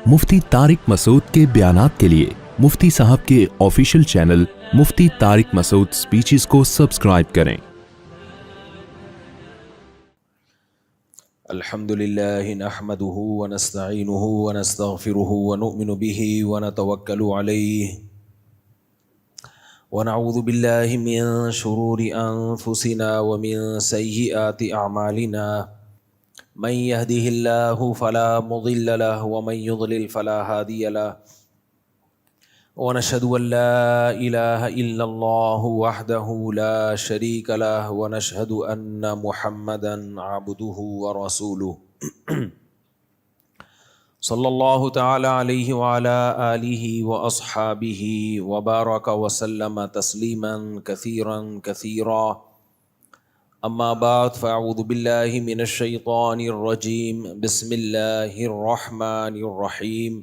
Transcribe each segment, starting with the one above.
مفتی طارق مسعود کے بیانات کے لیے مفتی صاحب کے آفیشیل چینل مفتی طارق مسعود سپیچز کو سبسکرائب کریں۔ الحمد لله نحمده ونستعينه ونستغفره ونؤمن به ونتوكل عليه ونعوذ بالله من شرور أنفسنا ومن سيئات أعمالنا من يهده الله فلا مضل له ومن يضلل فلا هادي له ونشهد أن لا إله إلا الله وحده لا شريك له ونشهد أن محمدا عبده ورسوله صلى الله تعالى عليه وعلى آله وأصحابه وبارك وسلم تسليما كثيرا كثيرا أما بعد فأعوذ بالله من الشيطان الرجيم بسم الله الرحمن الرحيم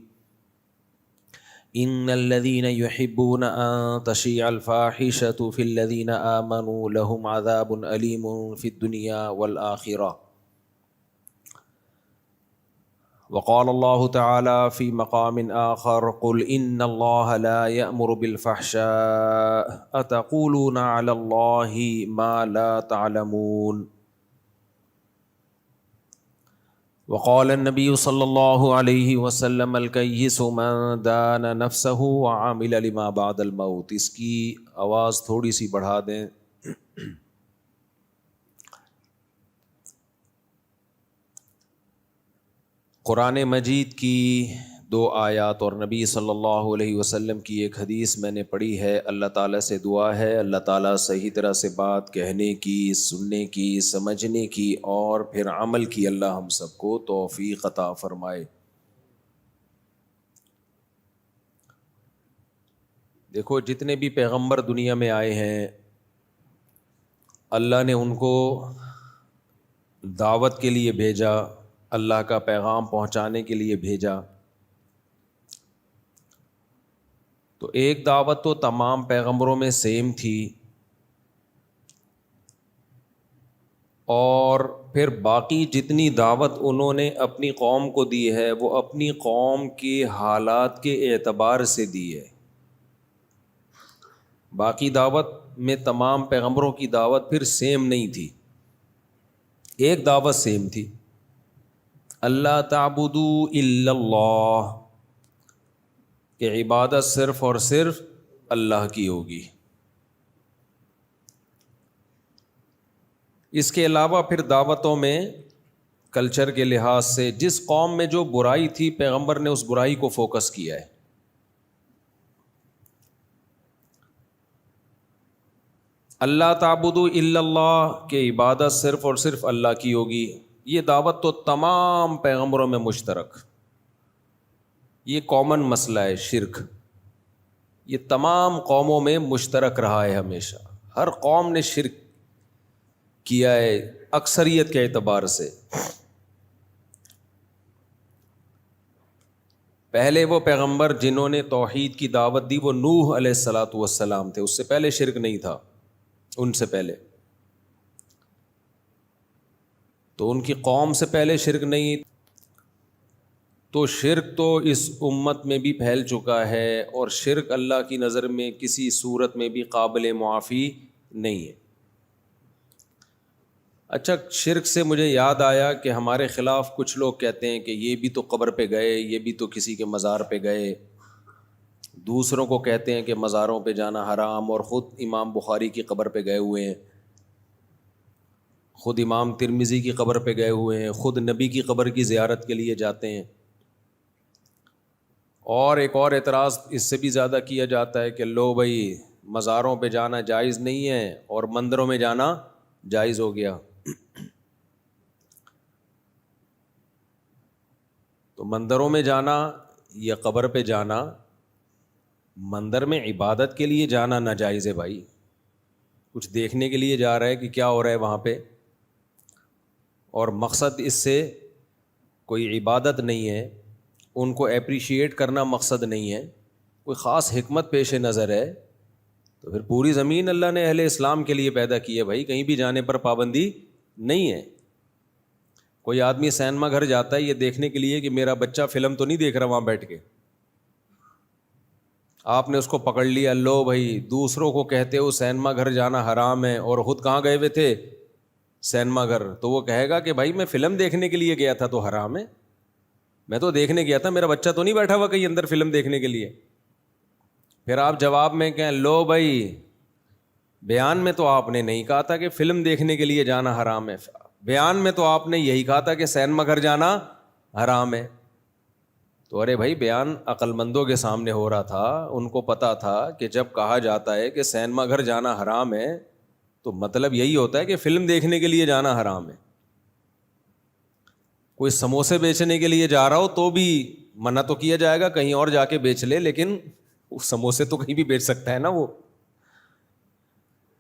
إن الذين يحبون أن تشيع الفاحشة في الذين آمنوا لهم عذاب أليم في الدنيا والآخرة وقال الله تعالى في مقام آخر قل إن الله لا يأمر بالفحشاء أتقولون على الله ما لا تعلمون وقال النبي صلى الله عليه وسلم الكيس من دان نفسه وعمل لما بعد الموت۔ اس کی آواز تھوڑی سی بڑھا دیں۔ قرآن مجید کی 2 آیات اور نبی صلی اللہ علیہ وسلم کی ایک حدیث میں نے پڑھی ہے۔ اللہ تعالیٰ سے دعا ہے اللہ تعالیٰ صحیح طرح سے بات کہنے کی، سننے کی، سمجھنے کی اور پھر عمل کی اللہ ہم سب کو توفیق عطا فرمائے۔ دیکھو جتنے بھی پیغمبر دنیا میں آئے ہیں اللہ نے ان کو دعوت کے لیے بھیجا، اللہ کا پیغام پہنچانے کے لیے بھیجا۔ تو ایک دعوت تو تمام پیغمبروں میں سیم تھی، اور پھر باقی جتنی دعوت انہوں نے اپنی قوم کو دی ہے وہ اپنی قوم کے حالات کے اعتبار سے دی ہے۔ باقی دعوت میں تمام پیغمبروں کی دعوت پھر سیم نہیں تھی، ایک دعوت سیم تھی، اللہ تعبدوا الا اللہ، کہ عبادت صرف اور صرف اللہ کی ہوگی۔ اس کے علاوہ پھر دعوتوں میں کلچر کے لحاظ سے جس قوم میں جو برائی تھی پیغمبر نے اس برائی کو فوکس کیا ہے۔ اللہ تعبدوا الا اللہ، کہ عبادت صرف اور صرف اللہ کی ہوگی، یہ دعوت تو تمام پیغمبروں میں مشترک، یہ کامن مسئلہ ہے۔ شرک یہ تمام قوموں میں مشترک رہا ہے، ہمیشہ ہر قوم نے شرک کیا ہے اکثریت کے اعتبار سے۔ پہلے وہ پیغمبر جنہوں نے توحید کی دعوت دی وہ نوح علیہ الصلاۃ والسلام تھے، اس سے پہلے شرک نہیں تھا، ان سے پہلے تو ان کی قوم سے پہلے شرک نہیں، تو شرک تو اس امت میں بھی پھیل چکا ہے، اور شرک اللہ کی نظر میں کسی صورت میں بھی قابل معافی نہیں ہے۔ اچھا، شرک سے مجھے یاد آیا کہ ہمارے خلاف کچھ لوگ کہتے ہیں کہ یہ بھی تو قبر پہ گئے، یہ بھی تو کسی کے مزار پہ گئے، دوسروں کو کہتے ہیں کہ مزاروں پہ جانا حرام، اور خود امام بخاری کی قبر پہ گئے ہوئے ہیں، خود امام ترمذی کی قبر پہ گئے ہوئے ہیں، خود نبی کی قبر کی زیارت کے لیے جاتے ہیں۔ اور ایک اور اعتراض اس سے بھی زیادہ کیا جاتا ہے کہ لو بھائی مزاروں پہ جانا جائز نہیں ہے اور مندروں میں جانا جائز ہو گیا۔ تو مندروں میں جانا یا قبر پہ جانا، مندر میں عبادت کے لیے جانا ناجائز ہے بھائی، کچھ دیکھنے کے لیے جا رہا ہے کہ کیا ہو رہا ہے وہاں پہ، اور مقصد اس سے کوئی عبادت نہیں ہے، ان کو اپریشیٹ کرنا مقصد نہیں ہے، کوئی خاص حکمت پیش نظر ہے، تو پھر پوری زمین اللہ نے اہل اسلام کے لیے پیدا کی ہے بھائی، کہیں بھی جانے پر پابندی نہیں ہے۔ کوئی آدمی سینما گھر جاتا ہے یہ دیکھنے کے لیے کہ میرا بچہ فلم تو نہیں دیکھ رہا وہاں بیٹھ کے، آپ نے اس کو پکڑ لیا، لو بھائی دوسروں کو کہتے ہو سینما گھر جانا حرام ہے اور خود کہاں گئے ہوئے تھے؟ سینما گھر. تو وہ کہے گا کہ بھائی میں فلم دیکھنے کے لیے گیا تھا تو حرام ہے، میں تو دیکھنے گیا تھا، میرا بچہ تو نہیں بیٹھا ہوا کہیں اندر فلم دیکھنے کے لیے. پھر آپ جواب میں کہیں لو بھائی بیان میں تو آپ نے نہیں کہا تھا کہ فلم دیکھنے کے لیے جانا حرام ہے، بیان میں تو آپ نے یہی کہا تھا کہ سینما گھر جانا حرام ہے. تو ارے بھائی بیان عقل مندوں کے سامنے ہو رہا تھا، ان کو پتا تھا کہ جب کہا جاتا ہے کہ سینما گھر جانا حرام ہے تو مطلب یہی ہوتا ہے کہ فلم دیکھنے کے لیے جانا حرام ہے. کوئی سموسے بیچنے کے لیے جا رہا ہو تو بھی منع تو کیا جائے گا کہیں اور جا کے بیچ لے، لیکن سموسے تو کہیں بھی بیچ سکتا ہے نا وہ.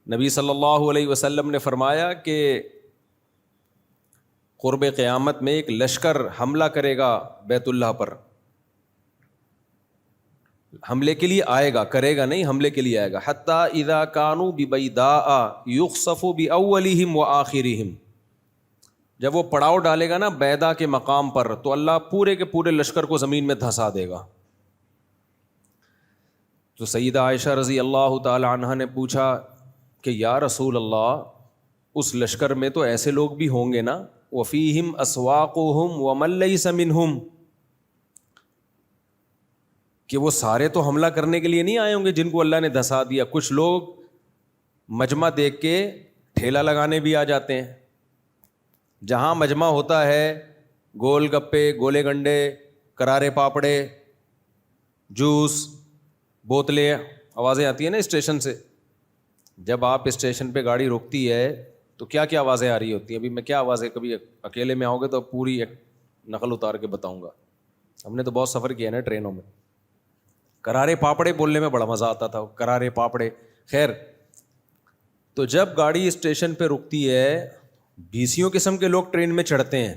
نبی صلی اللہ علیہ وسلم نے فرمایا کہ قرب قیامت میں ایک لشکر حملہ کرے گا بیت اللہ پر، حملے کے لیے آئے گا، کرے گا نہیں، حملے کے لیے آئے گا. حتی اذا کانوا ببیداء یخسف باولہم وآخرہم، جب وہ پڑاؤ ڈالے گا نا بیدا کے مقام پر تو اللہ پورے کے پورے لشکر کو زمین میں دھسا دے گا. تو سیدہ عائشہ رضی اللہ تعالی عنہا نے پوچھا کہ یا رسول اللہ اس لشکر میں تو ایسے لوگ بھی ہوں گے نا، وفیہم اسواقہم ومن لیس منہم، کہ وہ سارے تو حملہ کرنے کے لیے نہیں آئے ہوں گے جن کو اللہ نے دھسا دیا، کچھ لوگ مجمع دیکھ کے ٹھیلا لگانے بھی آ جاتے ہیں. جہاں مجمع ہوتا ہے گول گپے، گولے گنڈے، کرارے پاپڑے، جوس، بوتلیں، آوازیں آتی ہیں نا اسٹیشن سے. جب آپ اسٹیشن پہ گاڑی روکتی ہے تو کیا کیا آوازیں آ رہی ہوتی ہیں؟ ابھی میں کیا آوازیں، کبھی اکیلے میں آؤ گے تو پوری ایک نقل اتار کے بتاؤں گا، ہم نے تو بہت سفر کیا نا ٹرینوں میں. کرارے پاپڑے بولنے میں بڑا مزہ آتا تھا، کرارے پاپڑے. خیر، تو جب گاڑی اسٹیشن پہ رکتی ہے بیسیوں قسم کے لوگ ٹرین میں چڑھتے ہیں،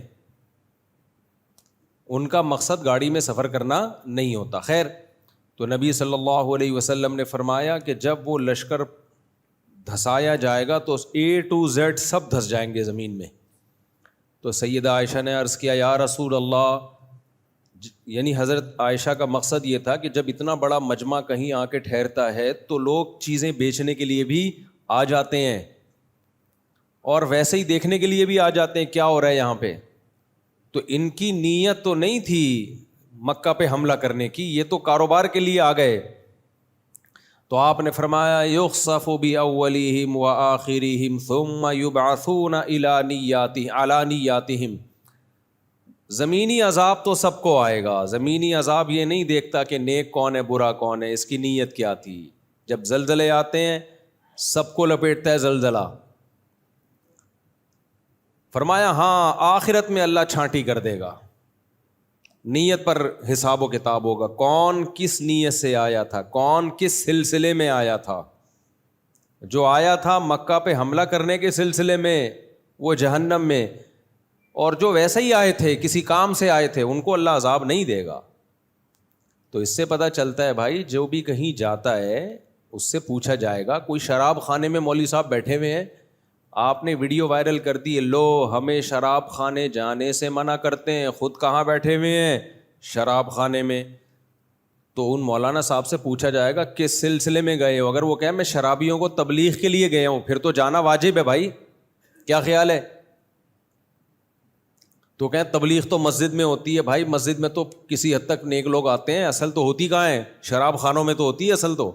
ان کا مقصد گاڑی میں سفر کرنا نہیں ہوتا. خیر، تو نبی صلی اللہ علیہ وسلم نے فرمایا کہ جب وہ لشکر دھسایا جائے گا تو A to Z سب دھس جائیں گے زمین میں. تو سیدہ عائشہ نے عرض کیا یا رسول اللہ، یعنی حضرت عائشہ کا مقصد یہ تھا کہ جب اتنا بڑا مجمع کہیں آ کے ٹھہرتا ہے تو لوگ چیزیں بیچنے کے لیے بھی آ جاتے ہیں اور ویسے ہی دیکھنے کے لیے بھی آ جاتے ہیں کیا ہو رہا ہے یہاں پہ. تو ان کی نیت تو نہیں تھی مکہ پہ حملہ کرنے کی، یہ تو کاروبار کے لیے آ گئے. تو آپ نے فرمایا یخسف باولہم وآخرہم ثم یبعثون علی نیاتہم. زمینی عذاب تو سب کو آئے گا، زمینی عذاب یہ نہیں دیکھتا کہ نیک کون ہے برا کون ہے، اس کی نیت کیا تھی. جب زلزلے آتے ہیں سب کو لپیٹتا ہے زلزلہ. فرمایا ہاں آخرت میں اللہ چھانٹی کر دے گا، نیت پر حساب و کتاب ہوگا، کون کس نیت سے آیا تھا، کون کس سلسلے میں آیا تھا. جو آیا تھا مکہ پہ حملہ کرنے کے سلسلے میں وہ جہنم میں، اور جو ویسے ہی آئے تھے کسی کام سے آئے تھے ان کو اللہ عذاب نہیں دے گا. تو اس سے پتہ چلتا ہے بھائی جو بھی کہیں جاتا ہے اس سے پوچھا جائے گا. کوئی شراب خانے میں مولوی صاحب بیٹھے ہوئے ہیں، آپ نے ویڈیو وائرل کر دی، لو ہمیں شراب خانے جانے سے منع کرتے ہیں، خود کہاں بیٹھے ہوئے ہیں؟ شراب خانے میں. تو ان مولانا صاحب سے پوچھا جائے گا کس سلسلے میں گئے ہو. اگر وہ کہیں میں شرابیوں کو تبلیغ کے لیے گیا ہوں پھر تو جانا واجب ہے بھائی، کیا خیال ہے؟ تو کہیں تبلیغ تو مسجد میں ہوتی ہے. بھائی مسجد میں تو کسی حد تک نیک لوگ آتے ہیں، اصل تو ہوتی کہاں ہے؟ شراب خانوں میں تو ہوتی ہے اصل تو.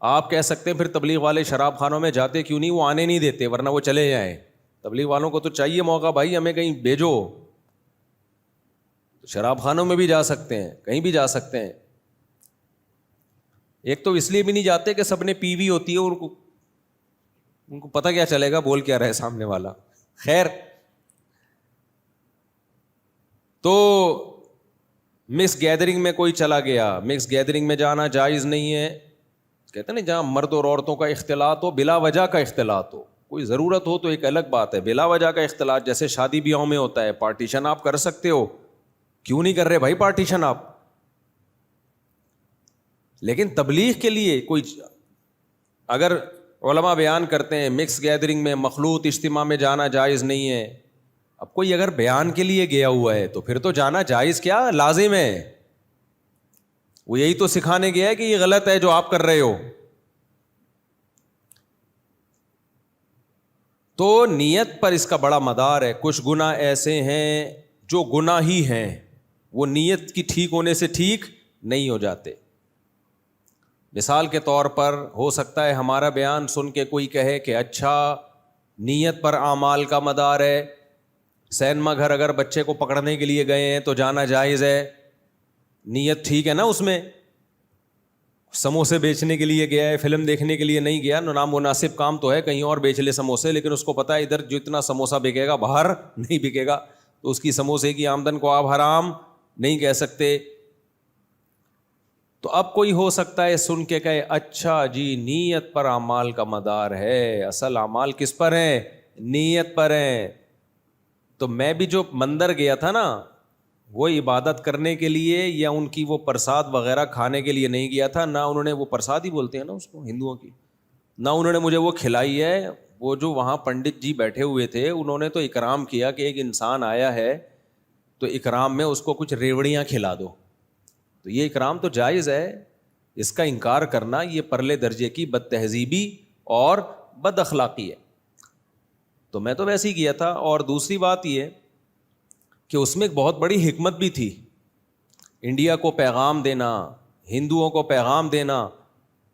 آپ کہہ سکتے ہیں پھر تبلیغ والے شراب خانوں میں جاتے کیوں نہیں؟ وہ آنے نہیں دیتے ورنہ وہ چلے جائیں. تبلیغ والوں کو تو چاہیے موقع، بھائی ہمیں کہیں بھیجو. شراب خانوں میں بھی جا سکتے ہیں، کہیں بھی جا سکتے ہیں. ایک تو اس لیے بھی نہیں جاتے کہ سب نے پی وی ہوتی ہے، ان کو پتہ کیا چلے گا بول کیا رہے سامنے والا. خیر، تو مکس گیدرنگ میں کوئی چلا گیا، مکس گیدرنگ میں جانا جائز نہیں ہے. کہتے ہیں نا جہاں مرد اور عورتوں کا اختلاط ہو، بلا وجہ کا اختلاط ہو، کوئی ضرورت ہو تو ایک الگ بات ہے. بلا وجہ کا اختلاط جیسے شادی بیاہوں میں ہوتا ہے، پارٹیشن آپ کر سکتے ہو، کیوں نہیں کر رہے بھائی پارٹیشن آپ؟ لیکن تبلیغ کے لیے کوئی، اگر علماء بیان کرتے ہیں مکس گیدرنگ میں مخلوط اجتماع میں جانا جائز نہیں ہے، اب کوئی اگر بیان کے لیے گیا ہوا ہے تو پھر تو جانا جائز کیا لازم ہے. وہ یہی تو سکھانے گیا ہے کہ یہ غلط ہے جو آپ کر رہے ہو. تو نیت پر اس کا بڑا مدار ہے. کچھ گناہ ایسے ہیں جو گناہ ہی ہیں, وہ نیت کی ٹھیک ہونے سے ٹھیک نہیں ہو جاتے. مثال کے طور پر ہو سکتا ہے ہمارا بیان سن کے کوئی کہے کہ اچھا نیت پر اعمال کا مدار ہے, سینما گھر اگر بچے کو پکڑنے کے لیے گئے ہیں تو جانا جائز ہے, نیت ٹھیک ہے نا اس میں. سموسے بیچنے کے لیے گیا ہے, فلم دیکھنے کے لیے نہیں گیا, نامناسب کام تو ہے, کہیں اور بیچ لے سموسے, لیکن اس کو پتا ہے ادھر جتنا سموسہ بکے گا باہر نہیں بکے گا, تو اس کی سموسے کی آمدن کو آپ حرام نہیں کہہ سکتے. تو اب کوئی ہو سکتا ہے سن کے کہے اچھا جی نیت پر اعمال کا مدار ہے, اصل اعمال کس پر ہیں؟ نیت پر ہیں. تو میں بھی جو مندر گیا تھا نا, وہ عبادت کرنے کے لیے یا ان کی وہ پرساد وغیرہ کھانے کے لیے نہیں گیا تھا. نہ انہوں نے وہ پرساد ہی بولتے ہیں نا اس کو ہندوؤں کی, نہ انہوں نے مجھے وہ کھلائی ہے. وہ جو وہاں پنڈت جی بیٹھے ہوئے تھے انہوں نے تو اکرام کیا کہ ایک انسان آیا ہے تو اکرام میں اس کو کچھ ریوڑیاں کھلا دو. تو یہ اکرام تو جائز ہے, اس کا انکار کرنا یہ پرلے درجے کی بد تہذیبی اور بد اخلاقی ہے. تو میں تو ویسے ہی کیا تھا. اور دوسری بات یہ کہ اس میں ایک بہت بڑی حکمت بھی تھی, انڈیا کو پیغام دینا, ہندوؤں کو پیغام دینا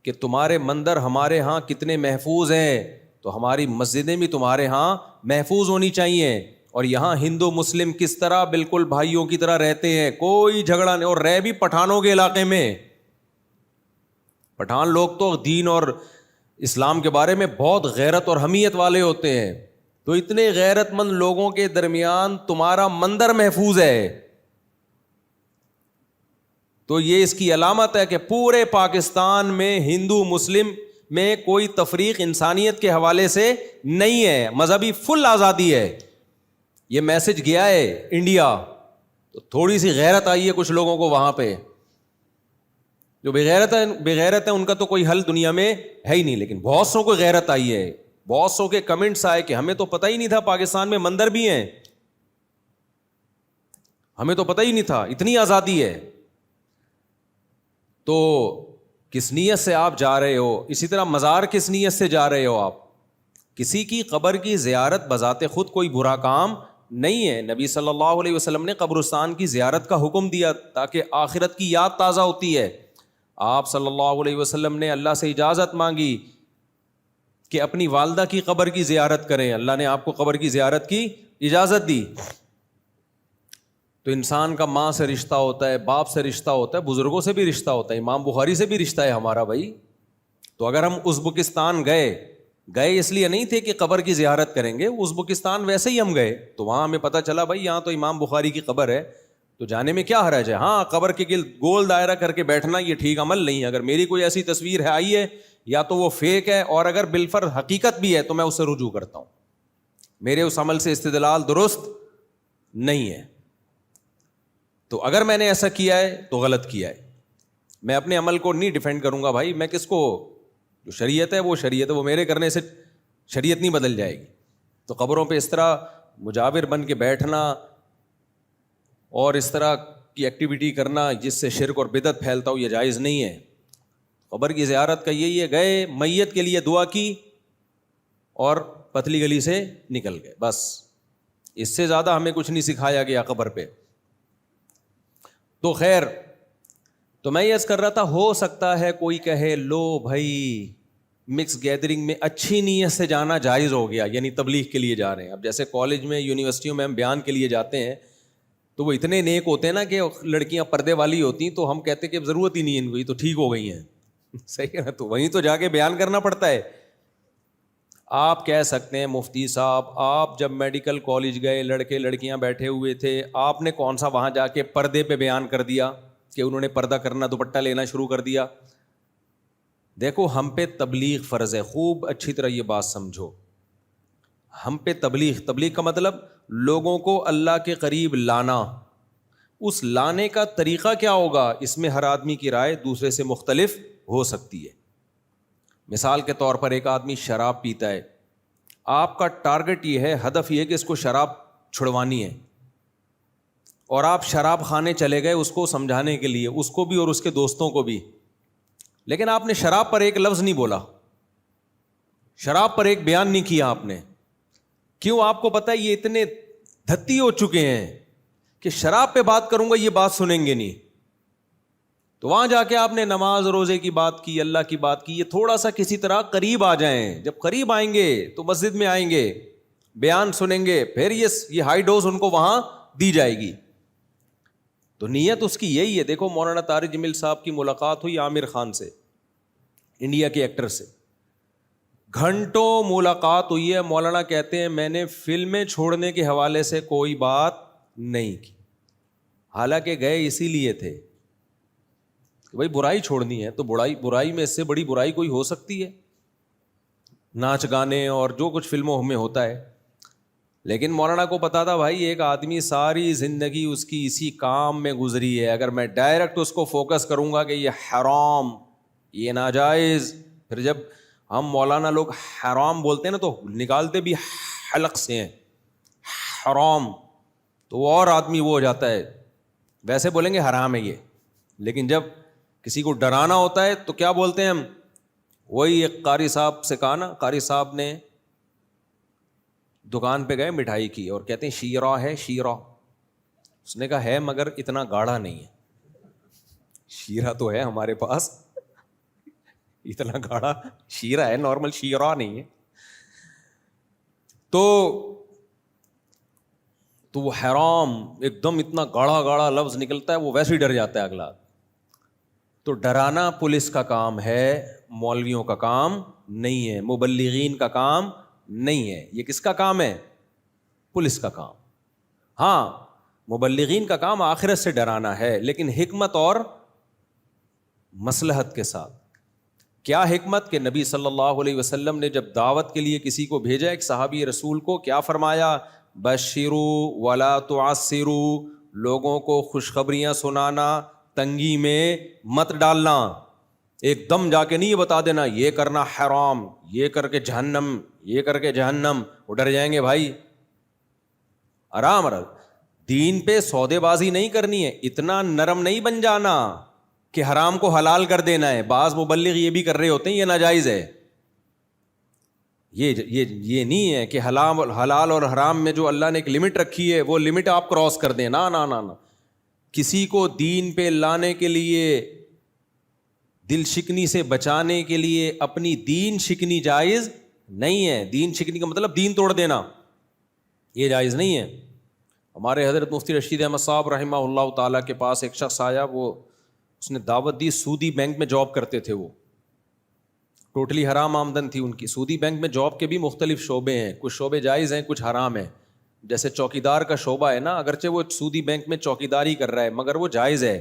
کہ تمہارے مندر ہمارے ہاں کتنے محفوظ ہیں, تو ہماری مسجدیں بھی تمہارے ہاں محفوظ ہونی چاہیے. اور یہاں ہندو مسلم کس طرح بالکل بھائیوں کی طرح رہتے ہیں, کوئی جھگڑا نہیں. اور رہ بھی پٹھانوں کے علاقے میں, پٹھان لوگ تو دین اور اسلام کے بارے میں بہت غیرت اور حمیت والے ہوتے ہیں. تو اتنے غیرت مند لوگوں کے درمیان تمہارا مندر محفوظ ہے, تو یہ اس کی علامت ہے کہ پورے پاکستان میں ہندو مسلم میں کوئی تفریق انسانیت کے حوالے سے نہیں ہے, مذہبی فل آزادی ہے. یہ میسج گیا ہے انڈیا, تو تھوڑی سی غیرت آئی ہے کچھ لوگوں کو وہاں پہ. جو بغیرت ہے ان کا تو کوئی حل دنیا میں ہے ہی نہیں, لیکن بہت سو کو غیرت آئی ہے. بہت سو کے کمنٹس آئے کہ ہمیں تو پتہ ہی نہیں تھا پاکستان میں مندر بھی ہیں, ہمیں تو پتہ ہی نہیں تھا, اتنی آزادی ہے. تو کس نیت سے آپ جا رہے ہو؟ اسی طرح مزار کس نیت سے جا رہے ہو آپ؟ کسی کی قبر کی زیارت بذات خود کوئی برا کام نہیں ہے. نبی صلی اللہ علیہ وسلم نے قبرستان کی زیارت کا حکم دیا تاکہ آخرت کی یاد تازہ ہوتی ہے. آپ صلی اللہ علیہ وسلم نے اللہ سے اجازت مانگی کہ اپنی والدہ کی قبر کی زیارت کریں, اللہ نے آپ کو قبر کی زیارت کی اجازت دی. تو انسان کا ماں سے رشتہ ہوتا ہے, باپ سے رشتہ ہوتا ہے, بزرگوں سے بھی رشتہ ہوتا ہے, امام بخاری سے بھی رشتہ ہے ہمارا بھائی. تو اگر ہم ازبکستان گئے اس لیے نہیں تھے کہ قبر کی زیارت کریں گے, ازبکستان ویسے ہی ہم گئے, تو وہاں ہمیں پتہ چلا بھائی یہاں تو امام بخاری کی قبر ہے, تو جانے میں کیا حرج ہے. ہاں قبر کے گرد گول دائرہ کر کے بیٹھنا یہ ٹھیک عمل نہیں ہے. اگر میری کوئی ایسی تصویر ہے آئی ہے یا تو وہ فیک ہے, اور اگر بالفرض حقیقت بھی ہے تو میں اسے رجوع کرتا ہوں. میرے اس عمل سے استدلال درست نہیں ہے. تو اگر میں نے ایسا کیا ہے تو غلط کیا ہے. میں اپنے عمل کو نہیں ڈیفینڈ کروں گا بھائی, میں کس کو, جو شریعت ہے وہ شریعت ہے, وہ میرے کرنے سے شریعت نہیں بدل جائے گی. تو قبروں پہ اس طرح مجاور بن کے بیٹھنا اور اس طرح کی ایکٹیویٹی کرنا جس سے شرک اور بدعت پھیلتا ہو, یہ جائز نہیں ہے. قبر کی زیارت کا یہی ہے, گئے میت کے لیے دعا کی اور پتلی گلی سے نکل گئے, بس. اس سے زیادہ ہمیں کچھ نہیں سکھایا گیا قبر پہ. تو خیر, تو میں یہ عرض کر رہا تھا, ہو سکتا ہے کوئی کہے لو بھائی مکس گیدرنگ میں اچھی نیت سے جانا جائز ہو گیا, یعنی تبلیغ کے لیے جا رہے ہیں. اب جیسے کالج میں یونیورسٹیوں میں ہم بیان کے لیے جاتے ہیں تو وہ اتنے نیک ہوتے ہیں نا کہ لڑکیاں پردے والی ہوتی ہیں, تو ہم کہتے ہیں کہ ضرورت ہی نہیں ہے ان کو, یہ تو ٹھیک ہو گئی ہیں. صحیح ہے نا, تو وہیں تو جا کے بیان کرنا پڑتا ہے. آپ کہہ سکتے ہیں مفتی صاحب آپ جب میڈیکل کالج گئے, لڑکے لڑکیاں بیٹھے ہوئے تھے, آپ نے کون سا وہاں جا کے پردے پہ بیان کر دیا کہ انہوں نے پردہ کرنا, دوپٹہ لینا شروع کر دیا. دیکھو ہم پہ تبلیغ فرض ہے, خوب اچھی طرح یہ بات سمجھو. ہم پہ تبلیغ کا مطلب لوگوں کو اللہ کے قریب لانا. اس لانے کا طریقہ کیا ہوگا, اس میں ہر آدمی کی رائے دوسرے سے مختلف ہو سکتی ہے. مثال کے طور پر ایک آدمی شراب پیتا ہے, آپ کا ٹارگٹ یہ ہے, ہدف یہ ہے کہ اس کو شراب چھڑوانی ہے، اور آپ شراب خانے چلے گئے اس کو سمجھانے کے لیے، اس کو بھی اور اس کے دوستوں کو بھی، لیکن آپ نے شراب پر ایک لفظ نہیں بولا، شراب پر ایک بیان نہیں کیا آپ نے. کیوں؟ آپ کو پتہ ہے یہ اتنے دھتی ہو چکے ہیں کہ شراب پہ بات کروں گا یہ بات سنیں گے نہیں. تو وہاں جا کے آپ نے نماز روزے کی بات کی، اللہ کی بات کی، یہ تھوڑا سا کسی طرح قریب آ جائیں. جب قریب آئیں گے تو مسجد میں آئیں گے، بیان سنیں گے، پھر یہ ہائی ڈوز ان کو وہاں دی جائے گی. تو نیت اس کی یہی ہے. دیکھو مولانا طارق جمیل صاحب کی ملاقات ہوئی عامر خان سے، انڈیا کے ایکٹر سے، گھنٹوں ملاقات ہوئی ہے. مولانا کہتے ہیں میں نے فلمیں چھوڑنے کے حوالے سے کوئی بات نہیں کی، حالانکہ گئے اسی لیے تھے کہ بھائی برائی چھوڑنی ہے. تو برائی میں اس سے بڑی برائی کوئی ہو سکتی ہے؟ ناچ گانے اور جو کچھ فلموں میں ہوتا ہے. لیکن مولانا کو پتا تھا بھائی ایک آدمی ساری زندگی اس کی اسی کام میں گزری ہے، اگر میں ڈائریکٹ اس کو فوکس کروں گا کہ یہ حرام، یہ ناجائز، پھر جب ہم مولانا لوگ حرام بولتے ہیں نا تو نکالتے بھی حلق سے ہیں حرام، تو وہ اور آدمی وہ ہو جاتا ہے. ویسے بولیں گے حرام ہے یہ، لیکن جب کسی کو ڈرانا ہوتا ہے تو کیا بولتے ہیں ہم؟ وہی ایک قاری صاحب سے کہا نا، قاری صاحب نے دکان پہ گئے مٹھائی کی اور کہتے ہیں شیرہ ہے شیرہ. اس نے کہا ہے مگر اتنا گاڑھا نہیں ہے. شیرہ تو ہے ہمارے پاس، اتنا گاڑھا شیرہ ہے، نارمل شیرہ نہیں ہے. تو وہ حرام ایک دم اتنا گاڑھا گاڑھا لفظ نکلتا ہے، وہ ویسے ہی ڈر جاتا ہے اگلا. تو ڈرانا پولیس کا کام ہے، مولویوں کا کام نہیں ہے، مبلغین کا کام نہیں ہے. یہ کس کا کام ہے؟ پولیس کا کام. ہاں مبلغین کا کام آخرت سے ڈرانا ہے، لیکن حکمت اور مصلحت کے ساتھ. کیا حکمت؟ کہ نبی صلی اللہ علیہ وسلم نے جب دعوت کے لیے کسی کو بھیجا ایک صحابی رسول کو، کیا فرمایا؟ بشروا ولا تعسروا، لوگوں کو خوشخبریاں سنانا، تنگی میں مت ڈالنا. ایک دم جا کے نہیں یہ بتا دینا یہ کرنا حرام، یہ کر کے جہنم، یہ کر کے جہنم، وہ ڈر جائیں گے بھائی. آرام آرام، دین پہ سودے بازی نہیں کرنی ہے، اتنا نرم نہیں بن جانا کہ حرام کو حلال کر دینا ہے. بعض مبلغ یہ بھی کر رہے ہوتے ہیں، یہ ناجائز ہے. یہ نہیں ہے کہ حلال اور حرام میں جو اللہ نے ایک لمٹ رکھی ہے وہ لمٹ آپ کراس کر دیں. نا نا نا نا، کسی کو دین پہ لانے کے لیے، دل شکنی سے بچانے کے لیے اپنی دین شکنی جائز نہیں ہے. دین شکنی کا مطلب دین توڑ دینا، یہ جائز نہیں ہے. ہمارے حضرت مفتی رشید احمد صاحب رحمہ اللہ تعالیٰ کے پاس ایک شخص آیا، اس نے دعوت دی، سودی بینک میں جاب کرتے تھے، وہ ٹوٹلی حرام آمدن تھی ان کی. سودی بینک میں جاب کے بھی مختلف شعبے ہیں، کچھ شعبے جائز ہیں کچھ حرام ہیں. جیسے چوکیدار کا شعبہ ہے نا، اگرچہ وہ سودی بینک میں چوکیداری کر رہا ہے مگر وہ جائز ہے،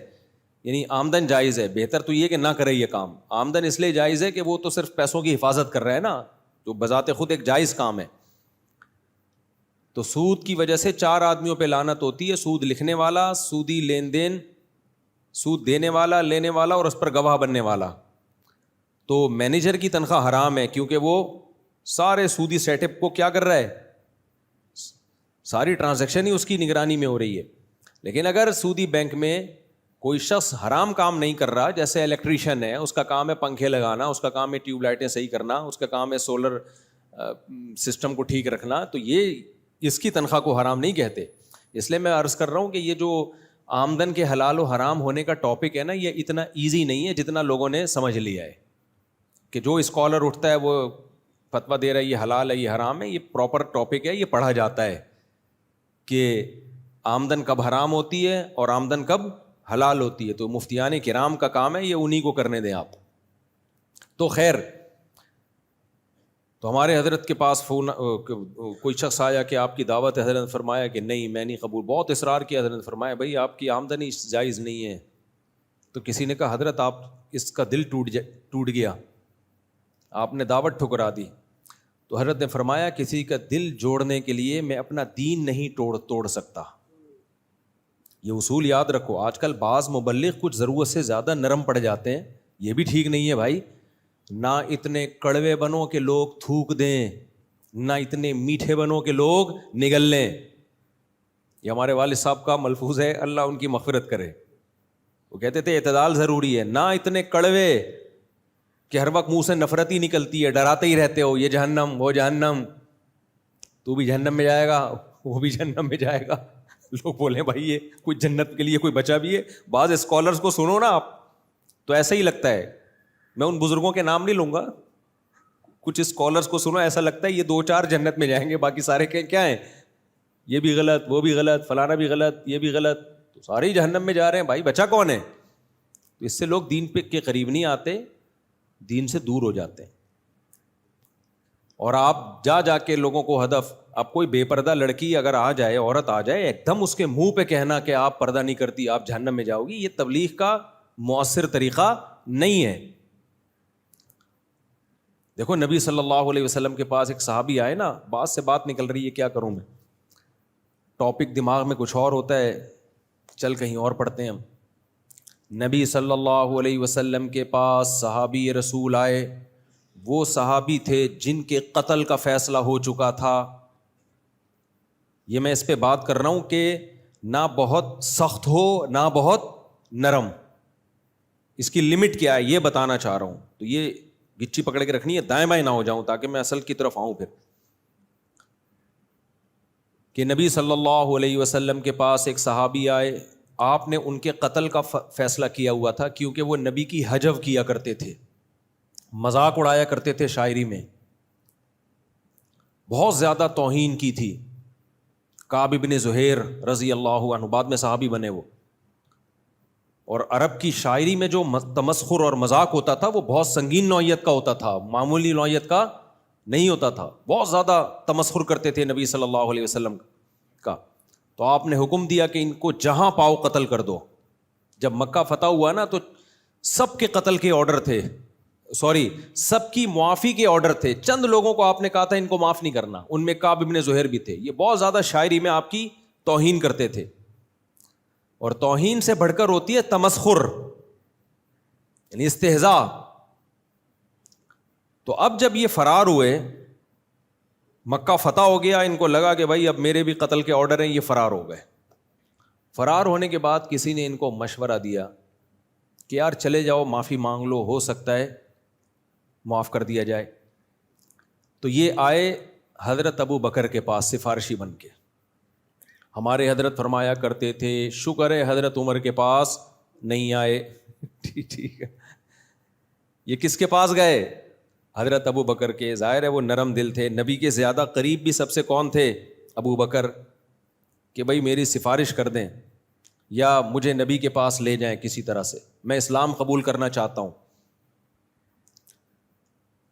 یعنی آمدن جائز ہے. بہتر تو یہ کہ نہ کرے یہ کام. آمدن اس لیے جائز ہے کہ وہ تو صرف پیسوں کی حفاظت کر رہا ہے نا، جو بذات خود ایک جائز کام ہے. تو سود کی وجہ سے 4 آدمیوں پہ لعنت ہوتی ہے: سود لکھنے والا، سودی لین دین، سود دینے والا، لینے والا اور اس پر گواہ بننے والا. تو مینیجر کی تنخواہ حرام ہے کیونکہ وہ سارے سودی سیٹ اپ کو کیا کر رہا ہے، ساری ٹرانزیکشن ہی اس کی نگرانی میں ہو رہی ہے. لیکن اگر سودی بینک میں کوئی شخص حرام کام نہیں کر رہا، جیسے الیکٹریشین ہے، اس کا کام ہے پنکھے لگانا، اس کا کام ہے ٹیوب لائٹیں صحیح کرنا، اس کا کام ہے سولر سسٹم کو ٹھیک رکھنا، تو یہ اس کی تنخواہ کو حرام نہیں کہتے. اس لیے میں عرض کر رہا ہوں کہ یہ جو آمدن کے حلال و حرام ہونے کا ٹاپک ہے نا، یہ اتنا ایزی نہیں ہے جتنا لوگوں نے سمجھ لیا ہے. کہ جو اسکالر اٹھتا ہے وہ فتویٰ دے رہا ہے یہ حلال ہے یہ حرام ہے، یہ پراپر ٹاپک ہے، یہ پڑھا جاتا ہے کہ آمدن کب حرام ہوتی ہے اور آمدن کب حلال ہوتی ہے. تو مفتیان کرام کا کام ہے، یہ انہی کو کرنے دیں آپ. تو خیر، تو ہمارے حضرت کے پاس فون کوئی شخص آیا کہ آپ کی دعوت ہے. حضرت نے فرمایا کہ نہیں میں نہیں قبول. بہت اصرار کیا. حضرت نے فرمایا بھائی آپ کی آمدنی جائز نہیں ہے. تو کسی نے کہا حضرت آپ اس کا دل ٹوٹ گیا، آپ نے دعوت ٹھکرا دی. تو حضرت نے فرمایا کسی کا دل جوڑنے کے لیے میں اپنا دین نہیں توڑ سکتا. یہ اصول یاد رکھو. آج کل بعض مبلغ کچھ ضرورت سے زیادہ نرم پڑ جاتے ہیں، یہ بھی ٹھیک نہیں ہے بھائی. نہ اتنے کڑوے بنو کہ لوگ تھوک دیں، نہ اتنے میٹھے بنو کہ لوگ نگل لیں. یہ ہمارے والد صاحب کا ملفوظ ہے، اللہ ان کی مغفرت کرے. وہ کہتے تھے اعتدال ضروری ہے، نہ اتنے کڑوے کہ ہر وقت منہ سے نفرت ہی نکلتی ہے، ڈراتے ہی رہتے ہو یہ جہنم وہ جہنم، تو بھی جہنم میں جائے گا وہ بھی جہنم میں جائے گا. لوگ بولیں بھائی یہ کوئی جنت کے لیے کوئی بچا بھی ہے؟ بعض اسکالرس کو سنو نا آپ تو ایسا ہی لگتا ہے، میں ان بزرگوں کے نام نہیں لوں گا، کچھ اسکالرس کو سنو ایسا لگتا ہے یہ 2-4 جنت میں جائیں گے، باقی سارے کیا ہیں، یہ بھی غلط وہ بھی غلط فلانا بھی غلط یہ بھی غلط، تو سارے ہی جہنم میں جا رہے ہیں. بھائی بچا کون ہے؟ تو اس سے لوگ دین پہ کے قریب نہیں آتے، دین سے دور ہو جاتے ہیں. اور آپ جا کے لوگوں کو ہدف، اب کوئی بے پردہ لڑکی اگر آ جائے، عورت آ جائے، ایک دم اس کے منہ پہ کہنا کہ آپ پردہ نہیں کرتی آپ جہنم میں جاؤ گی، یہ تبلیغ کا مؤثر طریقہ نہیں ہے. دیکھو نبی صلی اللہ علیہ وسلم کے پاس ایک صحابی آئے نا، بات سے بات نکل رہی ہے، کیا کروں میں، ٹاپک دماغ میں کچھ اور ہوتا ہے، چل کہیں اور پڑھتے ہیں ہم. نبی صلی اللہ علیہ وسلم کے پاس صحابی رسول آئے، وہ صحابی تھے جن کے قتل کا فیصلہ ہو چکا تھا. یہ میں اس پہ بات کر رہا ہوں کہ نہ بہت سخت ہو نہ بہت نرم، اس کی لمٹ کیا ہے یہ بتانا چاہ رہا ہوں. تو یہ گچی پکڑ کے رکھنی ہے، دائیں بائیں نہ ہو جاؤں تاکہ میں اصل کی طرف آؤں. پھر کہ نبی صلی اللہ علیہ وسلم کے پاس ایک صحابی آئے، آپ نے ان کے قتل کا فیصلہ کیا ہوا تھا کیونکہ وہ نبی کی حجو کیا کرتے تھے، مذاق اڑایا کرتے تھے، شاعری میں بہت زیادہ توہین کی تھی. کعب بن زہیر رضی اللہ عنہ بعد میں صحابی بنے وہ، اور عرب کی شاعری میں جو تمسخر اور مذاق ہوتا تھا وہ بہت سنگین نوعیت کا ہوتا تھا، معمولی نوعیت کا نہیں ہوتا تھا. بہت زیادہ تمسخر کرتے تھے نبی صلی اللہ علیہ وسلم کا. تو آپ نے حکم دیا کہ ان کو جہاں پاؤ قتل کر دو. جب مکہ فتح ہوا نا تو سب کے قتل کے آرڈر تھے، سب کی معافی کے آرڈر تھے. چند لوگوں کو آپ نے کہا تھا ان کو معاف نہیں کرنا، ان میں کعب بن زہیر بھی تھے. یہ بہت زیادہ شاعری میں آپ کی توہین کرتے تھے، اور توہین سے بڑھ کر ہوتی ہے تمسخر یعنی استہزاء. تو اب جب یہ فرار ہوئے، مکہ فتح ہو گیا، ان کو لگا کہ بھائی اب میرے بھی قتل کے آرڈر ہیں، یہ فرار ہو گئے. فرار ہونے کے بعد کسی نے ان کو مشورہ دیا کہ یار چلے جاؤ معافی مانگ لو، ہو سکتا ہے معاف کر دیا جائے. تو یہ آئے حضرت ابو بکر کے پاس سفارشی بن کے. ہمارے حضرت فرمایا کرتے تھے شکر ہے حضرت عمر کے پاس نہیں آئے. ٹھیک ہے، یہ کس کے پاس گئے؟ حضرت ابو بکر کے. ظاہر ہے وہ نرم دل تھے. نبی کے زیادہ قریب بھی سب سے کون تھے؟ ابو بکر، کہ بھائی میری سفارش کر دیں یا مجھے نبی کے پاس لے جائیں کسی طرح سے، میں اسلام قبول کرنا چاہتا ہوں.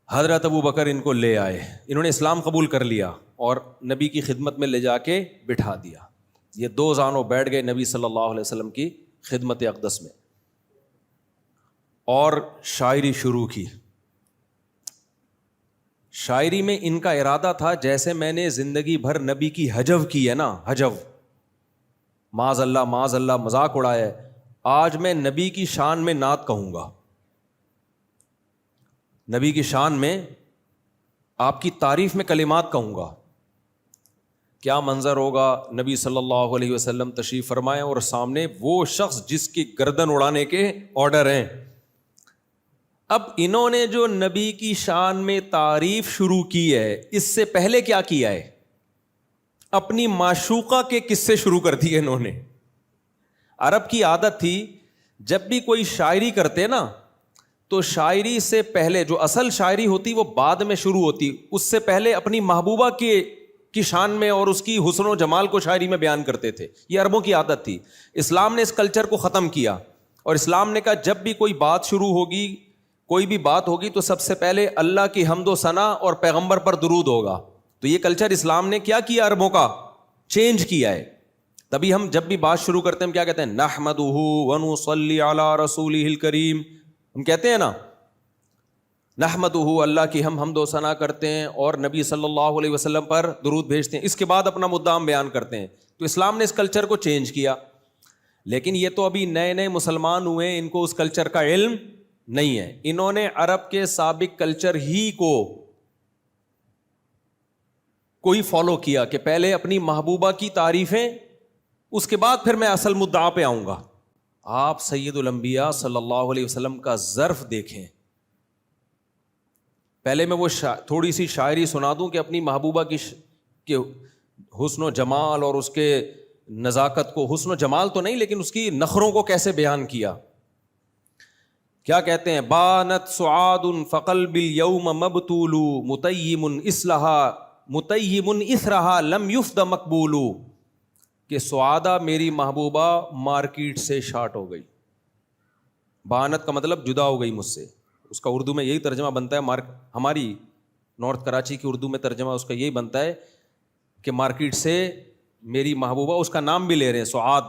حضرت ابو بکر ان کو لے آئے، انہوں نے اسلام قبول کر لیا اور نبی کی خدمت میں لے جا کے بٹھا دیا. یہ دو زانوں بیٹھ گئے نبی صلی اللہ علیہ وسلم کی خدمت اقدس میں اور شاعری شروع کی. شاعری میں ان کا ارادہ تھا جیسے میں نے زندگی بھر نبی کی حجو کی ہے نا، حجو معاذ اللہ مذاق اڑایا ہے، آج میں نبی کی شان میں نعت کہوں گا، نبی کی شان میں آپ کی تعریف میں کلمات کہوں گا. کیا منظر ہوگا، نبی صلی اللہ علیہ وسلم تشریف فرمائے اور سامنے وہ شخص جس کی گردن اڑانے کے آرڈر ہیں. اب انہوں نے جو نبی کی شان میں تعریف شروع کی ہے، اس سے پہلے کیا کیا ہے؟ اپنی معشوقہ کے قصے شروع کر دیے انہوں نے. عرب کی عادت تھی جب بھی کوئی شاعری کرتے نا تو شاعری سے پہلے جو اصل شاعری ہوتی وہ بعد میں شروع ہوتی، اس سے پہلے اپنی محبوبہ کی شان میں اور اس کی حسن و جمال کو شاعری میں بیان کرتے تھے. یہ عربوں کی عادت تھی. اسلام نے اس کلچر کو ختم کیا اور اسلام نے کہا جب بھی کوئی بات شروع ہوگی، کوئی بھی بات ہوگی تو سب سے پہلے اللہ کی حمد و ثنا اور پیغمبر پر درود ہوگا. تو یہ کلچر اسلام نے کیا کیا؟ عربوں کا چینج کیا ہے. تبھی ہم جب بھی بات شروع کرتے ہیں ہم کیا کہتے ہیں؟ نحمدہ ونصلی علی رسولہ الکریم. ہم کہتے ہیں نا نحمدہ، اللہ کی ہم حمد و ثنا کرتے ہیں اور نبی صلی اللہ علیہ وسلم پر درود بھیجتے ہیں. اس کے بعد اپنا مدعا ہم بیان کرتے ہیں. تو اسلام نے اس کلچر کو چینج کیا، لیکن یہ تو ابھی نئے نئے مسلمان ہوئے ہیں، ان کو اس کلچر کا علم نہیں ہے. انہوں نے عرب کے سابق کلچر ہی کو کوئی فالو کیا کہ پہلے اپنی محبوبہ کی تعریفیں اس کے بعد پھر میں اصل مدعا پہ آؤں گا. آپ سید الانبیاء صلی اللہ علیہ وسلم کا ظرف دیکھیں. پہلے میں وہ تھوڑی سی شاعری سنا دوں کہ اپنی محبوبہ کی حسن و جمال اور اس کے نزاکت کو, حسن و جمال تو نہیں لیکن اس کی نخروں کو کیسے بیان کیا. کیا کہتے ہیں؟ بانت سعاد فقلب اليوم مبتول متیم اثرہا لم یفد مقبول. کہ سعادہ میری محبوبہ مارکیٹ سے شارٹ ہو گئی. بانت کا مطلب جدا ہو گئی مجھ سے. اس کا اردو میں یہی ترجمہ بنتا ہے, ہماری نارتھ کراچی کی اردو میں ترجمہ اس کا یہی بنتا ہے کہ مارکیٹ سے میری محبوبہ, اس کا نام بھی لے رہے ہیں سعاد,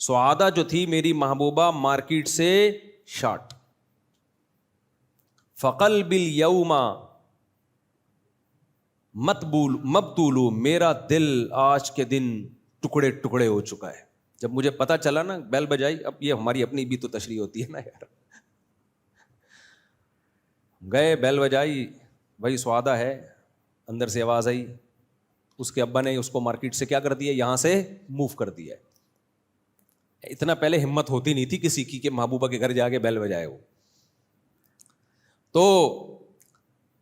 سعادہ جو تھی میری محبوبہ مارکیٹ سے شارٹ. فقلب الیوم مبتول, میرا دل آج کے دن ٹکڑے ٹکڑے ہو چکا ہے. جب مجھے پتا چلا نا, بیل بجائی, اب یہ ہماری اپنی بھی تو تشریح ہوتی ہے نا یار, گئے بیل بجائی, بھائی سعادہ ہے, اندر سے آواز آئی, اس کے ابا نے اس کو مارکیٹ سے کیا کر دیا, یہاں سے موو کر دیا. اتنا پہلے ہمت ہوتی نہیں تھی کسی کی کہ محبوبہ کے گھر جا کے بیل بجائے وہ. تو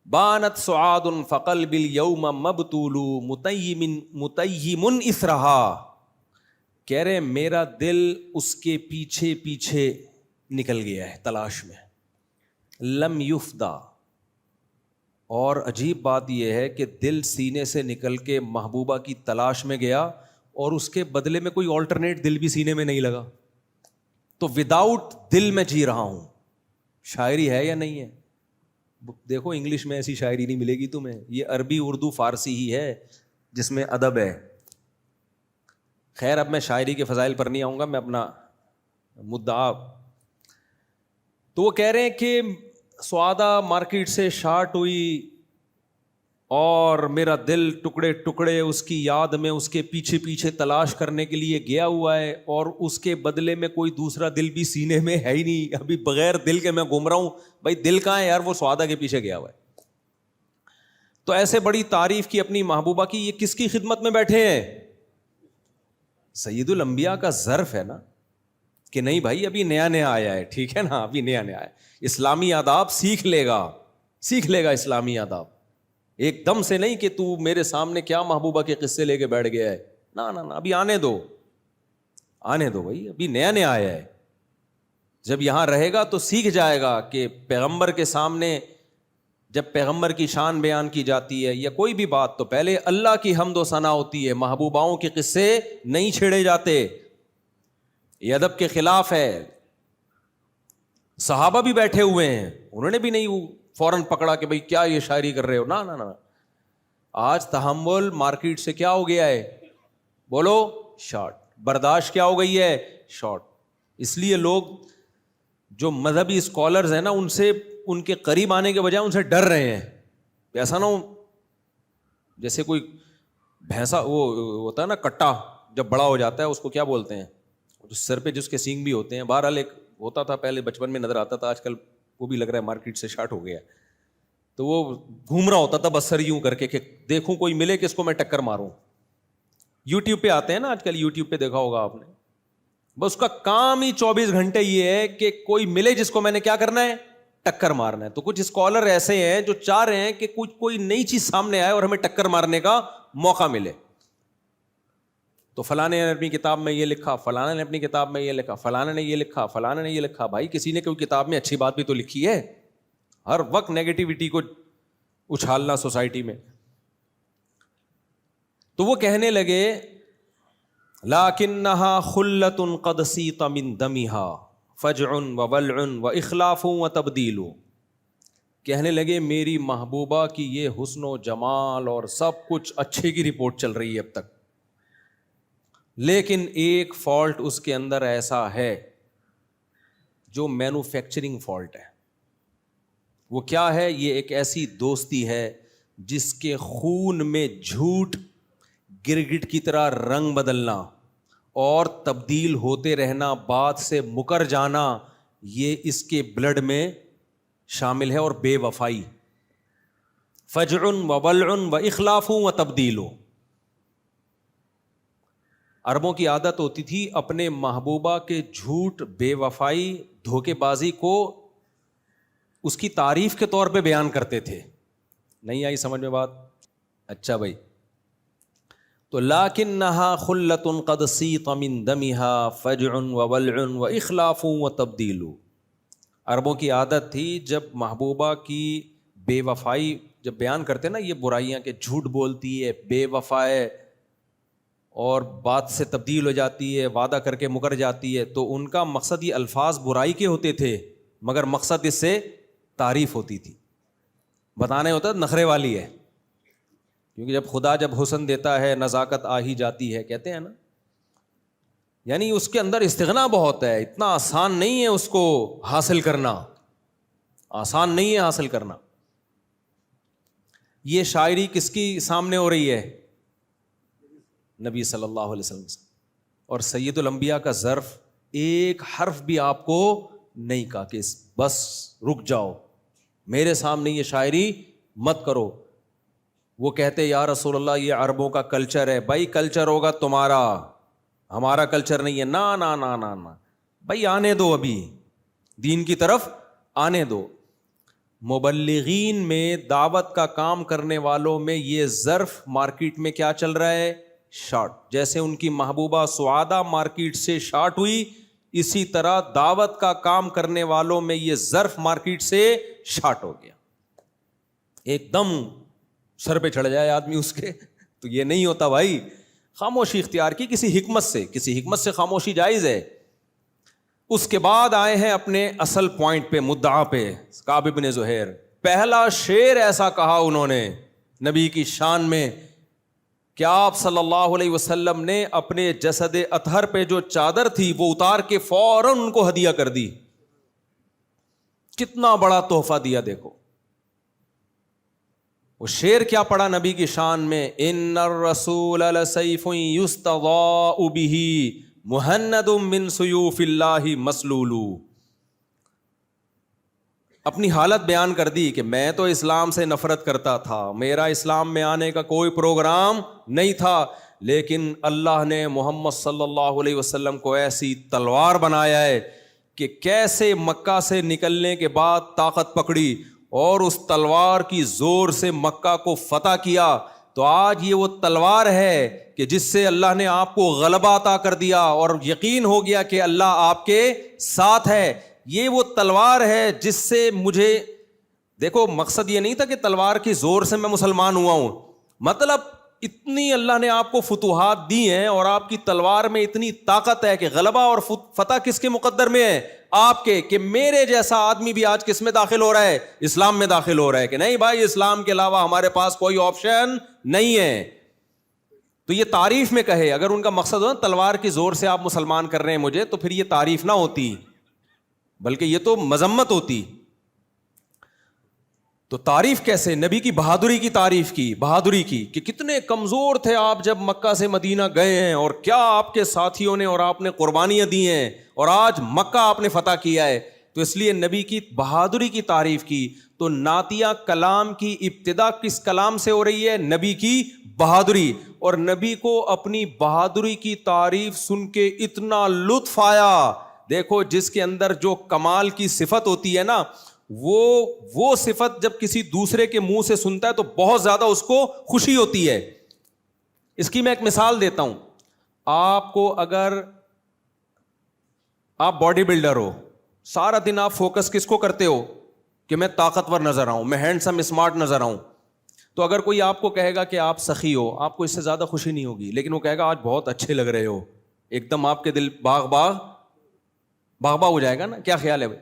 بانت سعاد فقلب الیوم مبتول متیم اثرہا, کہہ رہے میرا دل اس کے پیچھے پیچھے نکل گیا ہے تلاش میں. لم یفدا, اور عجیب بات یہ ہے کہ دل سینے سے نکل کے محبوبہ کی تلاش میں گیا اور اس کے بدلے میں کوئی آلٹرنیٹ دل بھی سینے میں نہیں لگا. تو وداؤٹ دل میں جی رہا ہوں. شاعری ہے یا نہیں ہے؟ دیکھو انگلش میں ایسی شاعری نہیں ملے گی تمہیں, یہ عربی اردو فارسی ہی ہے جس میں ادب ہے. خیر اب میں شاعری کے فضائل پر نہیں آؤں گا, میں اپنا مدعا. تو وہ کہہ رہے ہیں کہ سعادہ مارکیٹ سے شارٹ ہوئی اور میرا دل ٹکڑے ٹکڑے اس کی یاد میں اس کے پیچھے پیچھے تلاش کرنے کے لیے گیا ہوا ہے, اور اس کے بدلے میں کوئی دوسرا دل بھی سینے میں ہے ہی نہیں. ابھی بغیر دل کے میں گھوم رہا ہوں. بھائی دل کہاں ہے یار؟ وہ سعادہ کے پیچھے گیا ہوا ہے. تو ایسے بڑی تعریف کی اپنی محبوبہ کی, یہ کس کی خدمت میں بیٹھے ہیں؟ سید الانبیاء کا ظرف ہے نا, کہ نہیں بھائی ابھی نیا نیا آیا ہے, ٹھیک ہے نا, ابھی نیا نیا ہے, اسلامی آداب سیکھ لے گا اسلامی آداب. ایک دم سے نہیں کہ تو میرے سامنے کیا محبوبہ کے قصے لے کے بیٹھ گیا ہے, نا ابھی آنے دو بھائی, ابھی نیا نیا آیا ہے. جب یہاں رہے گا تو سیکھ جائے گا کہ پیغمبر کے سامنے جب پیغمبر کی شان بیان کی جاتی ہے یا کوئی بھی بات, تو پہلے اللہ کی حمد و ثنا ہوتی ہے, محبوباؤں کے قصے نہیں چھیڑے جاتے. یہ ادب کے خلاف ہے. صحابہ بھی بیٹھے ہوئے ہیں, انہوں نے بھی نہیں فوراً پکڑا کہ بھئی کیا یہ شاعری کر رہے ہو, نا. آج تحمل مارکیٹ سے کیا ہو گیا ہے, بولو, شارٹ. برداشت کیا ہو گئی ہے, شارٹ. اس لیے لوگ جو مذہبی اسکالرز ہیں نا, ان سے ان کے قریب آنے کے بجائے ان سے ڈر رہے ہیں. ایسا نہ ہو جیسے کوئی بھینسا وہ ہوتا ہے نا کٹا, جب بڑا ہو جاتا ہے اس کو کیا بولتے ہیں, سر پہ جس کے سینگ بھی ہوتے ہیں. بہرحال ایک ہوتا تھا پہلے بچپن میں نظر آتا تھا, آج کل وہ بھی لگ رہا ہے مارکیٹ سے شارٹ ہو گیا. تو وہ گھوم رہا ہوتا تھا بس سر یوں کر کے کہ دیکھوں کوئی ملے کہ اس کو میں ٹکر ماروں. یوٹیوب پہ آتے ہیں نا آج کل, یوٹیوب پہ دیکھا ہوگا آپ نے, بس اس کا کام ہی 24 گھنٹے یہ ہے کہ کوئی ملے جس کو میں نے کیا کرنا ہے, ٹکر مارنا ہے. تو کچھ اسکالر ایسے ہیں جو چاہ رہے ہیں کہ کوئی نئی چیز سامنے آئے اور ہمیں ٹکر مارنے کا موقع ملے. تو فلانے نے اپنی کتاب میں یہ لکھا, فلانے نے اپنی کتاب میں یہ لکھا, فلانے نے یہ لکھا, فلانے نے یہ لکھا. بھائی کسی نے کوئی کتاب میں اچھی بات بھی تو لکھی ہے. ہر وقت نیگیٹیوٹی کو اچھالنا سوسائٹی میں. تو وہ کہنے لگے لکنھا خلۃ قد سیط من دمھا فجع وولع واخلاف وتبدیل. کہنے لگے میری محبوبہ کی یہ حسن و جمال اور سب کچھ اچھے کی رپورٹ چل رہی ہے اب تک, لیکن ایک فالٹ اس کے اندر ایسا ہے جو مینوفیکچرنگ فالٹ ہے. وہ کیا ہے؟ یہ ایک ایسی دوستی ہے جس کے خون میں جھوٹ, گرگٹ کی طرح رنگ بدلنا اور تبدیل ہوتے رہنا, بات سے مکر جانا, یہ اس کے بلڈ میں شامل ہے. اور بے وفائی, فجع وولع واخلاف وتبدیل. عربوں کی عادت ہوتی تھی اپنے محبوبہ کے جھوٹ، بے وفائی، دھوکے بازی کو اس کی تعریف کے طور پہ بیان کرتے تھے. نہیں آئی سمجھ میں بات؟ اچھا بھائی، تو لکنھا خلۃ قد سیط من دمھا فجع وولع واخلاف وتبدیل. عربوں کی عادت تھی جب محبوبہ کی بے وفائی جب بیان کرتے نا، یہ برائیاں کہ جھوٹ بولتی ہے، بے وفا ہے اور بات سے تبدیل ہو جاتی ہے، وعدہ کر کے مکر جاتی ہے، تو ان کا مقصد یہ الفاظ برائی کے ہوتے تھے مگر مقصد اس سے تعریف ہوتی تھی. بتانے ہوتا نخرے والی ہے، کیونکہ جب خدا جب حسن دیتا ہے نزاکت آ ہی جاتی ہے، کہتے ہیں نا، یعنی اس کے اندر استغنا بہت ہے. اتنا آسان نہیں ہے اس کو حاصل کرنا، آسان نہیں ہے حاصل کرنا. یہ شاعری کس کی سامنے ہو رہی ہے؟ نبی صلی اللہ علیہ وسلم سے. اور سید الانبیاء کا ظرف ایک حرف بھی آپ کو نہیں کہا کہ بس رک جاؤ، میرے سامنے یہ شاعری مت کرو. وہ کہتے یا رسول اللہ یہ عربوں کا کلچر ہے. بھائی کلچر ہوگا تمہارا، ہمارا کلچر نہیں ہے. نا نا نا نا نا بھائی، آنے دو، ابھی دین کی طرف آنے دو. مبلغین میں، دعوت کا کام کرنے والوں میں یہ ظرف مارکیٹ میں کیا چل رہا ہے؟ شارٹ. جیسے ان کی محبوبہ سعادہ مارکیٹ سے شارٹ ہوئی، اسی طرح دعوت کا کام کرنے والوں میں یہ ظرف مارکیٹ سے شارٹ ہو گیا. ایک دم سر پہ چڑھ جائے آدمی اس کے، تو یہ نہیں ہوتا بھائی. خاموشی اختیار کی کسی حکمت سے خاموشی جائز ہے. اس کے بعد آئے ہیں اپنے اصل پوائنٹ پہ، مدعا پہ. کعب بن زہیر پہلا شعر ایسا کہا انہوں نے نبی کی شان میں کہ آپ صلی اللہ علیہ وسلم نے اپنے جسد اطہر پہ جو چادر تھی وہ اتار کے فوراً ان کو ہدیہ کر دی. کتنا بڑا تحفہ دیا دیکھو. وہ شعر کیا پڑا نبی کی شان میں؟ ان الرسول لسیف یستضاء بہ مہند من سیوف اللہ مسلول. اپنی حالت بیان کر دی کہ میں تو اسلام سے نفرت کرتا تھا، میرا اسلام میں آنے کا کوئی پروگرام نہیں تھا، لیکن اللہ نے محمد صلی اللہ علیہ وسلم کو ایسی تلوار بنایا ہے کہ کیسے مکہ سے نکلنے کے بعد طاقت پکڑی اور اس تلوار کی زور سے مکہ کو فتح کیا. تو آج یہ وہ تلوار ہے کہ جس سے اللہ نے آپ کو غلبہ عطا کر دیا اور یقین ہو گیا کہ اللہ آپ کے ساتھ ہے. یہ وہ تلوار ہے جس سے مجھے، دیکھو مقصد یہ نہیں تھا کہ تلوار کی زور سے میں مسلمان ہوا ہوں، مطلب اتنی اللہ نے آپ کو فتوحات دی ہیں اور آپ کی تلوار میں اتنی طاقت ہے کہ غلبہ اور فتح کس کے مقدر میں ہے؟ آپ کے. کہ میرے جیسا آدمی بھی آج کس میں داخل ہو رہا ہے؟ اسلام میں داخل ہو رہا ہے. کہ نہیں بھائی اسلام کے علاوہ ہمارے پاس کوئی آپشن نہیں ہے. تو یہ تعریف میں کہے، اگر ان کا مقصد ہو تلوار کی زور سے آپ مسلمان کر رہے ہیں مجھے، تو پھر یہ تعریف نہ ہوتی بلکہ یہ تو مذمت ہوتی. تو تعریف کیسے؟ نبی کی بہادری کی تعریف کی، بہادری کی کہ کتنے کمزور تھے آپ جب مکہ سے مدینہ گئے ہیں اور کیا آپ کے ساتھیوں نے اور آپ نے قربانیاں دی ہیں اور آج مکہ آپ نے فتح کیا ہے. تو اس لیے نبی کی بہادری کی تعریف کی. تو نعتیہ کلام کی ابتدا کس کلام سے ہو رہی ہے؟ نبی کی بہادری. اور نبی کو اپنی بہادری کی تعریف سن کے اتنا لطف آیا. دیکھو جس کے اندر جو کمال کی صفت ہوتی ہے نا، وہ صفت جب کسی دوسرے کے منہ سے سنتا ہے تو بہت زیادہ اس کو خوشی ہوتی ہے. اس کی میں ایک مثال دیتا ہوں. آپ کو اگر آپ باڈی بلڈر ہو، سارا دن آپ فوکس کس کو کرتے ہو کہ میں طاقتور نظر آؤں، میں ہینڈسم اسمارٹ نظر آؤں. تو اگر کوئی آپ کو کہے گا کہ آپ سخی ہو، آپ کو اس سے زیادہ خوشی نہیں ہوگی، لیکن وہ کہے گا آج بہت اچھے لگ رہے ہو، ایک دم آپ کے دل باغ ہو جائے گا نا. کیا خیال ہے بھائی؟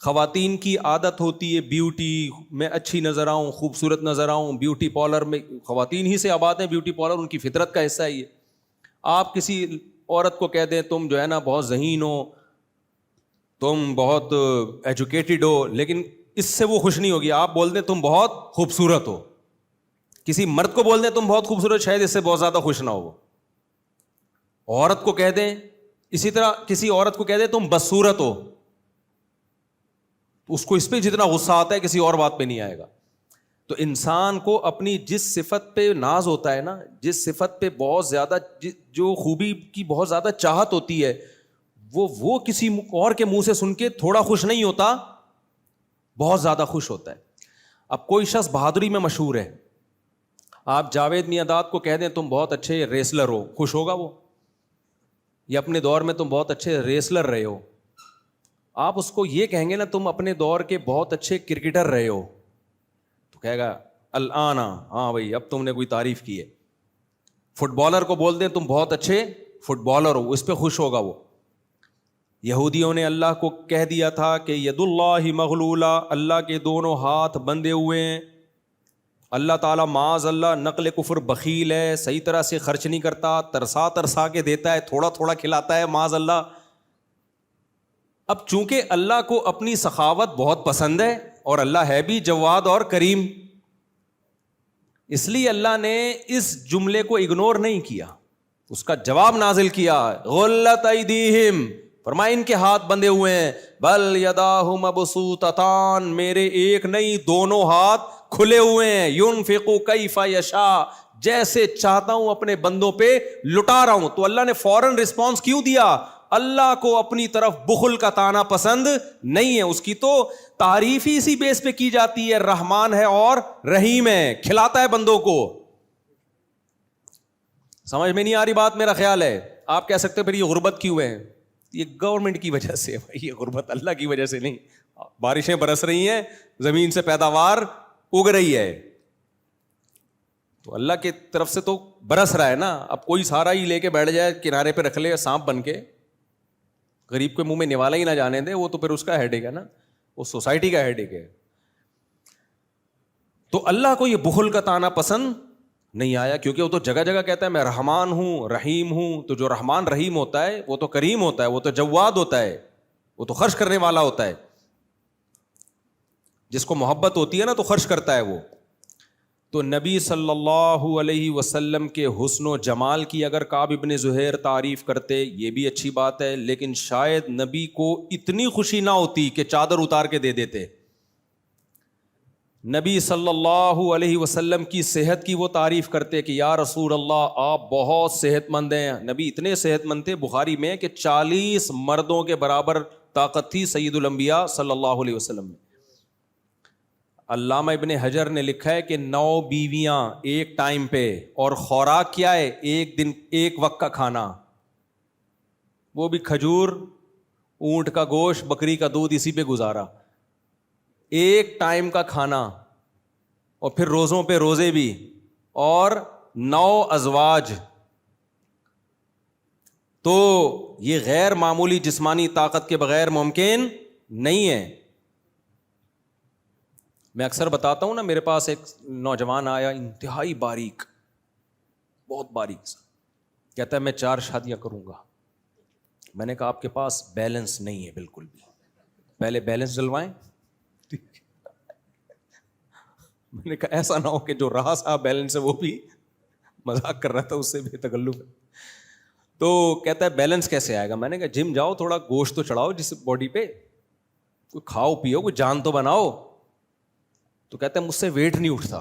خواتین کی عادت ہوتی ہے بیوٹی میں اچھی نظر آؤں، خوبصورت نظر آؤں. بیوٹی پارلر میں خواتین ہی سے آباد ہیں، بیوٹی پارلر ان کی فطرت کا حصہ ہے یہ. آپ کسی عورت کو کہہ دیں تم جو ہے نا بہت ذہین ہو، تم بہت ایجوکیٹڈ ہو، لیکن اس سے وہ خوش نہیں ہوگی. آپ بول دیں تم بہت خوبصورت ہو، کسی مرد کو بول دیں تم بہت خوبصورت، شاید اس سے بہت زیادہ خوش نہ ہو. عورت کو کہہ دیں، اسی طرح کسی عورت کو کہہ دیں تم بدصورت ہو، اس کو اس پہ جتنا غصہ آتا ہے کسی اور بات پہ نہیں آئے گا. تو انسان کو اپنی جس صفت پہ ناز ہوتا ہے نا, جس صفت پہ بہت زیادہ, جو خوبی کی بہت زیادہ چاہت ہوتی ہے, وہ کسی اور کے منہ سے سن کے تھوڑا خوش نہیں ہوتا, بہت زیادہ خوش ہوتا ہے. اب کوئی شخص بہادری میں مشہور ہے, آپ جاوید میاں-داد کو کہہ دیں تم بہت اچھے ریسلر ہو, خوش ہوگا وہ؟ یا اپنے دور میں تم بہت اچھے ریسلر رہے ہو. آپ اس کو یہ کہیں گے نا تم اپنے دور کے بہت اچھے کرکٹر رہے ہو, تو کہے گا الانا, ہاں بھائی اب تم نے کوئی تعریف کی ہے. فٹ بالر کو بول دیں تم بہت اچھے فٹ بالر ہو, اس پہ خوش ہوگا وہ. یہودیوں نے اللہ کو کہہ دیا تھا کہ ید اللہ مغلولہ, اللہ کے دونوں ہاتھ بندھے ہوئے ہیں. اللہ تعالیٰ معاذ اللہ نقل کفر بخیل ہے, صحیح طرح سے خرچ نہیں کرتا, ترسا ترسا کے دیتا ہے, تھوڑا تھوڑا کھلاتا ہے معاذ اللہ. اب چونکہ اللہ کو اپنی سخاوت بہت پسند ہے اور اللہ ہے بھی جواد اور کریم, اس لیے اللہ نے اس جملے کو اگنور نہیں کیا, اس کا جواب نازل کیا. غلت ایدیہم, فرمایا ان کے ہاتھ بندھے ہوئے ہیں. بل یداہ مبسوطتان, میرے ایک نہیں دونوں ہاتھ کھلے ہوئے ہیں. ينفق کیف یشاء, جیسے چاہتا ہوں اپنے بندوں پہ لٹا رہا ہوں. تو اللہ نے فوراً رسپانس کیوں دیا؟ اللہ کو اپنی طرف بخل کا تانا پسند نہیں ہے. اس کی تو تعریف ہی اسی بیس پہ کی جاتی ہے, رحمان ہے اور رحیم ہے, کھلاتا ہے بندوں کو. سمجھ میں نہیں آ رہی بات؟ میرا خیال ہے آپ کہہ سکتے پھر یہ غربت کیوں ہے؟ یہ گورنمنٹ کی وجہ سے, یہ غربت اللہ کی وجہ سے نہیں. بارشیں برس رہی ہیں, زمین سے پیداوار اگ رہی ہے, تو اللہ کی طرف سے تو برس رہا ہے نا. اب کوئی سارا ہی لے کے بیٹھ جائے کنارے پہ رکھ لے سانپ بن کے, غریب کے منہ میں نوالا ہی نہ جانے دے, وہ تو پھر اس کا ہیڈ ایک ہے نا, وہ سوسائٹی کا ہیڈ ایک ہے. تو اللہ کو یہ بخل کا تانا پسند نہیں آیا, کیونکہ وہ تو جگہ جگہ کہتا ہے میں رحمان ہوں رحیم ہوں. تو جو رحمان رحیم ہوتا ہے وہ تو کریم ہوتا ہے, وہ تو جواد ہوتا ہے, وہ تو خرچ کرنے والا ہوتا ہے. جس کو محبت ہوتی ہے نا تو خرچ کرتا ہے وہ. تو نبی صلی اللہ علیہ وسلم کے حسن و جمال کی اگر کعب ابن زہیر تعریف کرتے یہ بھی اچھی بات ہے, لیکن شاید نبی کو اتنی خوشی نہ ہوتی کہ چادر اتار کے دے دیتے. نبی صلی اللہ علیہ وسلم کی صحت کی وہ تعریف کرتے کہ یا رسول اللہ آپ بہت صحت مند ہیں. نبی اتنے صحت مند تھے بخاری میں کہ 40 مردوں کے برابر طاقت تھی سید الانبیاء صلی اللہ علیہ وسلم میں. علامہ ابن حجر نے لکھا ہے کہ 9 بیویاں ایک ٹائم پہ, اور خوراک کیا ہے؟ ایک دن ایک وقت کا کھانا, وہ بھی کھجور, اونٹ کا گوشت, بکری کا دودھ, اسی پہ گزارا. ایک ٹائم کا کھانا, اور پھر روزوں پہ روزے بھی, اور 9 ازواج. تو یہ غیر معمولی جسمانی طاقت کے بغیر ممکن نہیں ہے. میں اکثر بتاتا ہوں نا, میرے پاس ایک نوجوان آیا انتہائی باریک, بہت باریک سا, کہتا ہے میں 4 شادیاں کروں گا. میں نے کہا آپ کے پاس بیلنس نہیں ہے بالکل بھی, پہلے بیلنس ڈلوائیں. میں نے کہا ایسا نہ ہو کہ جو رہا صاحب بیلنس ہے وہ بھی مذاق کر رہا تھا, اس سے بھی تکلف ہے. تو کہتا ہے بیلنس کیسے آئے گا؟ میں نے کہا جم جاؤ, تھوڑا گوشت تو چڑھاؤ جس باڈی پہ, کوئی کھاؤ پیو, کوئی جان تو بناؤ. تو کہتا ہے مجھ سے ویٹ نہیں اٹھتا.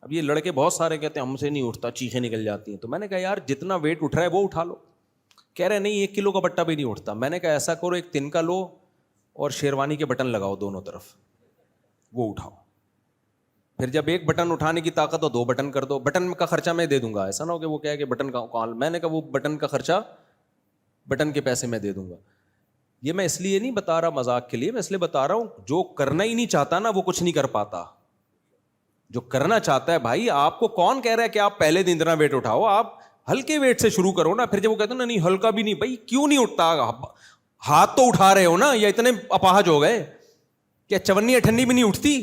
اب یہ لڑکے بہت سارے کہتے ہیں ہم سے نہیں اٹھتا, چیخیں نکل جاتی ہیں. تو میں نے کہا یار جتنا ویٹ اٹھ رہا ہے وہ اٹھا لو. کہہ رہے نہیں 1 کلو کا بٹا بھی نہیں اٹھتا. میں نے کہا ایسا کرو, ایک تنکا لو اور شیروانی کے بٹن لگاؤ دونوں طرف, وہ اٹھاؤ. پھر جب ایک بٹن اٹھانے کی طاقت ہو 2 بٹن کر دو. بٹن کا خرچہ میں دے دوں گا, ایسا نہ ہو کہ وہ کہے کہ بٹن کا کال. میں نے کہا وہ بٹن کا خرچہ, بٹن کے پیسے میں دے دوں گا. یہ میں اس لیے نہیں بتا رہا مذاق کے لیے, میں اس لیے بتا رہا ہوں جو کرنا ہی نہیں چاہتا نا وہ کچھ نہیں کر پاتا. جو کرنا چاہتا ہے بھائی, آپ کو کون کہہ رہا ہے کہ آپ پہلے دن اتنا ویٹ اٹھاؤ, آپ ہلکے ویٹ سے شروع کرو نا. پھر جب وہ کہتے ہیں نا نہیں ہلکا بھی نہیں, بھائی کیوں نہیں اٹھتا؟ ہاتھ تو اٹھا رہے ہو نا, یا اتنے اپاہج ہو گئے کیا 54-58 بھی نہیں اٹھتی؟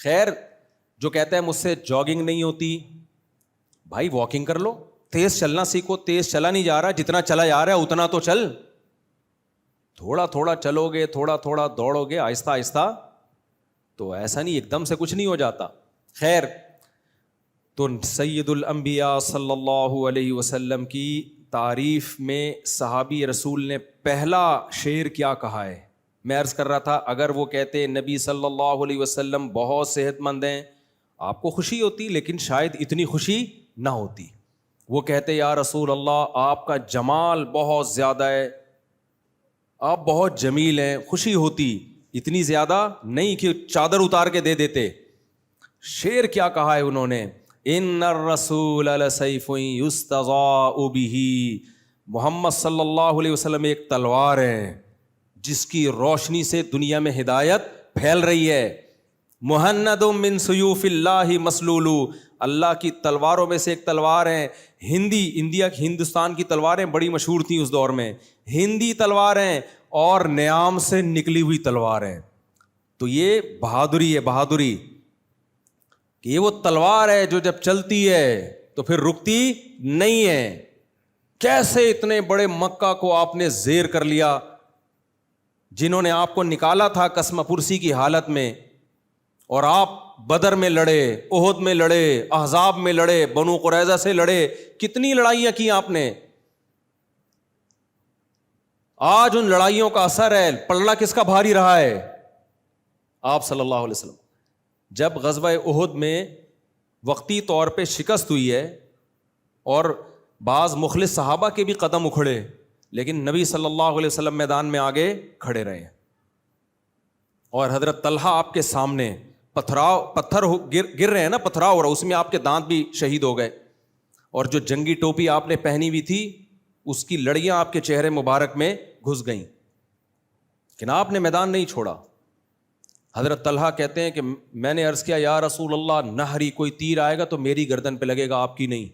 خیر, جو کہتا ہے مجھ سے جاگنگ نہیں ہوتی, بھائی واکنگ کر لو, تیز چلنا سیکھو. تیز چلا نہیں جا رہا, جتنا چلا جا رہا ہے اتنا تو چل. تھوڑا تھوڑا چلو گے, تھوڑا تھوڑا دوڑو گے, آہستہ آہستہ, تو ایسا نہیں ایک دم سے کچھ نہیں ہو جاتا. خیر, تو سید الانبیاء صلی اللہ علیہ وسلم کی تعریف میں صحابی رسول نے پہلا شعر کیا کہا ہے؟ میں عرض کر رہا تھا اگر وہ کہتے نبی صلی اللہ علیہ وسلم بہت صحت مند ہیں، آپ کو خوشی ہوتی، لیکن شاید اتنی خوشی نہ ہوتی. وہ کہتے یا رسول اللہ آپ کا جمال بہت زیادہ ہے، آپ بہت جمیل ہیں، خوشی ہوتی، اتنی زیادہ نہیں کہ چادر اتار کے دے دیتے. شعر کیا کہا ہے انہوں نے، ان الرسول لسیف یستضاء بہ، محمد صلی اللہ علیہ وسلم ایک تلوار ہے جس کی روشنی سے دنیا میں ہدایت پھیل رہی ہے. مہند من سیوف اللہ مسلول، اللہ کی تلواروں میں سے ایک تلوار ہے. ہندوستان کی تلواریں بڑی مشہور تھیں اس دور میں، ہندی تلواریں اور نیام سے نکلی ہوئی تلواریں. تو یہ بہادری ہے، بہادری کہ یہ وہ تلوار ہے جو جب چلتی ہے تو پھر رکتی نہیں ہے. کیسے اتنے بڑے مکہ کو آپ نے زیر کر لیا، جنہوں نے آپ کو نکالا تھا قسم پرسی کی حالت میں، اور آپ بدر میں لڑے، احد میں لڑے، احزاب میں لڑے، بنو قریظہ سے لڑے، کتنی لڑائیاں کی آپ نے. آج ان لڑائیوں کا اثر ہے، پلڑا کس کا بھاری رہا ہے؟ آپ صلی اللہ علیہ وسلم. جب غزوہ احد میں وقتی طور پہ شکست ہوئی ہے اور بعض مخلص صحابہ کے بھی قدم اکھڑے، لیکن نبی صلی اللہ علیہ وسلم میدان میں آگے کھڑے رہے، اور حضرت طلحہ آپ کے سامنے پتھر گر رہے ہیں نا، پتھراؤ ہو رہا، اس میں آپ کے دانت بھی شہید ہو گئے، اور جو جنگی ٹوپی آپ نے پہنی ہوئی تھی اس کی لڑیاں آپ کے چہرے مبارک میں گھس گئیں، لیکن آپ نے میدان نہیں چھوڑا. حضرت طلحہ کہتے ہیں کہ میں نے عرض کیا یا رسول اللہ نہری، کوئی تیر آئے گا تو میری گردن پہ لگے گا، آپ کی نہیں.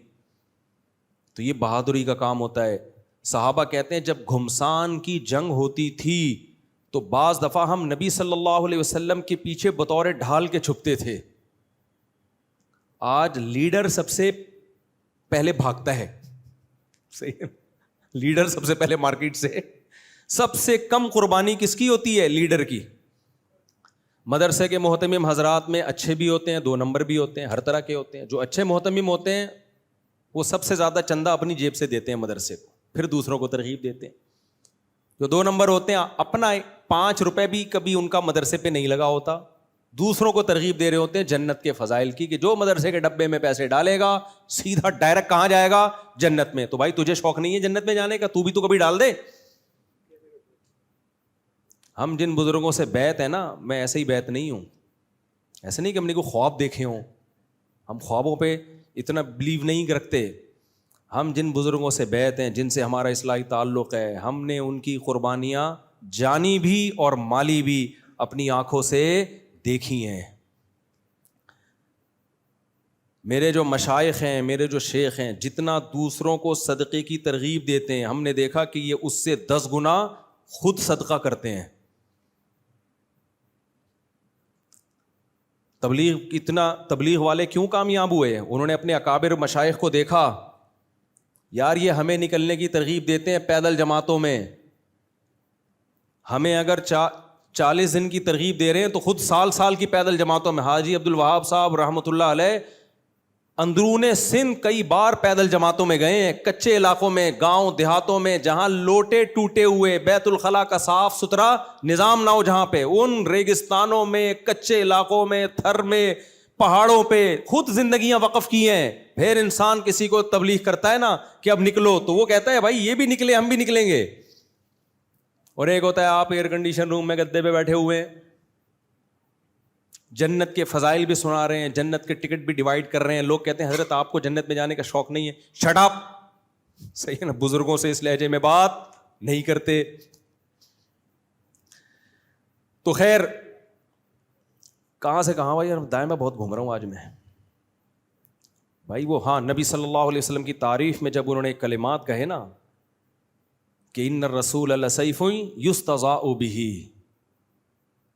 تو یہ بہادری کا کام ہوتا ہے. صحابہ کہتے ہیں جب گھمسان کی جنگ ہوتی تھی تو بعض دفعہ ہم نبی صلی اللہ علیہ وسلم کے پیچھے بطور ڈھال کے چھپتے تھے. آج لیڈر سب سے پہلے بھاگتا ہے، صحیح، لیڈر سب سے پہلے مارکیٹ سے. سب سے کم قربانی کس کی ہوتی ہے؟ لیڈر کی. مدرسے کے محتمم حضرات میں اچھے بھی ہوتے ہیں، 2 نمبر بھی ہوتے ہیں، ہر طرح کے ہوتے ہیں. جو اچھے محتمم ہوتے ہیں وہ سب سے زیادہ چندہ اپنی جیب سے دیتے ہیں مدرسے کو، پھر دوسروں کو ترغیب دیتے ہیں. جو 2 نمبر ہوتے ہیں اپنا 5 روپے بھی کبھی ان کا مدرسے پہ نہیں لگا ہوتا، دوسروں کو ترغیب دے رہے ہوتے ہیں جنت کے فضائل کی، کہ جو مدرسے کے ڈبے میں پیسے ڈالے گا سیدھا ڈائریکٹ کہاں جائے گا؟ جنت میں. تو بھائی تجھے شوق نہیں ہے جنت میں جانے کا؟ تو بھی تو کبھی ڈال دے. ہم جن بزرگوں سے بیعت ہے نا، میں ایسے ہی بیعت نہیں ہوں، ایسے نہیں کہ ہم نے کوئی خواب دیکھے ہوں، ہم خوابوں پہ اتنا بلیو نہیں رکھتے. ہم جن بزرگوں سے بیعت ہیں، جن سے ہمارا اصلاحی تعلق ہے، ہم نے ان کی قربانیاں جانی بھی اور مالی بھی اپنی آنکھوں سے دیکھی ہیں. میرے جو مشائخ ہیں، میرے جو شیخ ہیں، جتنا دوسروں کو صدقے کی ترغیب دیتے ہیں، ہم نے دیکھا کہ یہ اس سے 10 گنا خود صدقہ کرتے ہیں. تبلیغ والے کیوں کامیاب ہوئے؟ انہوں نے اپنے اکابر مشائخ کو دیکھا، یار یہ ہمیں نکلنے کی ترغیب دیتے ہیں پیدل جماعتوں میں، ہمیں اگر 40 دن کی ترغیب دے رہے ہیں تو خود سال کی پیدل جماعتوں میں. حاجی عبد الوہاب صاحب رحمۃ اللہ علیہ اندرون سندھ کئی بار پیدل جماعتوں میں گئے ہیں، کچے علاقوں میں، گاؤں دیہاتوں میں، جہاں لوٹے ٹوٹے ہوئے، بیت الخلاء کا صاف ستھرا نظام نہ ہو، جہاں پہ ان ریگستانوں میں، کچے علاقوں میں، تھر میں، پہاڑوں پہ خود زندگیاں وقف کی ہیں. پھر انسان کسی کو تبلیغ کرتا ہے نا کہ اب نکلو، تو وہ کہتا ہے بھائی یہ بھی نکلے ہم بھی نکلیں گے. اور ایک ہوتا ہے آپ ایئر کنڈیشن روم میں گدے پہ بیٹھے ہوئے ہیں، جنت کے فضائل بھی سنا رہے ہیں، جنت کے ٹکٹ بھی ڈیوائڈ کر رہے ہیں. لوگ کہتے ہیں حضرت آپ کو جنت میں جانے کا شوق نہیں ہے. شٹ اپ، صحیح ہے نا، بزرگوں سے اس لہجے میں بات نہیں کرتے. تو خیر کہاں سے کہاں بھائی، دائیں میں بہت گھوم رہا ہوں آج میں بھائی. وہ ہاں نبی صلی اللہ علیہ وسلم کی تعریف میں جب انہوں نے کلمات کہے نا کہ ان الرسول لسیف یستضاء بہ،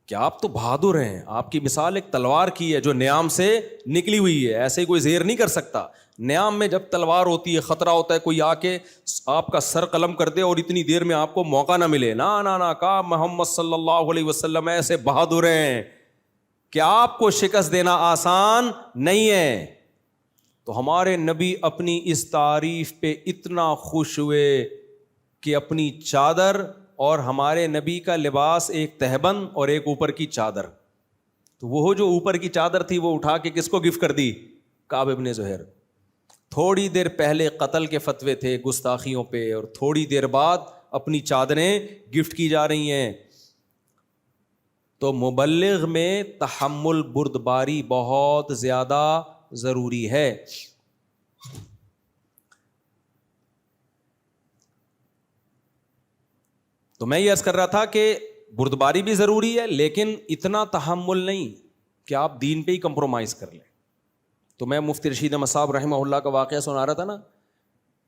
کہ آپ تو بہادر ہیں، آپ کی مثال ایک تلوار کی ہے جو نیام سے نکلی ہوئی ہے، ایسے کوئی زیر نہیں کر سکتا. نیام میں جب تلوار ہوتی ہے خطرہ ہوتا ہے کوئی آ کے آپ کا سر قلم کر دے اور اتنی دیر میں آپ کو موقع نہ ملے. نا کہا محمد صلی اللہ علیہ وسلم ایسے بہادر ہیں کہ آپ کو شکست دینا آسان نہیں ہے. تو ہمارے نبی اپنی اس تعریف پہ اتنا خوش ہوئے کہ اپنی چادر اور ہمارے نبی کا لباس ایک تہبند اور ایک اوپر کی چادر. تو وہ جو اوپر کی چادر تھی وہ اٹھا کے کس کو گفٹ کر دی؟ کعب ابن زہیر. تھوڑی دیر پہلے قتل کے فتوے تھے گستاخیوں پہ, اور تھوڑی دیر بعد اپنی چادریں گفٹ کی جا رہی ہیں. تو مبلغ میں تحمل بردباری بہت زیادہ ضروری ہے. تو میں یہ عرض کر رہا تھا کہ بردباری بھی ضروری ہے, لیکن اتنا تحمل نہیں کہ آپ دین پہ ہی کمپرومائز کر لیں. تو میں مفتی رشید احمد صاحب رحمہ اللہ کا واقعہ سنا رہا تھا نا,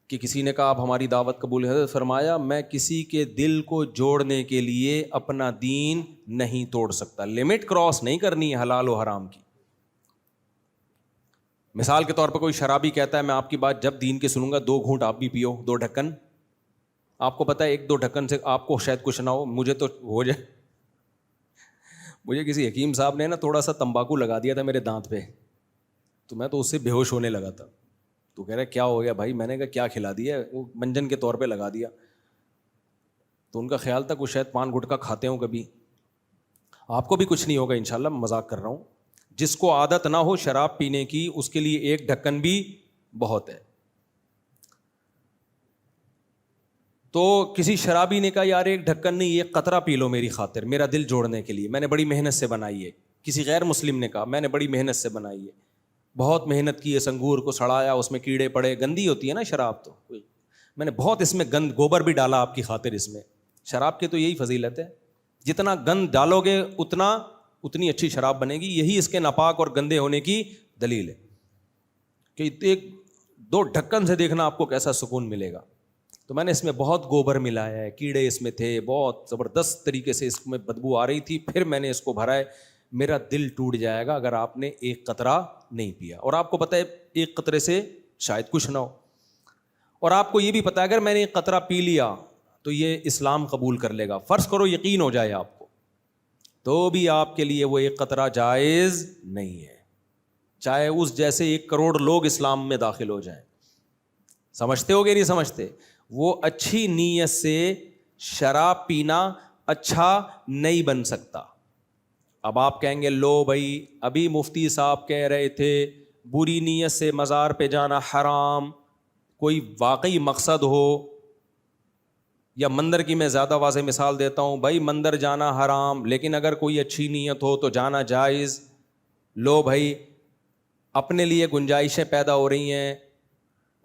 کہ کسی نے کہا آپ ہماری دعوت قبول. حضرت فرمایا میں کسی کے دل کو جوڑنے کے لیے اپنا دین نہیں توڑ سکتا. لمٹ کراس نہیں کرنی ہے حلال و حرام کی. مثال کے طور پر کوئی شرابی کہتا ہے میں آپ کی بات جب دین کے سنوں گا 2 گھونٹ آپ بھی پیو, 2 ڈھکن. آپ کو پتہ ہے 1-2 ڈھکن سے آپ کو شاید کچھ نہ ہو, مجھے تو ہو جائے. مجھے کسی حکیم صاحب نے نا تھوڑا سا تمباکو لگا دیا تھا میرے دانت پہ, تو میں تو اس سے بے ہوش ہونے لگا تھا. تو کہہ رہے کیا ہو گیا بھائی؟ میں نے کہا کیا کھلا دیا؟ وہ منجن کے طور پہ لگا دیا. تو ان کا خیال تھا کہ شاید پان گٹکا کھاتے ہوں کبھی. آپ کو بھی کچھ نہیں ہوگا انشاءاللہ, میں مذاق کر رہا ہوں. جس کو عادت نہ ہو شراب پینے کی اس کے لیے 1 ڈھکن بھی بہت ہے. تو کسی شرابی نے کہا یار 1 ڈھکن نہیں, 1 قطرہ پی لو میری خاطر, میرا دل جوڑنے کے لیے, میں نے بڑی محنت سے بنائی ہے. کسی غیر مسلم نے کہا میں نے بڑی محنت سے بنائی ہے, بہت محنت کی ہے, سنگور کو سڑایا, اس میں کیڑے پڑے, گندی ہوتی ہے نا شراب, تو میں نے بہت اس میں گند گوبر بھی ڈالا آپ کی خاطر. اس میں شراب کی تو یہی فضیلت ہے, جتنا گند ڈالو گے اتنی اچھی شراب بنے گی. یہی اس کے ناپاک اور گندے ہونے کی دلیل ہے کہ 1-2 ڈھکن سے دیکھنا آپ کو کیسا سکون ملے گا. تو میں نے اس میں بہت گوبر ملایا ہے, کیڑے اس میں تھے, بہت زبردست طریقے سے اس میں بدبو آ رہی تھی, پھر میں نے اس کو بھرا ہے. میرا دل ٹوٹ جائے گا اگر آپ نے 1 قطرہ نہیں پیا. اور آپ کو پتہ ہے 1 قطرے سے شاید کچھ نہ ہو, اور آپ کو یہ بھی پتہ ہے اگر میں نے 1 قطرہ پی لیا تو یہ اسلام قبول کر لے گا. فرض کرو یقین ہو جائے آپ کو, تو بھی آپ کے لیے وہ 1 قطرہ جائز نہیں ہے, چاہے اس جیسے 1 کروڑ لوگ اسلام میں داخل ہو جائیں. سمجھتے ہو گے نہیں سمجھتے؟ وہ اچھی نیت سے شراب پینا اچھا نہیں بن سکتا. اب آپ کہیں گے لو بھائی ابھی مفتی صاحب کہہ رہے تھے بری نیت سے مزار پہ جانا حرام, کوئی واقعی مقصد ہو, یا مندر کی میں زیادہ واضح مثال دیتا ہوں, بھائی مندر جانا حرام لیکن اگر کوئی اچھی نیت ہو تو جانا جائز. لو بھائی اپنے لیے گنجائشیں پیدا ہو رہی ہیں,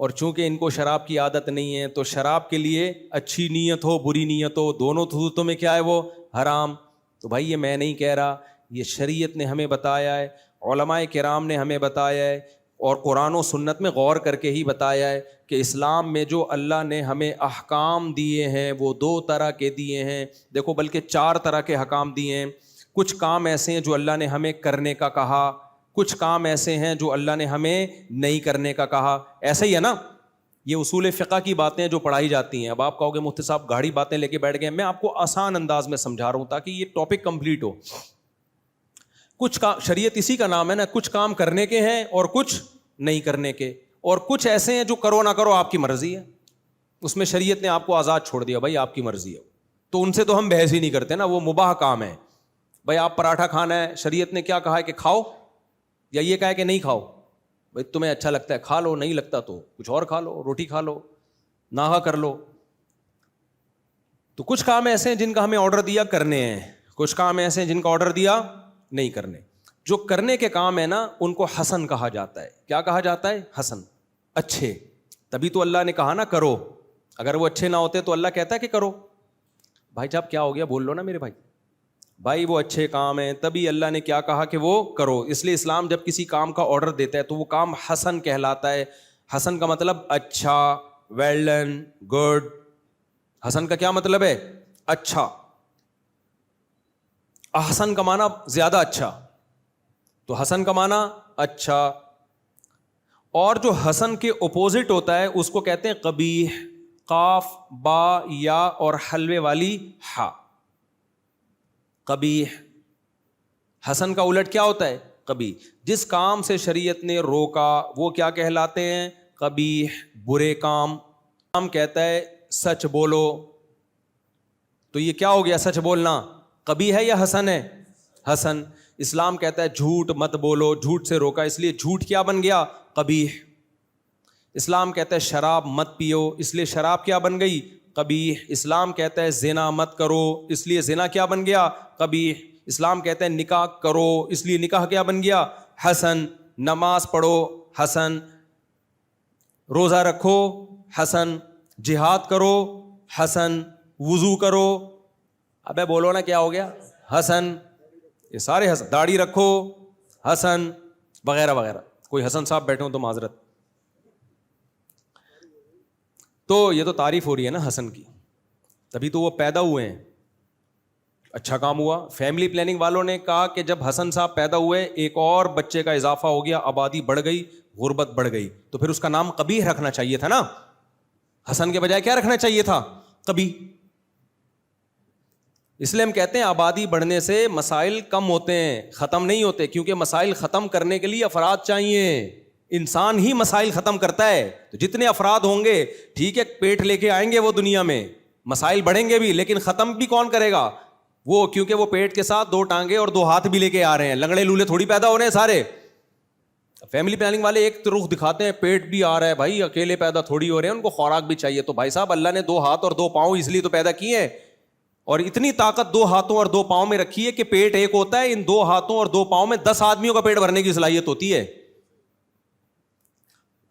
اور چونکہ ان کو شراب کی عادت نہیں ہے تو شراب کے لیے اچھی نیت ہو بری نیت ہو دونوں صورتوں میں کیا ہے وہ حرام. تو بھائی یہ میں نہیں کہہ رہا, یہ شریعت نے ہمیں بتایا ہے, علماء کرام نے ہمیں بتایا ہے, اور قرآن و سنت میں غور کر کے ہی بتایا ہے کہ اسلام میں جو اللہ نے ہمیں احکام دیے ہیں وہ 2 طرح کے دیے ہیں. دیکھو بلکہ 4 طرح کے احکام دیے ہیں. کچھ کام ایسے ہیں جو اللہ نے ہمیں کرنے کا کہا, کچھ کام ایسے ہیں جو اللہ نے ہمیں نہیں کرنے کا کہا. ایسا ہی ہے نا, یہ اصول فقہ کی باتیں جو پڑھائی جاتی ہیں. اب آپ کہو گے مفتی صاحب گاڑی باتیں لے کے بیٹھ گئے, میں آپ کو آسان انداز میں سمجھا رہا ہوں تاکہ یہ ٹاپک کمپلیٹ ہو. کچھ کام شریعت اسی کا نام ہے نا, کچھ کام کرنے کے ہیں اور کچھ نہیں کرنے کے, اور کچھ ایسے ہیں جو کرو نہ کرو آپ کی مرضی ہے, اس میں شریعت نے آپ کو آزاد چھوڑ دیا, بھائی آپ کی مرضی ہے. تو ان سے تو ہم بحث ہی نہیں کرتے نا, وہ مباح کام ہے. بھائی آپ پراٹھا کھانا ہے, شریعت نے کیا کہا ہے کہ کھاؤ, یا یہ کہا ہے کہ نہیں کھاؤ؟ بھائی تمہیں اچھا لگتا ہے کھا لو, نہیں لگتا تو کچھ اور کھا لو, روٹی کھا لو, ناغا کر لو. تو کچھ کام ایسے ہیں جن کا ہمیں آرڈر دیا کرنے ہیں, کچھ کام ایسے ہیں جن کا آرڈر دیا نہیں کرنے. جو کرنے کے کام ہے نا ان کو حسن کہا جاتا ہے. کیا کہا جاتا ہے؟ حسن, اچھے. تبھی تو اللہ نے کہا نا کرو, اگر وہ اچھے نہ ہوتے تو اللہ کہتا ہے کہ کرو. بھائی صاحب کیا ہو گیا بول لو نا میرے بھائی. بھائی وہ اچھے کام ہیں تبھی اللہ نے کیا کہا کہ وہ کرو. اس لیے اسلام جب کسی کام کا آرڈر دیتا ہے تو وہ کام حسن کہلاتا ہے. حسن کا مطلب اچھا, ویل ڈن, گڈ. حسن کا کیا مطلب ہے؟ اچھا. احسن کا معنی زیادہ اچھا, تو حسن کا معنی اچھا. اور جو حسن کے اپوزٹ ہوتا ہے اس کو کہتے ہیں قبیح, قاف با یا اور حلوے والی ہا. قبیح. حسن کا الٹ کیا ہوتا ہے؟ قبیح. جس کام سے شریعت نے روکا وہ کیا کہلاتے ہیں؟ قبیح, برے کام. کام کہتا ہے سچ بولو, تو یہ کیا ہو گیا؟ سچ بولنا قبیح ہے یا حسن ہے؟ حسن. اسلام کہتا ہے جھوٹ مت بولو، جھوٹ سے روکا، اس لیے جھوٹ کیا بن گیا؟ قبیح. اسلام کہتا ہے شراب مت پیو، اس لیے شراب کیا بن گئی؟ قبیح. اسلام کہتا ہے زنا مت کرو، اس لیے زنا کیا بن گیا؟ قبیح. اسلام کہتا ہے نکاح کرو، اس لیے نکاح کیا بن گیا؟ حسن. نماز پڑھو، حسن. روزہ رکھو، حسن. جہاد کرو، حسن. وضو کرو، ابے بولو نا کیا ہو گیا؟ حسن. یہ سارے حسن. داڑھی رکھو، حسن، وغیرہ وغیرہ. کوئی حسن صاحب بیٹھے ہوں تو معذرت. تو یہ تو تعریف ہو رہی ہے نا حسن کی، تبھی تو وہ پیدا ہوئے ہیں. اچھا کام ہوا. فیملی پلاننگ والوں نے کہا کہ جب حسن صاحب پیدا ہوئے ایک اور بچے کا اضافہ ہو گیا، آبادی بڑھ گئی، غربت بڑھ گئی، تو پھر اس کا نام قبیح رکھنا چاہیے تھا نا. حسن کے بجائے کیا رکھنا چاہیے تھا؟ قبیح. اس لیے ہم کہتے ہیں آبادی بڑھنے سے مسائل کم ہوتے ہیں، ختم نہیں ہوتے، کیونکہ مسائل ختم کرنے کے لیے افراد چاہیے. انسان ہی مسائل ختم کرتا ہے. تو جتنے افراد ہوں گے، ٹھیک ہے، پیٹ لے کے آئیں گے وہ دنیا میں، مسائل بڑھیں گے بھی، لیکن ختم بھی کون کرے گا؟ وہ، کیونکہ وہ پیٹ کے ساتھ 2 ٹانگیں اور 2 ہاتھ بھی لے کے آ رہے ہیں. لنگڑے لولے تھوڑی پیدا ہو رہے ہیں سارے. فیملی پلاننگ والے ایک رخ دکھاتے ہیں، پیٹ بھی آ رہا ہے بھائی، اکیلے پیدا تھوڑی ہو رہے ہیں، ان کو خوراک بھی چاہیے. تو بھائی صاحب، اللہ نے 2 ہاتھ اور 2 پاؤں اس لیے تو پیدا کیے ہیں، اور اتنی طاقت 2 ہاتھوں اور 2 پاؤں میں رکھی ہے کہ پیٹ ایک ہوتا ہے، ان 2 ہاتھوں اور 2 پاؤں میں 10 آدمیوں کا پیٹ بھرنے کی صلاحیت ہوتی ہے.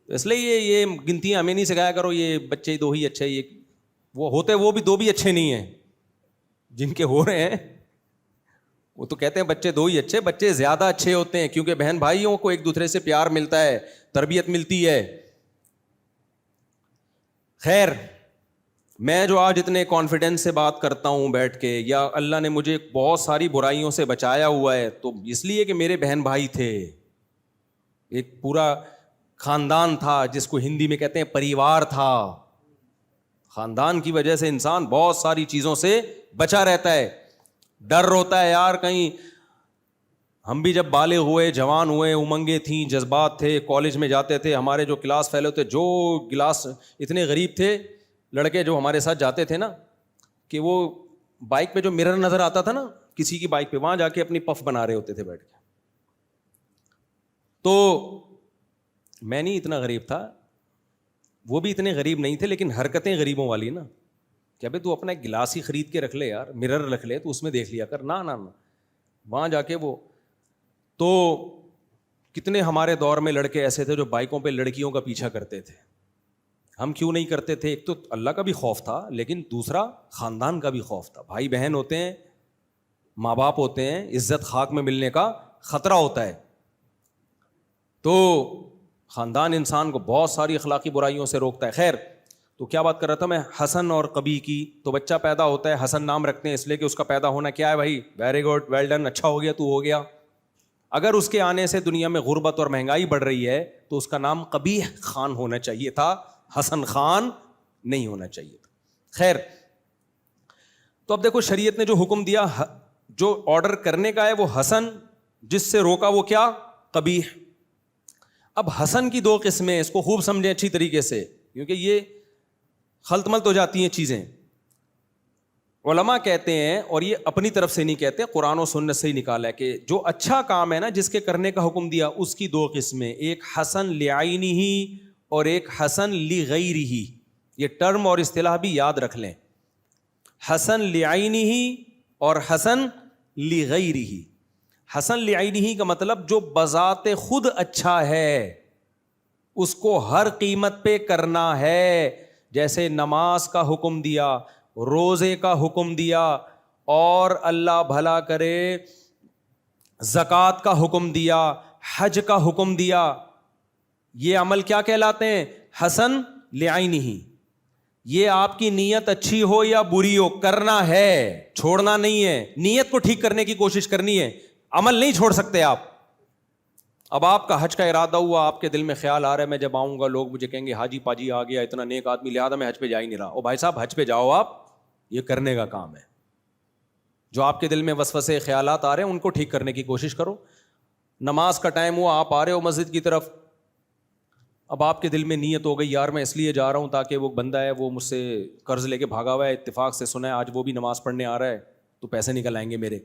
اس لیے یہ گنتیاں ہمیں نہیں سکھایا کرو، یہ بچے 2 ہی اچھے، یہ وہ ہوتے وہ بھی 2 بھی اچھے نہیں ہیں جن کے ہو رہے ہیں. وہ تو کہتے ہیں بچے 2 ہی اچھے، بچے زیادہ اچھے ہوتے ہیں، کیونکہ بہن بھائیوں کو ایک دوسرے سے پیار ملتا ہے، تربیت ملتی ہے. خیر، میں جو آج اتنے کانفیڈنس سے بات کرتا ہوں بیٹھ کے، یا اللہ نے مجھے بہت ساری برائیوں سے بچایا ہوا ہے، تو اس لیے کہ میرے بہن بھائی تھے، ایک پورا خاندان تھا، جس کو ہندی میں کہتے ہیں پریوار تھا. خاندان کی وجہ سے انسان بہت ساری چیزوں سے بچا رہتا ہے. ڈر ہوتا ہے یار کہیں. ہم بھی جب بالغ ہوئے، جوان ہوئے، امنگیں تھیں، جذبات تھے، کالج میں جاتے تھے، ہمارے جو کلاس فیلو تھے، جو کلاس اتنے غریب تھے لڑکے جو ہمارے ساتھ جاتے تھے نا، کہ وہ بائک پہ جو مرر نظر آتا تھا نا کسی کی بائک پہ، وہاں جا کے اپنی پف بنا رہے ہوتے تھے بیٹھ کے. تو میں نہیں اتنا غریب تھا، وہ بھی اتنے غریب نہیں تھے، لیکن حرکتیں غریبوں والی نا، کہ ابھی تو اپنا ایک گلاس ہی خرید کے رکھ لے یار، مرر رکھ لے تو اس میں دیکھ لیا کر. نہ نہ نہ، وہاں جا کے وہ تو کتنے ہمارے دور میں لڑکے ایسے تھے جو بائکوں پہ لڑکیوں کا پیچھا کرتے تھے. ہم کیوں نہیں کرتے تھے؟ ایک تو اللہ کا بھی خوف تھا، لیکن دوسرا خاندان کا بھی خوف تھا. بھائی بہن ہوتے ہیں، ماں باپ ہوتے ہیں، عزت خاک میں ملنے کا خطرہ ہوتا ہے. تو خاندان انسان کو بہت ساری اخلاقی برائیوں سے روکتا ہے. خیر، تو کیا بات کر رہا تھا میں؟ حسن اور قبیح کی. تو بچہ پیدا ہوتا ہے، حسن نام رکھتے ہیں اس لیے کہ اس کا پیدا ہونا کیا ہے بھائی؟ ویری گڈ، ویل ڈن، اچھا ہو گیا، تو ہو گیا. اگر اس کے آنے سے دنیا میں غربت اور مہنگائی بڑھ رہی ہے تو اس کا نام قبیح خان ہونا چاہیے تھا، حسن خان نہیں ہونا چاہیے تھا. خیر، تو اب دیکھو شریعت نے جو حکم دیا، جو آرڈر کرنے کا ہے وہ حسن، جس سے روکا وہ کیا؟ قبیح. اب حسن کی 2 قسمیں، اس کو خوب سمجھیں اچھی طریقے سے، کیونکہ یہ خلط ملط ہو جاتی ہیں چیزیں. علماء کہتے ہیں، اور یہ اپنی طرف سے نہیں کہتے، قرآن و سنت سے ہی نکالا ہے، کہ جو اچھا کام ہے نا، جس کے کرنے کا حکم دیا، اس کی 2 قسمیں، ایک حسن لعینہ اور ایک حسن لغیرہ. یہ ٹرم اور اصطلاح بھی یاد رکھ لیں، حسن لعینہ اور حسن لغیرہ. حسن لعینہ کا مطلب جو بذات خود اچھا ہے، اس کو ہر قیمت پہ کرنا ہے. جیسے نماز کا حکم دیا، روزے کا حکم دیا، اور اللہ بھلا کرے زکوٰۃ کا حکم دیا، حج کا حکم دیا. یہ عمل کیا کہلاتے ہیں؟ حسن لعینہ. یہ آپ کی نیت اچھی ہو یا بری ہو، کرنا ہے، چھوڑنا نہیں ہے. نیت کو ٹھیک کرنے کی کوشش کرنی ہے، عمل نہیں چھوڑ سکتے آپ. اب آپ کا حج کا ارادہ ہوا، آپ کے دل میں خیال آ رہا ہے میں جب آؤں گا لوگ مجھے کہیں گے حاجی پاجی آ گیا، اتنا نیک آدمی، لہٰذا میں حج پہ جا ہی نہیں رہا. او بھائی صاحب، حج پہ جاؤ، آپ یہ کرنے کا کام ہے. جو آپ کے دل میں وسوسے خیالات آ رہے ہیں ان کو ٹھیک کرنے کی کوشش کرو. نماز کا ٹائم ہوا، آپ آ رہے ہو مسجد کی طرف، اب آپ کے دل میں نیت ہو گئی یار میں اس لیے جا رہا ہوں تاکہ وہ بندہ ہے وہ مجھ سے قرض لے کے بھاگا ہوا ہے, اتفاق سے سنا ہے آج وہ بھی نماز پڑھنے آ رہا ہے تو پیسے نکل آئیں گے میرے.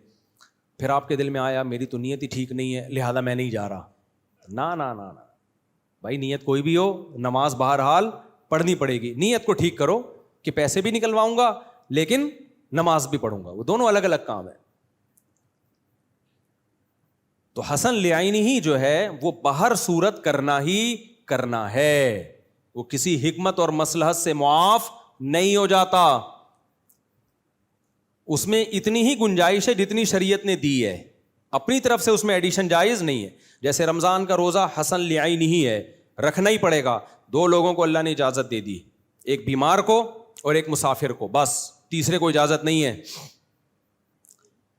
پھر آپ کے دل میں آیا میری تو نیت ہی ٹھیک نہیں ہے لہٰذا میں نہیں جا رہا. نا نا نا نا بھائی, نیت کوئی بھی ہو نماز بہرحال پڑھنی پڑے گی. نیت کو ٹھیک کرو کہ پیسے بھی نکلواؤں گا لیکن نماز بھی پڑھوں گا, وہ دونوں الگ الگ کام ہے. تو حسن لعینی ہی جو ہے وہ بہر صورت کرنا ہی کرنا ہے, وہ کسی حکمت اور مصلحت سے معاف نہیں ہو جاتا. اس میں اتنی ہی گنجائش ہے جتنی شریعت نے دی ہے, اپنی طرف سے اس میں ایڈیشن جائز نہیں ہے. جیسے رمضان کا روزہ حسن لعینی ہی ہے, رکھنا ہی پڑے گا. 2 لوگوں کو اللہ نے اجازت دے دی, ایک بیمار کو اور ایک مسافر کو, بس تیسرے کو اجازت نہیں ہے.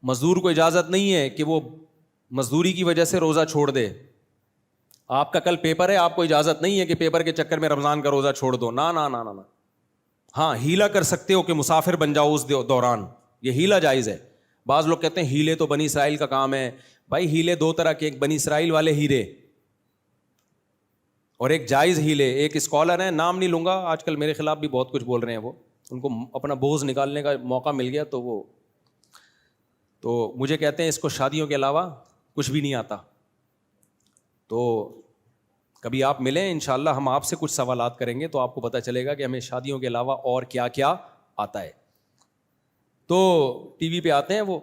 مزدور کو اجازت نہیں ہے کہ وہ مزدوری کی وجہ سے روزہ چھوڑ دے. آپ کا کل پیپر ہے, آپ کو اجازت نہیں ہے کہ پیپر کے چکر میں رمضان کا روزہ چھوڑ دو. نا نا نا نا. ہاں ہیلا کر سکتے ہو کہ مسافر بن جاؤ اس دوران, یہ ہیلا جائز ہے. بعض لوگ کہتے ہیں ہیلے تو بنی اسرائیل کا کام ہے. بھائی ہیلے 2 طرح کے, ایک بنی اسرائیل والے ہیرے اور ایک جائز ہیلے. ایک اسکالر ہیں, نام نہیں لوں گا, آج کل میرے خلاف بھی بہت کچھ بول رہے ہیں, وہ ان کو اپنا بوجھ نکالنے کا موقع مل گیا تو مجھے کہتے ہیں اس کو شادیوں کے علاوہ کچھ بھی نہیں آتا. تو کبھی آپ ملیں انشاءاللہ, ہم آپ سے کچھ سوالات کریں گے تو آپ کو پتہ چلے گا کہ ہمیں شادیوں کے علاوہ اور کیا کیا آتا ہے. تو ٹی وی پہ آتے ہیں وہ,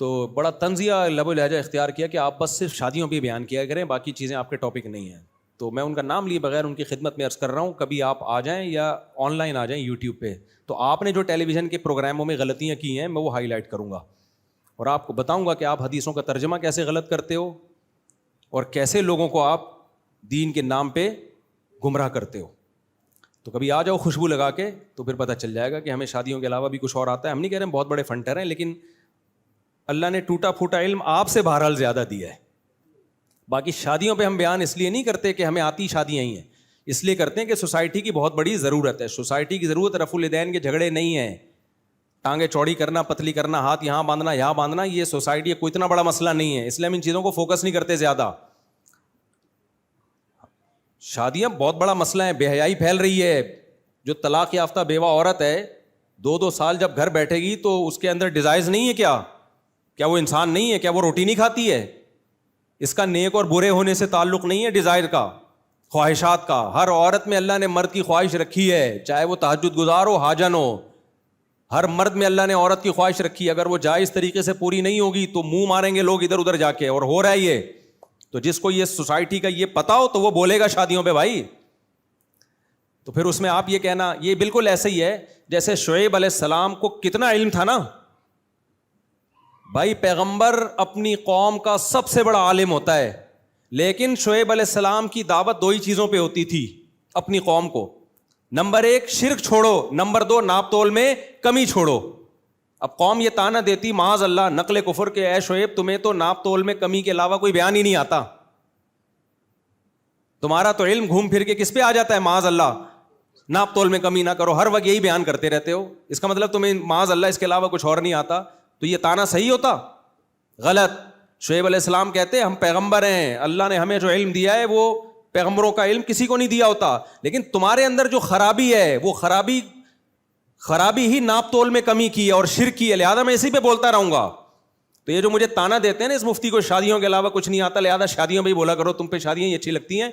تو بڑا طنزیہ لب و لہجہ اختیار کیا کہ آپ بس صرف شادیوں پہ بیان کیا کریں, باقی چیزیں آپ کے ٹاپک نہیں ہیں. تو میں ان کا نام لیے بغیر ان کی خدمت میں عرض کر رہا ہوں, کبھی آپ آ جائیں یا آن لائن آ جائیں یوٹیوب پہ, تو آپ نے جو ٹیلی ویژن کے پروگراموں میں غلطیاں کی ہیں میں وہ ہائی لائٹ کروں گا اور آپ کو بتاؤں گا کہ آپ حدیثوں کا ترجمہ کیسے غلط کرتے ہو اور کیسے لوگوں کو آپ دین کے نام پہ گمراہ کرتے ہو. تو کبھی آ جاؤ خوشبو لگا کے, تو پھر پتہ چل جائے گا کہ ہمیں شادیوں کے علاوہ بھی کچھ اور آتا ہے. ہم نہیں کہہ رہے ہیں بہت بڑے فنٹر ہیں, لیکن اللہ نے ٹوٹا پھوٹا علم آپ سے بہرحال زیادہ دیا ہے. باقی شادیوں پہ ہم بیان اس لیے نہیں کرتے کہ ہمیں آتی شادیاں ہی ہیں, اس لیے کرتے ہیں کہ سوسائٹی کی بہت بڑی ضرورت ہے. سوسائٹی کی ضرورت رفع الیدین کے جھگڑے نہیں ہیں, ٹانگیں چوڑی کرنا, پتلی کرنا, ہاتھ یہاں باندھنا یہاں باندھنا, یہ سوسائٹی کوئی اتنا بڑا مسئلہ نہیں ہے, اس لیے ہم ان چیزوں کو فوکس نہیں کرتے زیادہ. شادیاں بہت بڑا مسئلہ ہے, بے حیائی پھیل رہی ہے. جو طلاق یافتہ بیوہ عورت ہے 2 سال جب گھر بیٹھے گی تو اس کے اندر ڈیزائرز نہیں ہے کیا وہ انسان نہیں ہے؟ کیا وہ روٹی نہیں کھاتی ہے؟ اس کا نیک اور برے ہونے سے تعلق نہیں ہے ڈیزائر کا, خواہشات کا. ہر عورت میں اللہ نے مرد کی خواہش رکھی ہے, چاہے وہ تہجد گزار ہو حاجن ہو. ہر مرد میں اللہ نے عورت کی خواہش رکھی ہے, اگر وہ جائز طریقے سے پوری نہیں ہوگی تو منہ ماریں گے لوگ ادھر ادھر جا کے, اور ہو رہا ہے یہ. تو جس کو یہ سوسائٹی کا یہ پتا ہو تو وہ بولے گا شادیوں پہ بھائی. تو پھر اس میں آپ یہ کہنا, یہ بالکل ایسے ہی ہے جیسے شعیب علیہ السلام کو کتنا علم تھا نا بھائی. پیغمبر اپنی قوم کا سب سے بڑا عالم ہوتا ہے, لیکن شعیب علیہ السلام کی دعوت 2 ہی چیزوں پہ ہوتی تھی اپنی قوم کو. نمبر 1 شرک چھوڑو, نمبر 2 ناپ تول میں کمی چھوڑو. اب قوم یہ تانا دیتی معاذ اللہ نقل کفر کے, اے شعیب تمہیں تو ناپ تول میں کمی کے علاوہ کوئی بیان ہی نہیں آتا, تمہارا تو علم گھوم پھر کے کس پہ آ جاتا ہے معاذ اللہ, ناپ تول میں کمی نہ کرو, ہر وقت یہی بیان کرتے رہتے ہو. اس کا مطلب تمہیں معاذ اللہ اس کے علاوہ کچھ اور نہیں آتا. تو یہ تانا صحیح ہوتا؟ غلط. شعیب علیہ السلام کہتے ہم پیغمبر ہیں, اللہ نے ہمیں جو علم دیا ہے وہ پیغمبروں کا علم کسی کو نہیں دیا ہوتا, لیکن تمہارے اندر جو خرابی ہے وہ خرابی ہی ناپ تول میں کمی کی ہے اور شرک کی ہے, لہٰذا میں اسی پہ بولتا رہوں گا. تو یہ جو مجھے تانا دیتے ہیں نا اس مفتی کو شادیوں کے علاوہ کچھ نہیں آتا, لہٰذا شادیوں پہ ہی بولا کرو, تم پہ شادیاں ہی اچھی لگتی ہیں.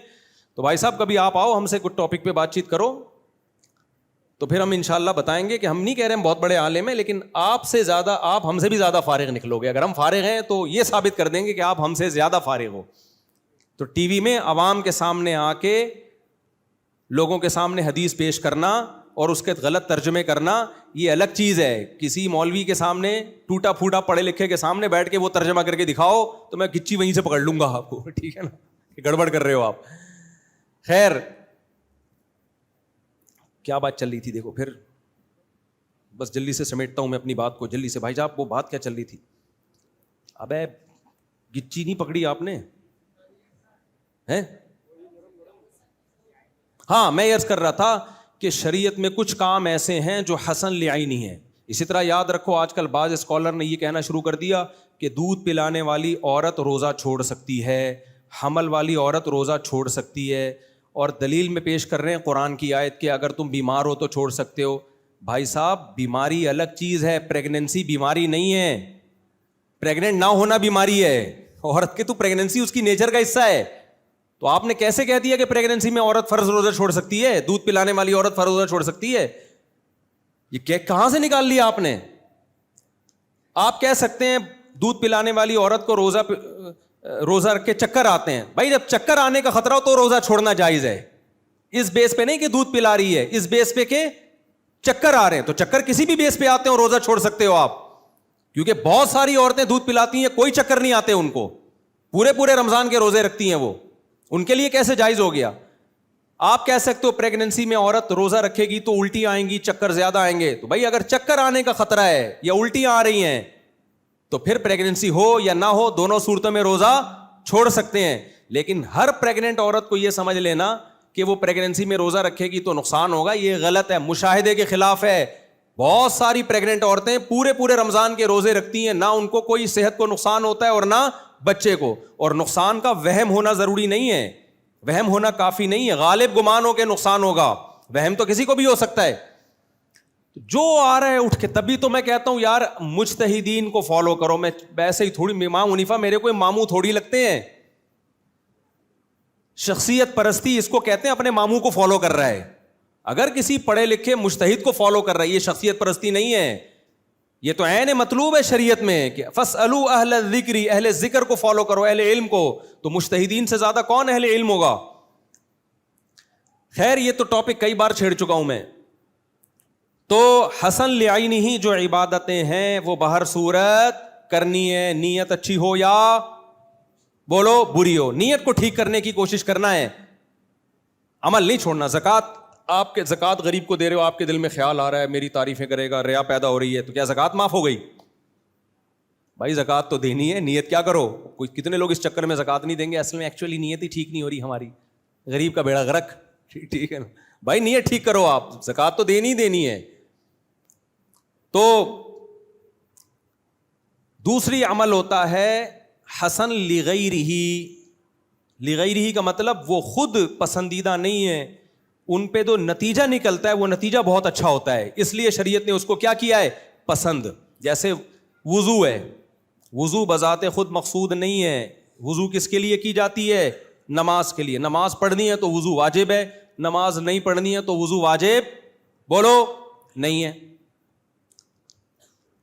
تو بھائی صاحب کبھی آپ آؤ, ہم سے کچھ ٹاپک پہ بات چیت کرو, تو پھر ہم انشاءاللہ بتائیں گے کہ ہم نہیں کہہ رہے ہیں بہت بڑے عالم ہیں, لیکن آپ سے زیادہ, آپ ہم سے بھی زیادہ فارغ نکلو گے. اگر ہم فارغ ہیں تو یہ ثابت کر دیں گے کہ آپ ہم سے زیادہ فارغ ہو. تو ٹی وی میں عوام کے سامنے آ کے لوگوں کے سامنے حدیث پیش کرنا اور اس کے غلط ترجمے کرنا یہ الگ چیز ہے. کسی مولوی کے سامنے, ٹوٹا پھوٹا پڑھے لکھے کے سامنے بیٹھ کے وہ ترجمہ کر کے دکھاؤ تو میں گچی وہیں سے پکڑ لوں گا آپ کو, ٹھیک ہے نا, کہ گڑبڑ کر رہے ہو آپ. خیر کیا بات چل رہی تھی دیکھو, پھر بس جلدی سے سمیٹتا ہوں میں اپنی بات کو جلدی سے. بھائی صاحب وہ بات کیا چل رہی تھی؟ ابے گچی نہیں پکڑی آپ نے ہیں؟ ہاں میں عرض کر رہا تھا کہ شریعت میں کچھ کام ایسے ہیں جو حسن لعینی ہیں. اسی طرح یاد رکھو آج کل بعض اسکالر نے یہ کہنا شروع کر دیا کہ دودھ پلانے والی عورت روزہ چھوڑ سکتی ہے. حمل والی عورت روزہ چھوڑ سکتی ہے, اور دلیل میں پیش کر رہے ہیں قرآن کی آیت کہ اگر تم بیمار ہو تو چھوڑ سکتے ہو. بھائی صاحب بیماری الگ چیز ہے, پریگننسی بیماری نہیں ہے. پریگننٹ نہ ہونا بیماری ہے, عورت کے تو پریگننسی اس کی نیچر کا حصہ ہے. تو آپ نے کیسے کہہ دیا کہ پریگننسی میں عورت فرض روزہ چھوڑ سکتی ہے, دودھ پلانے والی عورت فرض روزہ چھوڑ سکتی ہے؟ یہ کہاں سے نکال لیا آپ نے؟ آپ کہہ سکتے ہیں دودھ پلانے والی عورت کو روزہ رکھ کے چکر آتے ہیں. بھائی جب چکر آنے کا خطرہ ہو تو روزہ چھوڑنا جائز ہے. اس بیس پہ نہیں کہ دودھ پلا رہی ہے, اس بیس پہ کہ چکر آ رہے ہیں. تو چکر کسی بھی بیس پہ آتے ہیں روزہ چھوڑ سکتے ہو آپ, کیونکہ بہت ساری عورتیں دودھ پلاتی ہیں کوئی چکر نہیں آتے ان کو, پورے رمضان کے روزے رکھتی ہیں وہ, ان کے لیے کیسے جائز ہو گیا؟ آپ کہہ سکتے ہو پریگننسی میں عورت روزہ رکھے گی تو الٹی آئیں گی, چکر زیادہ آئیں گے. تو بھائی اگر چکر آنے کا خطرہ ہے یا الٹیاں آ رہی ہیں تو پھر پریگننسی ہو یا نہ ہو دونوں صورتوں میں روزہ چھوڑ سکتے ہیں. لیکن ہر پریگننٹ عورت کو یہ سمجھ لینا کہ وہ پریگننسی میں روزہ رکھے گی تو نقصان ہوگا, یہ غلط ہے, مشاہدے کے خلاف ہے. بہت ساری پریگننٹ عورتیں پورے رمضان کے روزے رکھتی ہیں, نہ ان کو کوئی صحت کو نقصان ہوتا ہے اور نہ بچے کو. اور نقصان کا وہم ہونا ضروری نہیں ہے, وہم ہونا کافی نہیں ہے. غالب گمان ہو کے نقصان ہوگا, وہم تو کسی کو بھی ہو سکتا ہے. جو آ رہا ہے اٹھ کے, تبھی تو میں کہتا ہوں یار مجتہدین کو فالو کرو. میں ویسے ہی تھوڑی امام حنیفہ میرے کوئی ماموں تھوڑی لگتے ہیں. شخصیت پرستی اس کو کہتے ہیں, اپنے ماموں کو فالو کر رہا ہے. اگر کسی پڑھے لکھے مجتہد کو فالو کر رہا ہے, یہ شخصیت پرستی نہیں ہے, یہ تو عین مطلوب ہے شریعت میں کہ فاسألوا اہل الذکر, اہل ذکر کو فالو کرو, اہل علم کو. تو مجتہدین سے زیادہ کون اہل علم ہوگا؟ خیر یہ تو ٹاپک کئی بار چھیڑ چکا ہوں میں. تو حسن لعینہ جو عبادتیں ہیں وہ بہر صورت کرنی ہے, نیت اچھی ہو یا بولو بری ہو, نیت کو ٹھیک کرنے کی کوشش کرنا ہے, عمل نہیں چھوڑنا. زکوٰۃ, آپ کے زکوٰۃ غریب کو دے رہے ہو, آپ کے دل میں خیال آ رہا ہے میری تعریفیں کرے گا, ریا پیدا ہو رہی ہے, تو کیا زکوٰۃ معاف ہو گئی؟ بھائی زکوٰۃ تو دینی ہے, نیت کیا کرو. کتنے لوگ اس چکر میں زکوٰۃ نہیں دیں گے, اصل میں ایکچولی نیت ہی ٹھیک نہیں ہو رہی ہماری, غریب کا بیڑا غرق. ٹھیک ہے نا بھائی, نیت ٹھیک کرو, آپ زکوٰۃ تو دینی ہے. تو دوسری عمل ہوتا ہے حسن لغیرہ. لغیرہ کا مطلب وہ خود پسندیدہ نہیں ہے, ان پہ جو نتیجہ نکلتا ہے وہ نتیجہ بہت اچھا ہوتا ہے, اس لیے شریعت نے اس کو کیا کیا ہے, پسند. جیسے وضو ہے, وضو بذات خود مقصود نہیں ہے. وضو کس کے لیے کی جاتی ہے؟ نماز کے لیے. نماز پڑھنی ہے تو وضو واجب ہے, نماز نہیں پڑھنی ہے تو وضو واجب بولو نہیں ہے.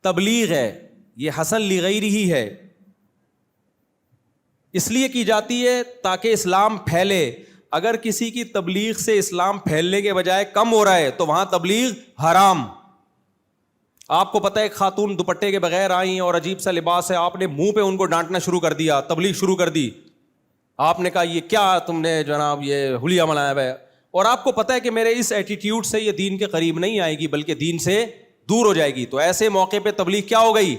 تبلیغ ہے, یہ حسن لغیرہ ہے, اس لیے کی جاتی ہے تاکہ اسلام پھیلے. اگر کسی کی تبلیغ سے اسلام پھیلنے کے بجائے کم ہو رہا ہے تو وہاں تبلیغ حرام. آپ کو پتہ ہے ایک خاتون دوپٹے کے بغیر آئی اور عجیب سا لباس ہے, آپ نے منہ پہ ان کو ڈانٹنا شروع کر دیا, تبلیغ شروع کر دی. آپ نے کہا یہ کیا تم نے جناب یہ حلیہ منایا ہوا ہے, اور آپ کو پتہ ہے کہ میرے اس ایٹیٹیوڈ سے یہ دین کے قریب نہیں آئے گی بلکہ دین سے دور ہو جائے گی. تو ایسے موقع پہ تبلیغ کیا ہو گئی؟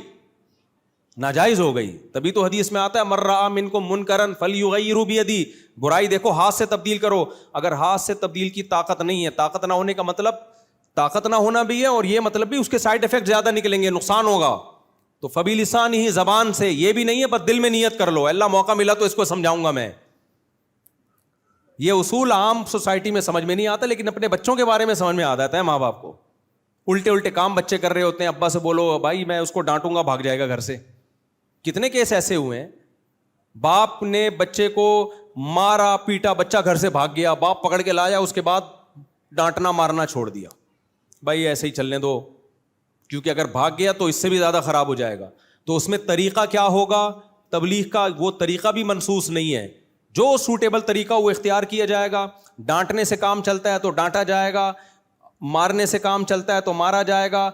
ناجائز ہو گئی. تبھی تو حدیث میں آتا ہے من رأى منکم منکرا فلیغیرہ بیدہ, برائی دیکھو ہاتھ سے تبدیل کرو. اگر ہاتھ سے تبدیل کی طاقت نہیں ہے, طاقت نہ ہونے کا مطلب طاقت نہ ہونا بھی ہے, اور یہ مطلب بھی اس کے سائڈ افیکٹ زیادہ نکلیں گے, نقصان ہوگا. تو فبلسانہ, زبان سے, یہ بھی نہیں ہے بس دل میں نیت کر لو, اللہ موقع ملا تو اس کو سمجھاؤں گا میں. یہ اصول عام سوسائٹی میں سمجھ میں نہیں آتا, لیکن اپنے بچوں کے بارے میں سمجھ میں آ جاتا ہے. ماں باپ کو الٹے کام بچے کر رہے ہوتے ہیں, ابا سے بولو بھائی میں اس کو ڈانٹوں گا, بھاگ جائے گا گھر سے. کتنے کیس ایسے ہوئے ہیں, باپ نے بچے کو مارا پیٹا, بچہ گھر سے بھاگ گیا, باپ پکڑ کے لایا, اس کے بعد ڈانٹنا مارنا چھوڑ دیا. بھائی ایسے ہی چلنے دو, کیونکہ اگر بھاگ گیا تو اس سے بھی زیادہ خراب ہو جائے گا. تو اس میں طریقہ کیا ہوگا تبلیغ کا, وہ طریقہ بھی منسوس نہیں ہے. جو سوٹیبل طریقہ وہ اختیار کیا جائے گا. ڈانٹنے سے کام چلتا ہے تو ڈانٹا جائے گا, مارنے سے کام چلتا ہے تو مارا جائے گا,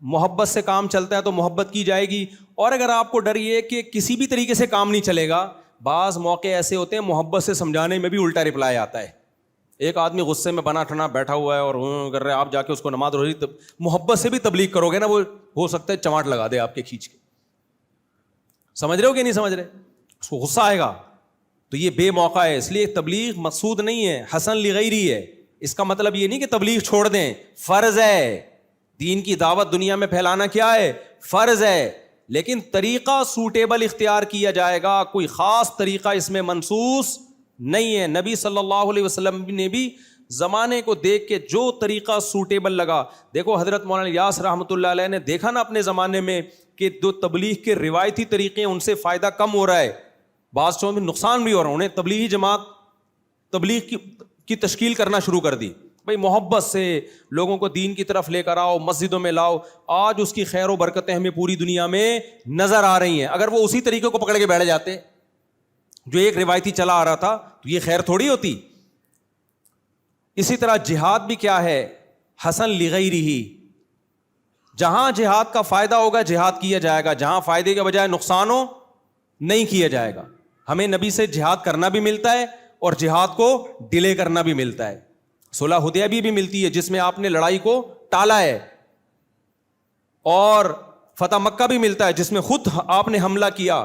محبت سے کام چلتا ہے تو محبت کی جائے گی. اور اگر آپ کو ڈر یہ کہ کسی بھی طریقے سے کام نہیں چلے گا, بعض موقع ایسے ہوتے ہیں محبت سے سمجھانے میں بھی الٹا رپلائی آتا ہے. ایک آدمی غصے میں بنا ٹھنا بیٹھا ہوا ہے اور کر رہے, آپ جا کے اس کو نماز روزی محبت سے بھی تبلیغ کرو گے نا, وہ ہو سکتا ہے چماٹ لگا دے آپ کے کھینچ کے. سمجھ رہے ہو کہ نہیں سمجھ رہے؟ اس کو غصہ آئے گا. تو یہ بے موقع ہے, اس لیے تبلیغ مقصود نہیں ہے, حسن لغیرہ ہے. اس کا مطلب یہ نہیں کہ تبلیغ چھوڑ دیں, فرض ہے. دین کی دعوت دنیا میں پھیلانا کیا ہے؟ فرض ہے. لیکن طریقہ سوٹیبل اختیار کیا جائے گا, کوئی خاص طریقہ اس میں منسوس نہیں ہے. نبی صلی اللہ علیہ وسلم نے بھی زمانے کو دیکھ کے جو طریقہ سوٹیبل لگا, دیکھو حضرت مولانا الیاس رحمۃ اللہ علیہ نے دیکھا نا اپنے زمانے میں کہ جو تبلیغ کے روایتی طریقے ہیں ان سے فائدہ کم ہو رہا ہے, بعض چیزوں میں نقصان بھی ہو رہا ہے. انہیں تبلیغی جماعت تبلیغ کی تشکیل کرنا شروع کر دی, بھائی محبت سے لوگوں کو دین کی طرف لے کر آؤ, مسجدوں میں لاؤ. آج اس کی خیر و برکتیں ہمیں پوری دنیا میں نظر آ رہی ہیں. اگر وہ اسی طریقے کو پکڑ کے بیٹھ جاتے جو ایک روایتی چلا آ رہا تھا تو یہ خیر تھوڑی ہوتی. اسی طرح جہاد بھی کیا ہے, حسن لغیرہ, جہاں جہاد کا فائدہ ہوگا جہاد کیا جائے گا, جہاں فائدے کے بجائے نقصان ہو نہیں کیا جائے گا. ہمیں نبی سے جہاد کرنا بھی ملتا ہے اور جہاد کو ڈیلے کرنا بھی ملتا ہے. صلح حدیبیہ بھی ملتی ہے جس میں آپ نے لڑائی کو ٹالا ہے, اور فتح مکہ بھی ملتا ہے جس میں خود آپ نے حملہ کیا,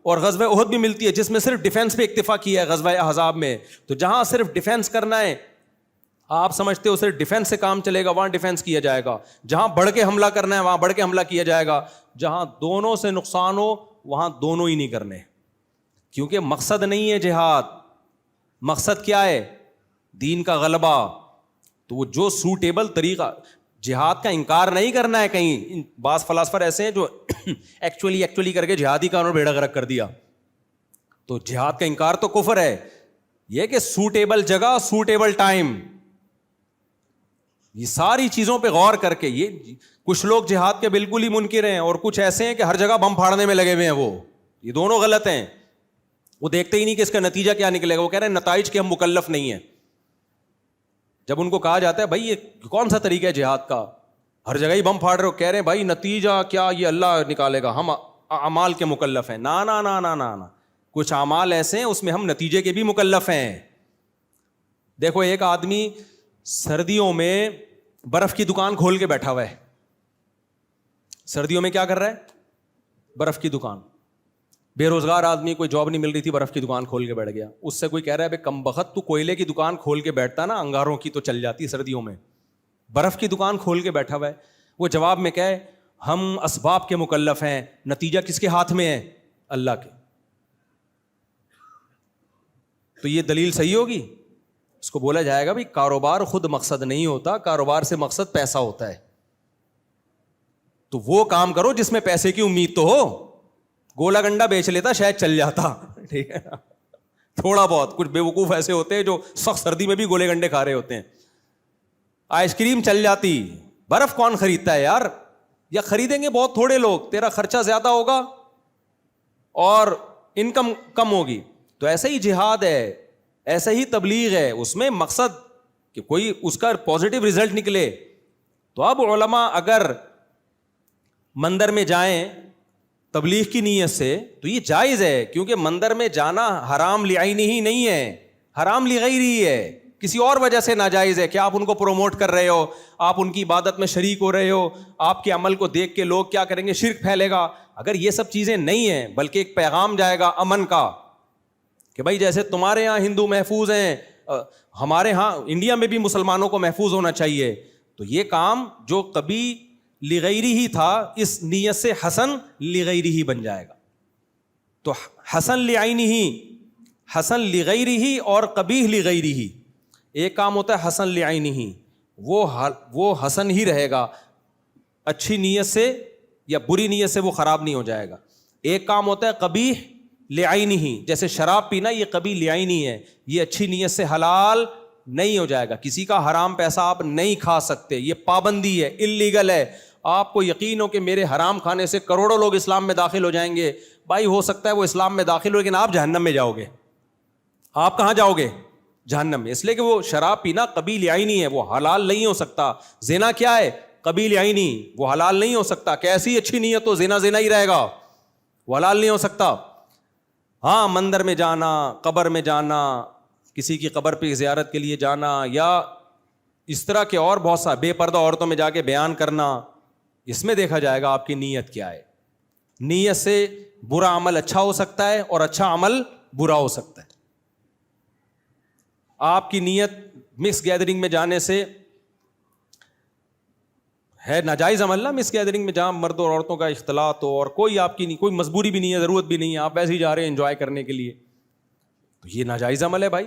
اور غزوہ احد بھی ملتی ہے جس میں صرف ڈیفنس پہ اکتفا کیا ہے غزوہ احزاب میں. تو جہاں صرف ڈیفنس کرنا ہے, آپ سمجھتے ہو صرف ڈیفنس سے کام چلے گا, وہاں ڈیفنس کیا جائے گا. جہاں بڑھ کے حملہ کرنا ہے وہاں بڑھ کے حملہ کیا جائے گا. جہاں دونوں سے نقصان ہو وہاں دونوں ہی نہیں کرنے, کیونکہ مقصد نہیں ہے جہاد. مقصد کیا ہے؟ دین کا غلبہ. تو وہ جو سوٹیبل طریقہ, جہاد کا انکار نہیں کرنا ہے. کہیں بعض فلاسفر ایسے ہیں جو ایکچولی کر کے جہادی کا انہوں نے بیڑا غرق کر دیا, تو جہاد کا انکار تو کفر ہے. یہ کہ سوٹیبل جگہ سوٹیبل ٹائم, یہ ساری چیزوں پہ غور کر کے. یہ کچھ لوگ جہاد کے بالکل ہی منکر ہیں اور کچھ ایسے ہیں کہ ہر جگہ بم پھاڑنے میں لگے ہوئے ہیں. وہ یہ دونوں غلط ہیں. وہ دیکھتے ہی نہیں کہ اس کا نتیجہ کیا نکلے گا. وہ کہہ رہے ہیں نتائج کے ہم مکلف نہیں ہیں. جب ان کو کہا جاتا ہے بھائی یہ کون سا طریقہ ہے جہاد کا, ہر جگہ ہی بم پھاڑ رہے ہو, کہہ رہے ہیں بھائی نتیجہ کیا یہ اللہ نکالے گا, ہم اعمال کے مکلف ہیں. نا نا نا نا نا نا, کچھ اعمال ایسے ہیں اس میں ہم نتیجے کے بھی مکلف ہیں. دیکھو ایک آدمی سردیوں میں برف کی دکان کھول کے بیٹھا ہوا ہے. سردیوں میں کیا کر رہا ہے؟ برف کی دکان. بے روزگار آدمی, کوئی جاب نہیں مل رہی تھی, برف کی دکان کھول کے بیٹھ گیا. اس سے کوئی کہہ رہا ہے بھائی کم بخت تو کوئلے کی دکان کھول کے بیٹھتا نا, انگاروں کی تو چل جاتی سردیوں میں, برف کی دکان کھول کے بیٹھا ہوا ہے. وہ جواب میں کہے ہم اسباب کے مکلف ہیں, نتیجہ کس کے ہاتھ میں ہے؟ اللہ کے. تو یہ دلیل صحیح ہوگی؟ اس کو بولا جائے گا بھائی کاروبار خود مقصد نہیں ہوتا, کاروبار سے مقصد پیسہ ہوتا ہے. تو وہ کام کرو جس میں پیسے کی امید تو ہو. گولا گنڈا بیچ لیتا شاید چل جاتا, ٹھیک ہے نا, تھوڑا بہت. کچھ بے وقوف ایسے ہوتے ہیں جو سخت سردی میں بھی گولے گنڈے کھا رہے ہوتے ہیں. آئس کریم چل جاتی, برف کون خریدتا ہے یار؟ یا خریدیں گے بہت تھوڑے لوگ, تیرا خرچہ زیادہ ہوگا اور انکم کم ہوگی. تو ایسا ہی جہاد ہے, ایسا ہی تبلیغ ہے, اس میں مقصد کہ کوئی اس کا پازیٹیو ریزلٹ نکلے. تو اب علماء اگر مندر میں جائیں تبلیغ کی نیت سے تو یہ جائز ہے, کیونکہ مندر میں جانا حرام لعینہ ہی نہیں ہے, حرام لغیرہ ہی ہے. کسی اور وجہ سے ناجائز ہے کہ آپ ان کو پروموٹ کر رہے ہو, آپ ان کی عبادت میں شریک ہو رہے ہو, آپ کے عمل کو دیکھ کے لوگ کیا کریں گے, شرک پھیلے گا. اگر یہ سب چیزیں نہیں ہیں بلکہ ایک پیغام جائے گا امن کا کہ بھائی جیسے تمہارے یہاں ہندو محفوظ ہیں, ہمارے ہاں انڈیا میں بھی مسلمانوں کو محفوظ ہونا چاہیے. تو یہ کام جو کبھی لغیرہ ہی تھا اس نیت سے حسن لغیرہ ہی بن جائے گا. تو حسن لعینہ ہی, حسن لغیرہ ہی اور قبیح لغیرہ ہی. ایک کام ہوتا ہے حسن لعینہ ہی, وہ حسن ہی رہے گا, اچھی نیت سے یا بری نیت سے وہ خراب نہیں ہو جائے گا. ایک کام ہوتا ہے قبیح لعینہ ہی, جیسے شراب پینا یہ قبیح لعینہ ہے, یہ اچھی نیت سے حلال نہیں ہو جائے گا. کسی کا حرام پیسہ آپ نہیں کھا سکتے, یہ پابندی ہے, اللیگل ہے. آپ کو یقین ہو کہ میرے حرام کھانے سے کروڑوں لوگ اسلام میں داخل ہو جائیں گے, بھائی ہو سکتا ہے وہ اسلام میں داخل ہو لیکن آپ جہنم میں جاؤ گے. آپ کہاں جاؤ گے؟ جہنم میں. اس لیے کہ وہ شراب پینا قبیح لعینہ ہے, وہ حلال نہیں ہو سکتا. زنا کیا ہے؟ قبیح لعینہ, وہ حلال نہیں ہو سکتا. کیسی اچھی نیت ہو, زنا زنا ہی رہے گا, وہ حلال نہیں ہو سکتا. ہاں مندر میں جانا, قبر میں جانا, کسی کی قبر پہ زیارت کے لیے جانا, یا اس طرح کے اور بہت سا بے پردہ عورتوں میں جا کے بیان کرنا, اس میں دیکھا جائے گا آپ کی نیت کیا ہے. نیت سے برا عمل اچھا ہو سکتا ہے اور اچھا عمل برا ہو سکتا ہے. آپ کی نیت مکس گیدرنگ میں جانے سے ہے ناجائز عمل نا مس گیدرنگ میں جہاں مرد اور عورتوں کا اختلاط ہو اور کوئی آپ کی نہیں، کوئی مجبوری بھی نہیں ہے، ضرورت بھی نہیں ہے، آپ ویسے ہی جا رہے ہیں انجوائے کرنے کے لیے، تو یہ ناجائز عمل ہے بھائی.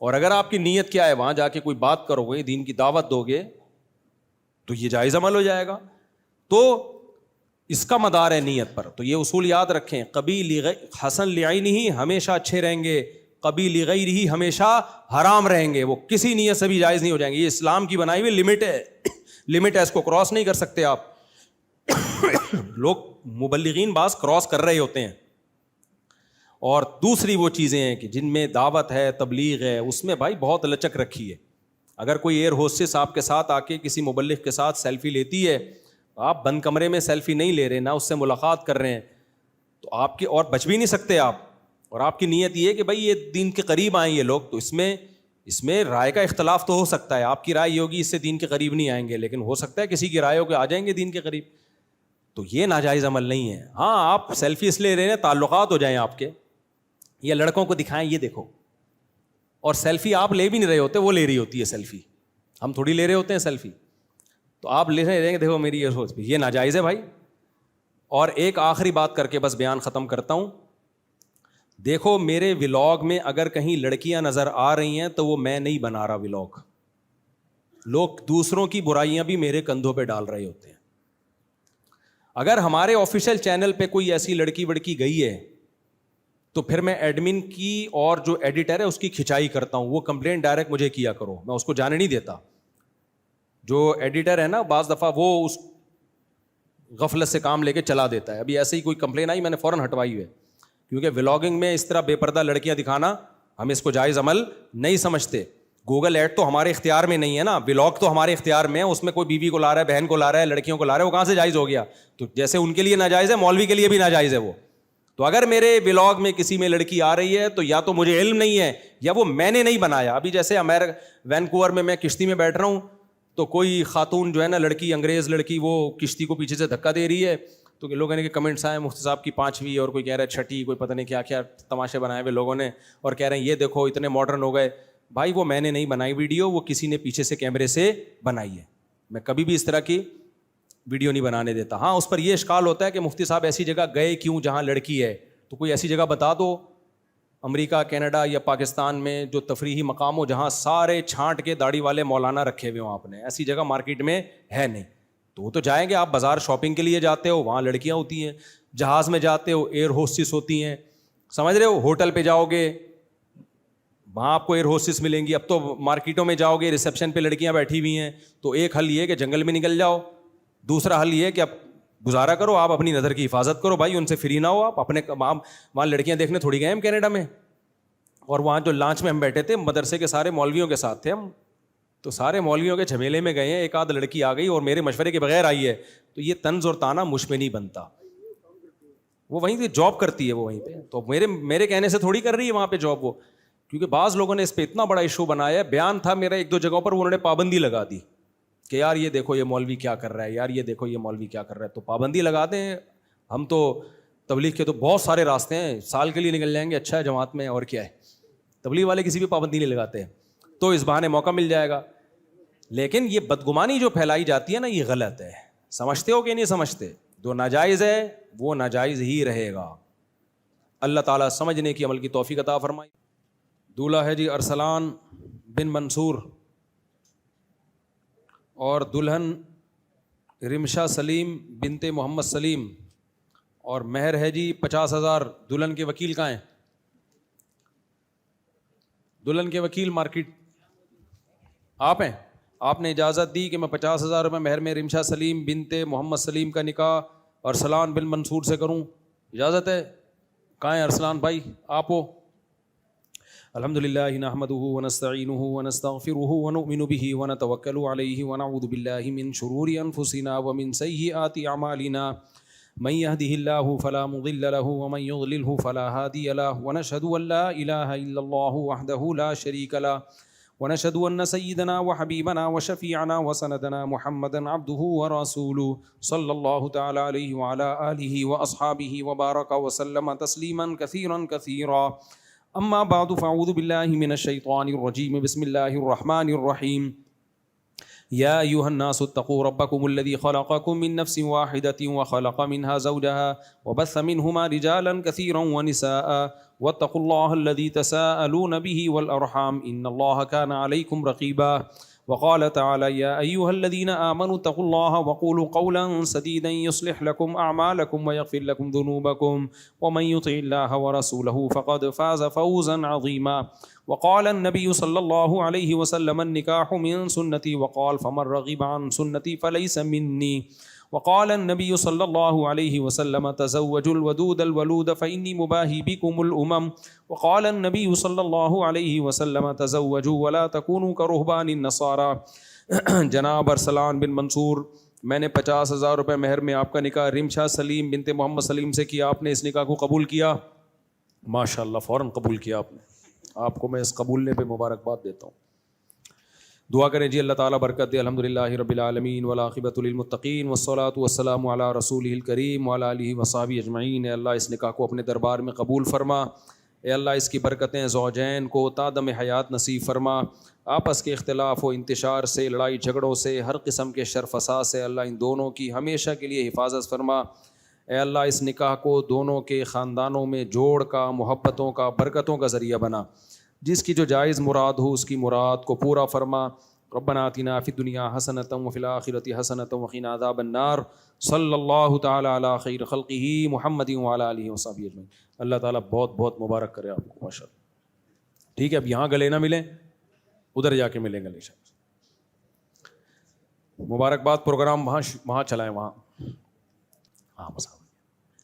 اور اگر آپ کی نیت کیا ہے، وہاں جا کے کوئی بات کرو گے، دین کی دعوت دو گے، تو یہ جائز عمل ہو جائے گا. تو اس کا مدار ہے نیت پر. تو یہ اصول یاد رکھیں، کبھی حسن لعینہ ہمیشہ اچھے رہیں گے، کبھی لغیرہ ہمیشہ حرام رہیں گے، وہ کسی نیت سے بھی جائز نہیں ہو جائیں گے. یہ اسلام کی بنائی ہوئی لمٹ ہے، لمٹ ہے، اس کو کراس نہیں کر سکتے آپ. لوگ مبلغین بعض کراس کر رہے ہوتے ہیں. اور دوسری وہ چیزیں ہیں کہ جن میں دعوت ہے، تبلیغ ہے، اس میں بھائی بہت لچک رکھی ہے. اگر کوئی ایئر ہوسٹس آپ کے ساتھ آ کے کسی مبلغ کے ساتھ سیلفی لیتی ہے، آپ بند کمرے میں سیلفی نہیں لے رہے، نہ اس سے ملاقات کر رہے ہیں، تو آپ کی اور بچ بھی نہیں سکتے آپ. اور آپ کی نیت یہ ہے کہ بھائی یہ دین کے قریب آئیں یہ لوگ، تو اس میں رائے کا اختلاف تو ہو سکتا ہے. آپ کی رائے یہ ہوگی اس سے دین کے قریب نہیں آئیں گے، لیکن ہو سکتا ہے کسی کی رائے ہو کہ آ جائیں گے دین کے قریب. تو یہ ناجائز عمل نہیں ہے. ہاں آپ سیلفی اس لیے لے رہے ہیں تعلقات ہو جائیں آپ کے، یا لڑکوں کو دکھائیں یہ دیکھو، اور سیلفی آپ لے بھی نہیں رہے ہوتے، وہ لے رہی ہوتی ہے سیلفی، ہم تھوڑی لے رہے ہوتے ہیں سیلفی. تو آپ لے رہے ہیں دیکھو میری یہ سوچ، یہ ناجائز ہے بھائی. اور ایک آخری بات کر کے بس بیان ختم کرتا ہوں. دیکھو میرے ولاگ میں اگر کہیں لڑکیاں نظر آ رہی ہیں تو وہ میں نہیں بنا رہا ولاگ، لوگ دوسروں کی برائیاں بھی میرے کندھوں پہ ڈال رہے ہوتے ہیں. اگر ہمارے آفیشیل چینل پہ کوئی ایسی لڑکی وڑکی گئی ہے تو پھر میں ایڈمن کی اور جو ایڈیٹر ہے اس کی کھچائی کرتا ہوں، وہ کمپلین ڈائریکٹ مجھے کیا کرو، میں اس کو جانے نہیں دیتا. جو ایڈیٹر ہے نا بعض دفعہ وہ اس غفلت سے کام لے کے چلا دیتا ہے. ابھی ایسے ہی کوئی کمپلین آئی، میں نے فوراً ہٹوائی ہوئی ہے، کیونکہ ولاگنگ میں اس طرح بے پردہ لڑکیاں دکھانا ہم اس کو جائز عمل نہیں سمجھتے. گوگل ایڈ تو ہمارے اختیار میں نہیں ہے نا، ولاگ تو ہمارے اختیار میں ہے، اس میں کوئی بیوی کو لا رہا ہے، بہن کو لا رہا ہے، لڑکیوں کو لا رہا ہے، وہ کہاں سے جائز ہو گیا؟ تو جیسے ان کے لیے ناجائز ہے، مولوی کے لیے بھی ناجائز ہے وہ. تو اگر میرے ولاگ میں کسی میں لڑکی آ رہی ہے تو یا تو مجھے علم نہیں ہے یا وہ میں نے نہیں بنایا. ابھی جیسے وینکوور میں کشتی میں بیٹھ رہا ہوں تو کوئی خاتون جو ہے نا لڑکی، انگریز لڑکی، وہ کشتی کو پیچھے سے دھکا دے رہی ہے، تو لوگوں نے کہ کمنٹس آئے مفتی صاحب کی 5ویں، اور کوئی کہہ رہا ہے 6ٹھی، کوئی پتہ نہیں کیا کیا تماشے بنائے ہوئے لوگوں نے، اور کہہ رہے ہیں یہ دیکھو اتنے ماڈرن ہو گئے. بھائی وہ میں نے نہیں بنائی ویڈیو، وہ کسی نے پیچھے سے کیمرے سے بنائی ہے. میں کبھی بھی اس طرح کی ویڈیو نہیں بنانے دیتا. ہاں اس پر یہ اشکال ہوتا ہے کہ مفتی صاحب ایسی جگہ گئے کیوں جہاں لڑکی ہے، تو کوئی ایسی جگہ بتا دو امریکہ، کینیڈا یا پاکستان میں جو تفریحی مقام ہو جہاں سارے چھانٹ کے داڑھی والے مولانا رکھے ہوئے ہوں. آپ نے ایسی جگہ مارکیٹ میں ہے نہیں، تو وہ تو جائیں گے. آپ بازار شاپنگ کے لیے جاتے ہو، وہاں لڑکیاں ہوتی ہیں. جہاز میں جاتے ہو، ایئر ہوسٹس ہوتی ہیں، سمجھ رہے ہو. ہوٹل پہ جاؤ گے، وہاں آپ کو ایئر ہوسٹس ملیں گی. اب تو مارکیٹوں میں جاؤ گے، ریسیپشن پہ لڑکیاں بیٹھی ہوئی ہیں. تو ایک حل یہ ہے کہ جنگل میں نکل جاؤ، دوسرا حل یہ ہے کہ اب گزارا کرو، آپ اپنی نظر کی حفاظت کرو بھائی، ان سے فری نہ ہو. آپ اپنے وہاں لڑکیاں دیکھنے تھوڑی گئے ہم کینیڈا میں. اور وہاں جو لانچ میں ہم بیٹھے تھے مدرسے کے سارے مولویوں کے ساتھ تھے ہم، تو سارے مولویوں کے جھمیلے میں گئے ہیں. ایک آدھ لڑکی آ گئی اور میرے مشورے کے بغیر آئی ہے، تو یہ طنز اور طعنہ مجھ پہ نہیں بنتا. وہ وہیں پہ جاب کرتی ہے، وہ وہیں پہ، تو میرے کہنے سے تھوڑی کر رہی ہے وہاں پہ جاب وہ. کیونکہ بعض لوگوں نے اس پہ اتنا بڑا ایشو بنایا ہے. بیان تھا میرا 1-2 جگہوں پر، انہوں نے پابندی لگا دی کہ یار یہ دیکھو یہ مولوی کیا کر رہا ہے، یار یہ دیکھو یہ مولوی کیا کر رہا ہے. تو پابندی لگا دیں. ہم تو تبلیغ کے تو بہت سارے راستے ہیں، سال کے لیے نکل جائیں گے، اچھا ہے جماعت میں، اور کیا ہے. تبلیغ والے کسی بھی پابندی نہیں لگاتے، تو اس بہانے موقع مل جائے گا. لیکن یہ بدگمانی جو پھیلائی جاتی ہے نا، یہ غلط ہے. سمجھتے ہو کہ نہیں سمجھتے؟ جو ناجائز ہے وہ ناجائز ہی رہے گا. اللہ تعالیٰ سمجھنے کی عمل کی توفیق عطا فرمائے. دولہا ہے جی ارسلان بن منصور، اور دلہن رمشا سلیم بنت محمد سلیم، اور مہر ہے جی 50,000. دلہن کے وکیل کہاں ہیں؟ دلہن کے وکیل مارکیٹ آپ ہیں. آپ نے اجازت دی کہ میں 50,000 روپے مہر میں رمشا سلیم بنت محمد سلیم کا نکاح ارسلان بن منصور سے کروں، اجازت ہے؟ کہاں ہیں ارسلان بھائی؟ آپ ہو. الحمدللہ نحمدہ ونستعینہ ونستغفرہ ونؤمن بہ ونتوکل علیہ ونعوذ باللہ من شرور انفسنا ومن سیئات اعمالنا من يهده الله فلا مضل له ومن يضلله فلا هادي له ونشهد ان لا اله الا الله وحده لا شريك له ونشهد ان سيدنا وحبيبنا وشفيعنا وسندنا محمدا عبده ورسوله صلى الله تعالى عليه وعلى اله واصحابه وبارك وسلم تسليما كثيرا كثيرا. اما بعد فاعوذ بالله من الشيطان الرجيم. بسم الله الرحمن الرحيم. یا ایھا الناس اتقوا ربکم الذی خلقکم من نفس واحدۃ وخلق منها زوجها وبث منهما رجالا کثیرا ونساء واتقوا اللہ الذی تساءلون به والارحام ان اللہ کان علیکم رقیبا وقال تعالی یا ایھا الذین آمنوا اتقوا اللہ وقولوا قولا سدیدا یصلح لکم اعمالکم ویغفر لکم ذنوبکم ومن یطع اللہ ورسولہ فقد فاز فوزا عظیما وقال النبی صلی اللہ علیہ وسلم النکاح من سنتی وقال فمن رغب عن سنتی فلیس منی وقال النبی صلی اللہ علیہ وسلم تزوجوا الودود الولود فإنی مباہی بکم الامم وقال النبی صلی اللہ علیہ وسلم تزوجوا ولا تکونوا کرہبان النصارى۔ جناب ارسلان بن منصور، میں نے 50,000 روپے مہر میں آپ کا نکاح رمشا سلیم بنت محمد سلیم سے کیا، آپ نے اس نکاح کو قبول کیا؟ ماشاء اللہ، فوراً قبول کیا آپ نے، آپ کو میں اس قبولنے پہ مبارکباد دیتا ہوں۔ دعا کریں جی اللہ تعالیٰ برکت دے۔ الحمدللہ رب العالمین والعاقبۃ للمتقین والصلاۃ والسلام علی رسولہ الکریم وعلی آلہ وصحبہ اجمعین۔ اے اللہ اس نکاح کو اپنے دربار میں قبول فرما، اے اللہ اس کی برکتیں زوجین کو تادم حیات نصیب فرما، آپس کے اختلاف و انتشار سے، لڑائی جھگڑوں سے، ہر قسم کے شر فساد سے اللہ ان دونوں کی ہمیشہ کے لیے حفاظت فرما۔ اے اللہ اس نکاح کو دونوں کے خاندانوں میں جوڑ کا، محبتوں کا، برکتوں کا ذریعہ بنا، جس کی جو جائز مراد ہو اس کی مراد کو پورا فرما۔ ربنا آتنا فی الدنیا حسنۃ وفی الآخرۃ حسنۃ وقنا عذاب النار۔ صلی اللہ تعالیٰ علی خیر خلقہ محمد وعلی آلہ وصحبہ اجمعین۔ اللہ تعالیٰ بہت بہت مبارک کرے آپ کو ماشاء اللہ۔ ٹھیک ہے، اب یہاں گلے نہ ملیں، ادھر جا کے ملیں گے انشاءاللہ۔ مبارکباد پروگرام وہاں چلائیں، وہاں ہاں بس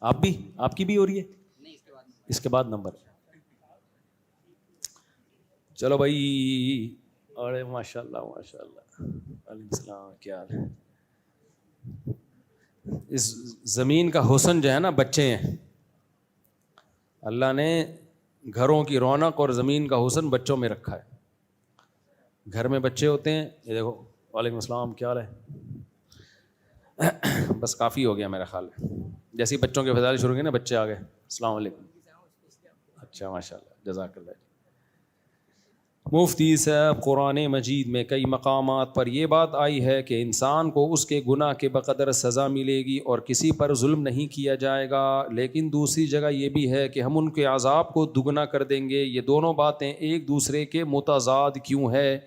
آپ بھی، آپ کی بھی ہو رہی ہے، اس کے بعد نمبر۔ چلو بھائی، ارے ماشاء اللہ ماشاء اللہ، وعلیکم السلام، کیا حال ہے؟ اس زمین کا حسن جو ہے نا بچے ہیں، اللہ نے گھروں کی رونق اور زمین کا حسن بچوں میں رکھا ہے۔ گھر میں بچے ہوتے ہیں، یہ دیکھو، وعلیکم السلام، کیا حال ہے؟ بس کافی ہو گیا میرا خیال ہے، جیسے بچوں کے فضائل شروع ہوئے نا، بچے آ گئے، السلام علیکم، اچھا ماشاء اللہ، جزاک اللہ۔ مفتی صاحب، قرآن مجید میں کئی مقامات پر یہ بات آئی ہے کہ انسان کو اس کے گناہ کے بقدر سزا ملے گی اور کسی پر ظلم نہیں کیا جائے گا، لیکن دوسری جگہ یہ بھی ہے کہ ہم ان کے عذاب کو دگنا کر دیں گے۔ یہ دونوں باتیں ایک دوسرے کے متضاد کیوں ہیں؟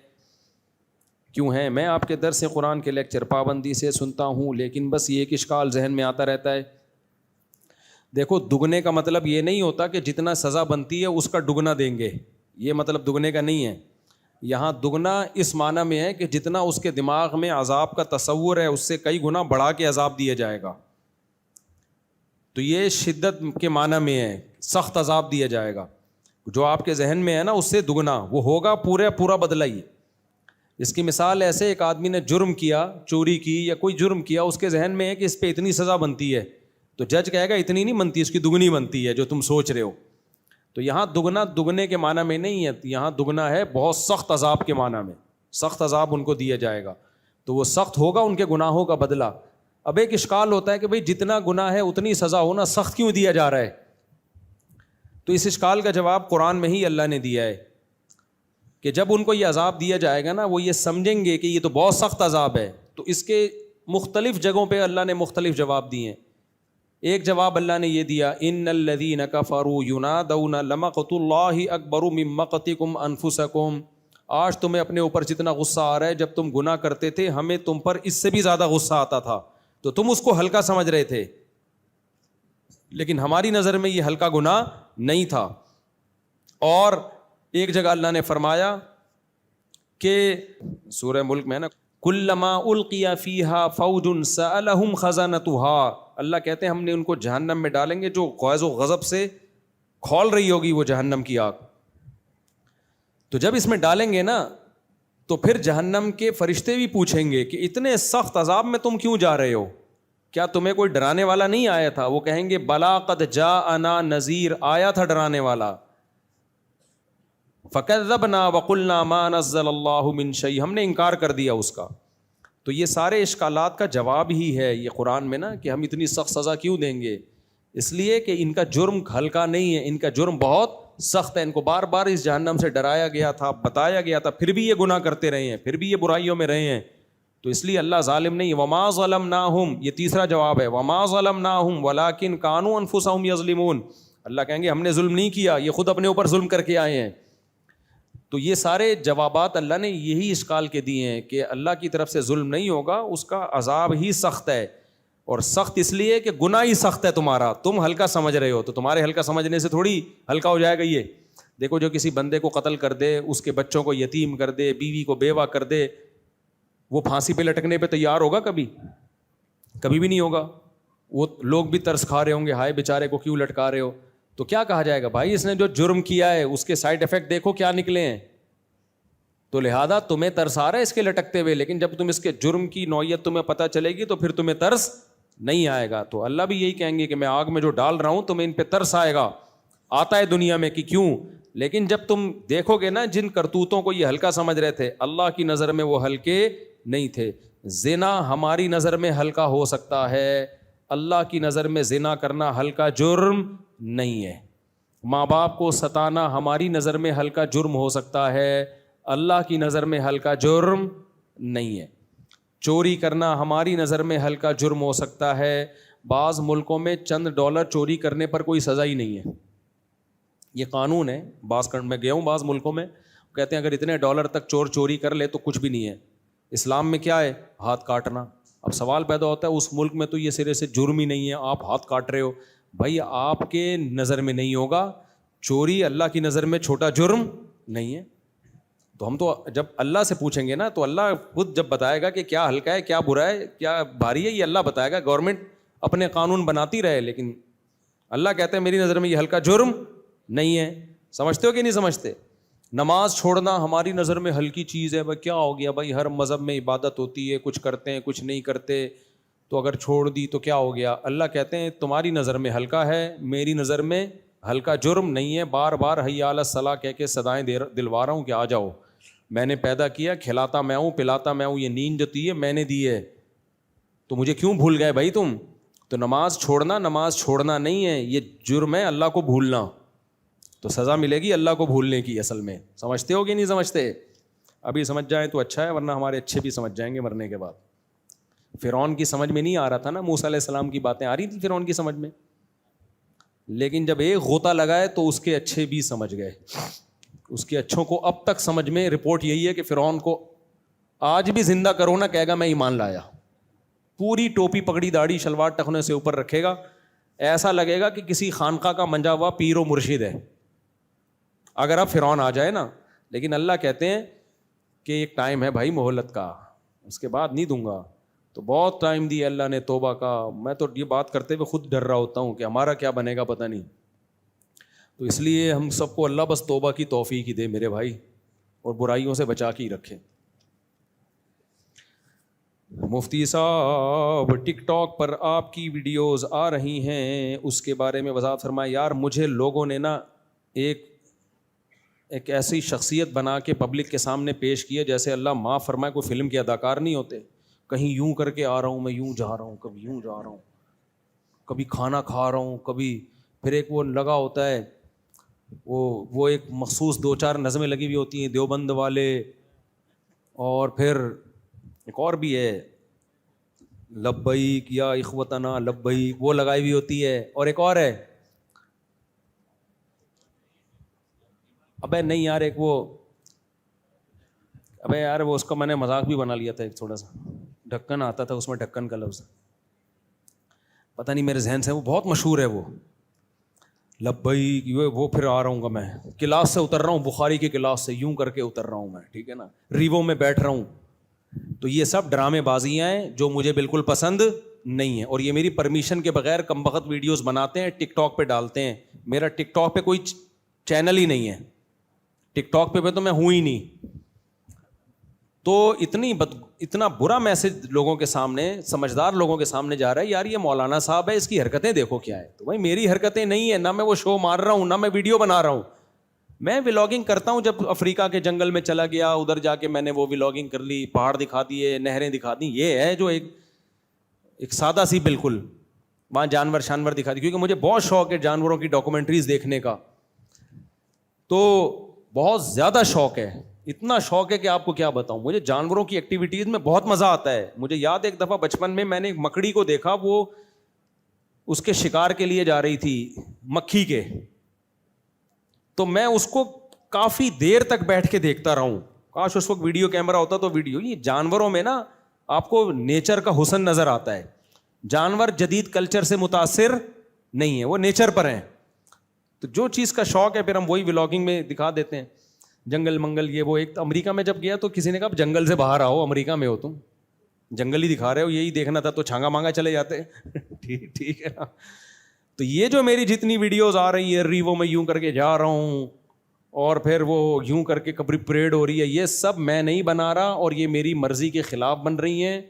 میں آپ کے درس قرآن کے لیکچر پابندی سے سنتا ہوں، لیکن بس یہ ایک اشکال ذہن میں آتا رہتا ہے۔ دیکھو، دگنے کا مطلب یہ نہیں ہوتا کہ جتنا سزا بنتی ہے اس کا دگنا دیں گے، یہ مطلب دگنے کا نہیں ہے۔ یہاں دگنا اس معنی میں ہے کہ جتنا اس کے دماغ میں عذاب کا تصور ہے اس سے کئی گنا بڑھا کے عذاب دیا جائے گا۔ تو یہ شدت کے معنی میں ہے، سخت عذاب دیا جائے گا۔ جو آپ کے ذہن میں ہے نا اس سے دگنا وہ ہوگا، پورا بدلہ ہی۔ اس کی مثال ایسے، ایک آدمی نے جرم کیا، چوری کی یا کوئی جرم کیا، اس کے ذہن میں ہے کہ اس پہ اتنی سزا بنتی ہے، تو جج کہے گا اتنی نہیں بنتی، اس کی دگنی بنتی ہے جو تم سوچ رہے ہو۔ تو یہاں دگنا دگنے کے معنی میں نہیں ہے، یہاں دگنا ہے بہت سخت عذاب کے معنی میں، سخت عذاب ان کو دیا جائے گا، تو وہ سخت ہوگا ان کے گناہوں کا بدلہ۔ اب ایک اشکال ہوتا ہے کہ بھئی جتنا گناہ ہے اتنی سزا ہونا، سخت کیوں دیا جا رہا ہے؟ تو اس اشکال کا جواب قرآن میں ہی اللہ نے دیا ہے کہ جب ان کو یہ عذاب دیا جائے گا نا، وہ یہ سمجھیں گے کہ یہ تو بہت سخت عذاب ہے۔ تو اس کے مختلف جگہوں پہ اللہ نے مختلف جواب دیے ہیں۔ ایک جواب اللہ نے یہ دیا، ان الذین کفروا ینادون لمقت اللہ اکبر من مقتکم انفسکم۔ آج تمہیں اپنے اوپر جتنا غصہ آ رہا ہے، جب تم گناہ کرتے تھے ہمیں تم پر اس سے بھی زیادہ غصہ آتا تھا، تو تم اس کو ہلکا سمجھ رہے تھے، لیکن ہماری نظر میں یہ ہلکا گناہ نہیں تھا۔ اور ایک جگہ اللہ نے فرمایا کہ سورہ ملک میں ہے نا، کلما القی فیہا فوج سألہم خزنتہا، اللہ کہتے ہیں ہم نے ان کو جہنم میں ڈالیں گے جو غیظ و غضب سے کھول رہی ہوگی وہ جہنم کی آگ۔ تو جب اس میں ڈالیں گے نا تو پھر جہنم کے فرشتے بھی پوچھیں گے کہ اتنے سخت عذاب میں تم کیوں جا رہے ہو؟ کیا تمہیں کوئی ڈرانے والا نہیں آیا تھا؟ وہ کہیں گے بلا قد جاءنا نذیر، آیا تھا ڈرانے والا۔ فکذبنا وقلنا ما نزل اللہ من شیء، ہم نے انکار کر دیا اس کا۔ تو یہ سارے اشکالات کا جواب ہی ہے یہ قرآن میں نا، کہ ہم اتنی سخت سزا کیوں دیں گے؟ اس لیے کہ ان کا جرم ہلکا نہیں ہے، ان کا جرم بہت سخت ہے۔ ان کو بار بار اس جہنم سے ڈرایا گیا تھا، بتایا گیا تھا، پھر بھی یہ گناہ کرتے رہے ہیں، پھر بھی یہ برائیوں میں رہے ہیں، تو اس لیے اللہ ظالم نہیں. وما ظلمناہم, یہ تیسرا جواب ہے, وما ظلمناہم ولکن کانوا انفسہم یظلمون. اللہ کہیں گے ہم نے ظلم نہیں کیا, یہ خود اپنے اوپر ظلم کر کے آئے ہیں. تو یہ سارے جوابات اللہ نے یہی اشکال کے دیے ہیں کہ اللہ کی طرف سے ظلم نہیں ہوگا, اس کا عذاب ہی سخت ہے. اور سخت اس لیے کہ گناہ ہی سخت ہے تمہارا, تم ہلکا سمجھ رہے ہو, تو تمہارے ہلکا سمجھنے سے تھوڑی ہلکا ہو جائے گا یہ. دیکھو جو کسی بندے کو قتل کر دے, اس کے بچوں کو یتیم کر دے, بیوی کو بیوہ کر دے, وہ پھانسی پہ لٹکنے پہ تیار ہوگا؟ کبھی بھی نہیں ہوگا. وہ لوگ بھی ترس کھا رہے ہوں گے, ہائے بیچارے کو کیوں لٹکا رہے ہو. تو کیا کہا جائے گا, بھائی اس نے جو جرم کیا ہے اس کے سائڈ افیکٹ دیکھو کیا نکلے ہیں, تو لہذا تمہیں ترس آ رہا ہے اس کے لٹکتے ہوئے, لیکن جب تم اس کے جرم کی نوعیت تمہیں پتہ چلے گی تو پھر تمہیں ترس نہیں آئے گا. تو اللہ بھی یہی کہیں گے کہ میں آگ میں جو ڈال رہا ہوں تمہیں ان پہ ترس آئے گا, آتا ہے دنیا میں کہ کیوں. لیکن جب تم دیکھو گے نا جن کرتوتوں کو یہ ہلکا سمجھ رہے تھے, اللہ کی نظر میں وہ ہلکے نہیں تھے. زنا ہماری نظر میں ہلکا ہو سکتا ہے, اللہ کی نظر میں زنا کرنا ہلکا جرم نہیں ہے. ماں باپ کو ستانا ہماری نظر میں ہلکا جرم ہو سکتا ہے, اللہ کی نظر میں ہلکا جرم نہیں ہے. چوری کرنا ہماری نظر میں ہلکا جرم ہو سکتا ہے. بعض ملکوں میں چند ڈالر چوری کرنے پر کوئی سزا ہی نہیں ہے, یہ قانون ہے. میں گیا ہوں بعض ملکوں میں, کہتے ہیں اگر اتنے ڈالر تک چوری کر لے تو کچھ بھی نہیں ہے. اسلام میں کیا ہے, ہاتھ کاٹنا. اب سوال پیدا ہوتا ہے اس ملک میں تو یہ سرے سے جرم ہی نہیں ہے, آپ ہاتھ کاٹ رہے ہو. بھائی آپ کے نظر میں نہیں ہوگا, چوری اللہ کی نظر میں چھوٹا جرم نہیں ہے. تو ہم تو جب اللہ سے پوچھیں گے نا تو اللہ خود جب بتائے گا کہ کیا ہلکا ہے کیا برا ہے کیا بھاری ہے, یہ اللہ بتائے گا. گورنمنٹ اپنے قانون بناتی رہے, لیکن اللہ کہتے ہیں میری نظر میں یہ ہلکا جرم نہیں ہے. سمجھتے ہو کہ نہیں سمجھتے؟ نماز چھوڑنا ہماری نظر میں ہلکی چیز ہے. بھائی کیا ہو گیا, بھائی ہر مذہب میں عبادت ہوتی ہے, کچھ کرتے ہیں کچھ نہیں کرتے, تو اگر چھوڑ دی تو کیا ہو گیا. اللہ کہتے ہیں تمہاری نظر میں ہلکا ہے, میری نظر میں ہلکا جرم نہیں ہے. بار بار حی علی الصلاۃ کہہ کے صدائیں دلوا رہا ہوں کہ آ جاؤ, میں نے پیدا کیا, کھلاتا میں ہوں, پلاتا میں ہوں, یہ نیند جو دی ہے میں نے دی ہے, تو مجھے کیوں بھول گئے بھائی تم. تو نماز چھوڑنا نہیں ہے, یہ جرم ہے اللہ کو بھولنا. تو سزا ملے گی اللہ کو بھولنے کی. اصل میں سمجھتے ہو کہ نہیں سمجھتے؟ ابھی سمجھ جائیں تو اچھا ہے, ورنہ ہمارے اچھے بھی سمجھ جائیں گے مرنے کے بعد. فرعون کی سمجھ میں نہیں آ رہا تھا نا, موسیٰ علیہ السلام کی باتیں آ رہی تھی فرعون کی سمجھ میں, لیکن جب ایک غوطہ لگائے تو اس کے اچھے بھی سمجھ گئے. اس کے اچھوں کو اب تک سمجھ میں رپورٹ یہی ہے کہ فرعون کو آج بھی زندہ کرو نا, کہے گا میں ایمان لایا. پوری ٹوپی پگڑی داڑھی شلوار ٹخنے سے اوپر رکھے گا, ایسا لگے گا کہ کسی خانقاہ کا منجا ہوا پیر و مرشد ہے اگر اب فرعون آ جائے نا. لیکن اللہ کہتے ہیں کہ ایک ٹائم ہے بھائی مہلت کا, اس کے بعد نہیں دوں گا. تو بہت ٹائم دیا اللہ نے توبہ کا. میں تو یہ بات کرتے ہوئے خود ڈر رہا ہوتا ہوں کہ ہمارا کیا بنے گا پتہ نہیں. تو اس لیے ہم سب کو اللہ بس توبہ کی توفیق ہی دے میرے بھائی, اور برائیوں سے بچا کے ہی رکھے. مفتی صاحب ٹک ٹاک پر آپ کی ویڈیوز آ رہی ہیں, اس کے بارے میں وضاحت فرمائیں. یار مجھے لوگوں نے نا ایک ایسی شخصیت بنا کے پبلک کے سامنے پیش کیا جیسے اللہ معاف فرمائے کوئی فلم کے اداکار نہیں ہوتے. کہیں یوں کر کے آ رہا ہوں, میں یوں جا رہا ہوں, کبھی یوں جا رہا ہوں, کبھی کھانا کھا رہا ہوں, کبھی پھر ایک وہ لگا ہوتا ہے وہ ایک مخصوص 2-4 نظمیں لگی ہوئی ہوتی ہیں دیوبند والے, اور پھر ایک اور بھی ہے لبیک یا اخوتنا لبیک, وہ لگائی ہوئی ہوتی ہے. اور ایک اور ہے, ابے نہیں یار ایک وہ, ابے یار وہ اس کا میں نے مذاق بھی بنا لیا تھا, ایک تھوڑا سا ڈھکن آتا تھا اس میں, ڈھکن کا لفظ پتہ نہیں میرے ذہن سے, وہ بہت مشہور ہے وہ لبیک. وہ پھر آ رہا ہوں گا میں کلاس سے اتر رہا ہوں, بخاری کی کلاس سے یوں کر کے اتر رہا ہوں میں, ٹھیک ہے نا, ریوو میں بیٹھ رہا ہوں. تو یہ سب ڈرامے بازیاں ہیں جو مجھے بالکل پسند نہیں ہیں, اور یہ میری پرمیشن کے بغیر کم بخت ویڈیوز بناتے ہیں, ٹک ٹاک پہ ڈالتے ہیں. میرا ٹک ٹاک پہ کوئی چینل ہی نہیں ہے, ٹک ٹاک پہ تو میں ہوں ہی نہیں. تو اتنا برا میسج لوگوں کے سامنے, سمجھدار لوگوں کے سامنے جا رہا ہے, یار یہ مولانا صاحب ہے, اس کی حرکتیں دیکھو کیا ہے. تو بھائی میری حرکتیں نہیں ہیں, نہ میں وہ شو مار رہا ہوں, نہ میں ویڈیو بنا رہا ہوں. میں ولاگنگ کرتا ہوں, جب افریقہ کے جنگل میں چلا گیا ادھر جا کے میں نے وہ ولاگنگ کر لی, پہاڑ دکھا دیے, نہریں دکھا دی. یہ ہے جو ایک سادہ سی بالکل, وہاں جانور دکھا دی, کیونکہ مجھے بہت شوق ہے جانوروں کی ڈاکومنٹریز دیکھنے کا, تو بہت زیادہ شوق ہے. اتنا شوق ہے کہ آپ کو کیا بتاؤں. مجھے جانوروں کی ایکٹیویٹیز میں بہت مزہ آتا ہے. مجھے یاد ایک دفعہ بچپن میں نے ایک مکڑی کو دیکھا, وہ اس کے شکار کے لیے جا رہی تھی مکھی کے, تو میں اس کو کافی دیر تک بیٹھ کے دیکھتا رہا ہوں. کاش اس وقت ویڈیو کیمرہ ہوتا تو ویڈیو. یہ جانوروں میں نا آپ کو نیچر کا حسن نظر آتا ہے. جانور جدید کلچر سے متاثر نہیں ہے, وہ نیچر پر ہیں. تو جو چیز کا شوق ہے پھر ہم وہی ولاگنگ میں دکھا دیتے ہیں. جنگل منگل یہ وہ. ایک امریکہ میں جب گیا تو کسی نے کہا جنگل سے باہر آؤ, امریکہ میں ہو تم, جنگل ہی دکھا رہے ہو, یہی دیکھنا تھا تو چھانگا مانگا چلے جاتے. ٹھیک ہے نا. تو یہ جو میری جتنی ویڈیوز آ رہی ہے, ریوو میں یوں کر کے جا رہا ہوں اور پھر وہ یوں کر کے کبھی پریڈ ہو رہی ہے, یہ سب میں نہیں بنا رہا اور یہ میری مرضی کے خلاف بن رہی ہیں.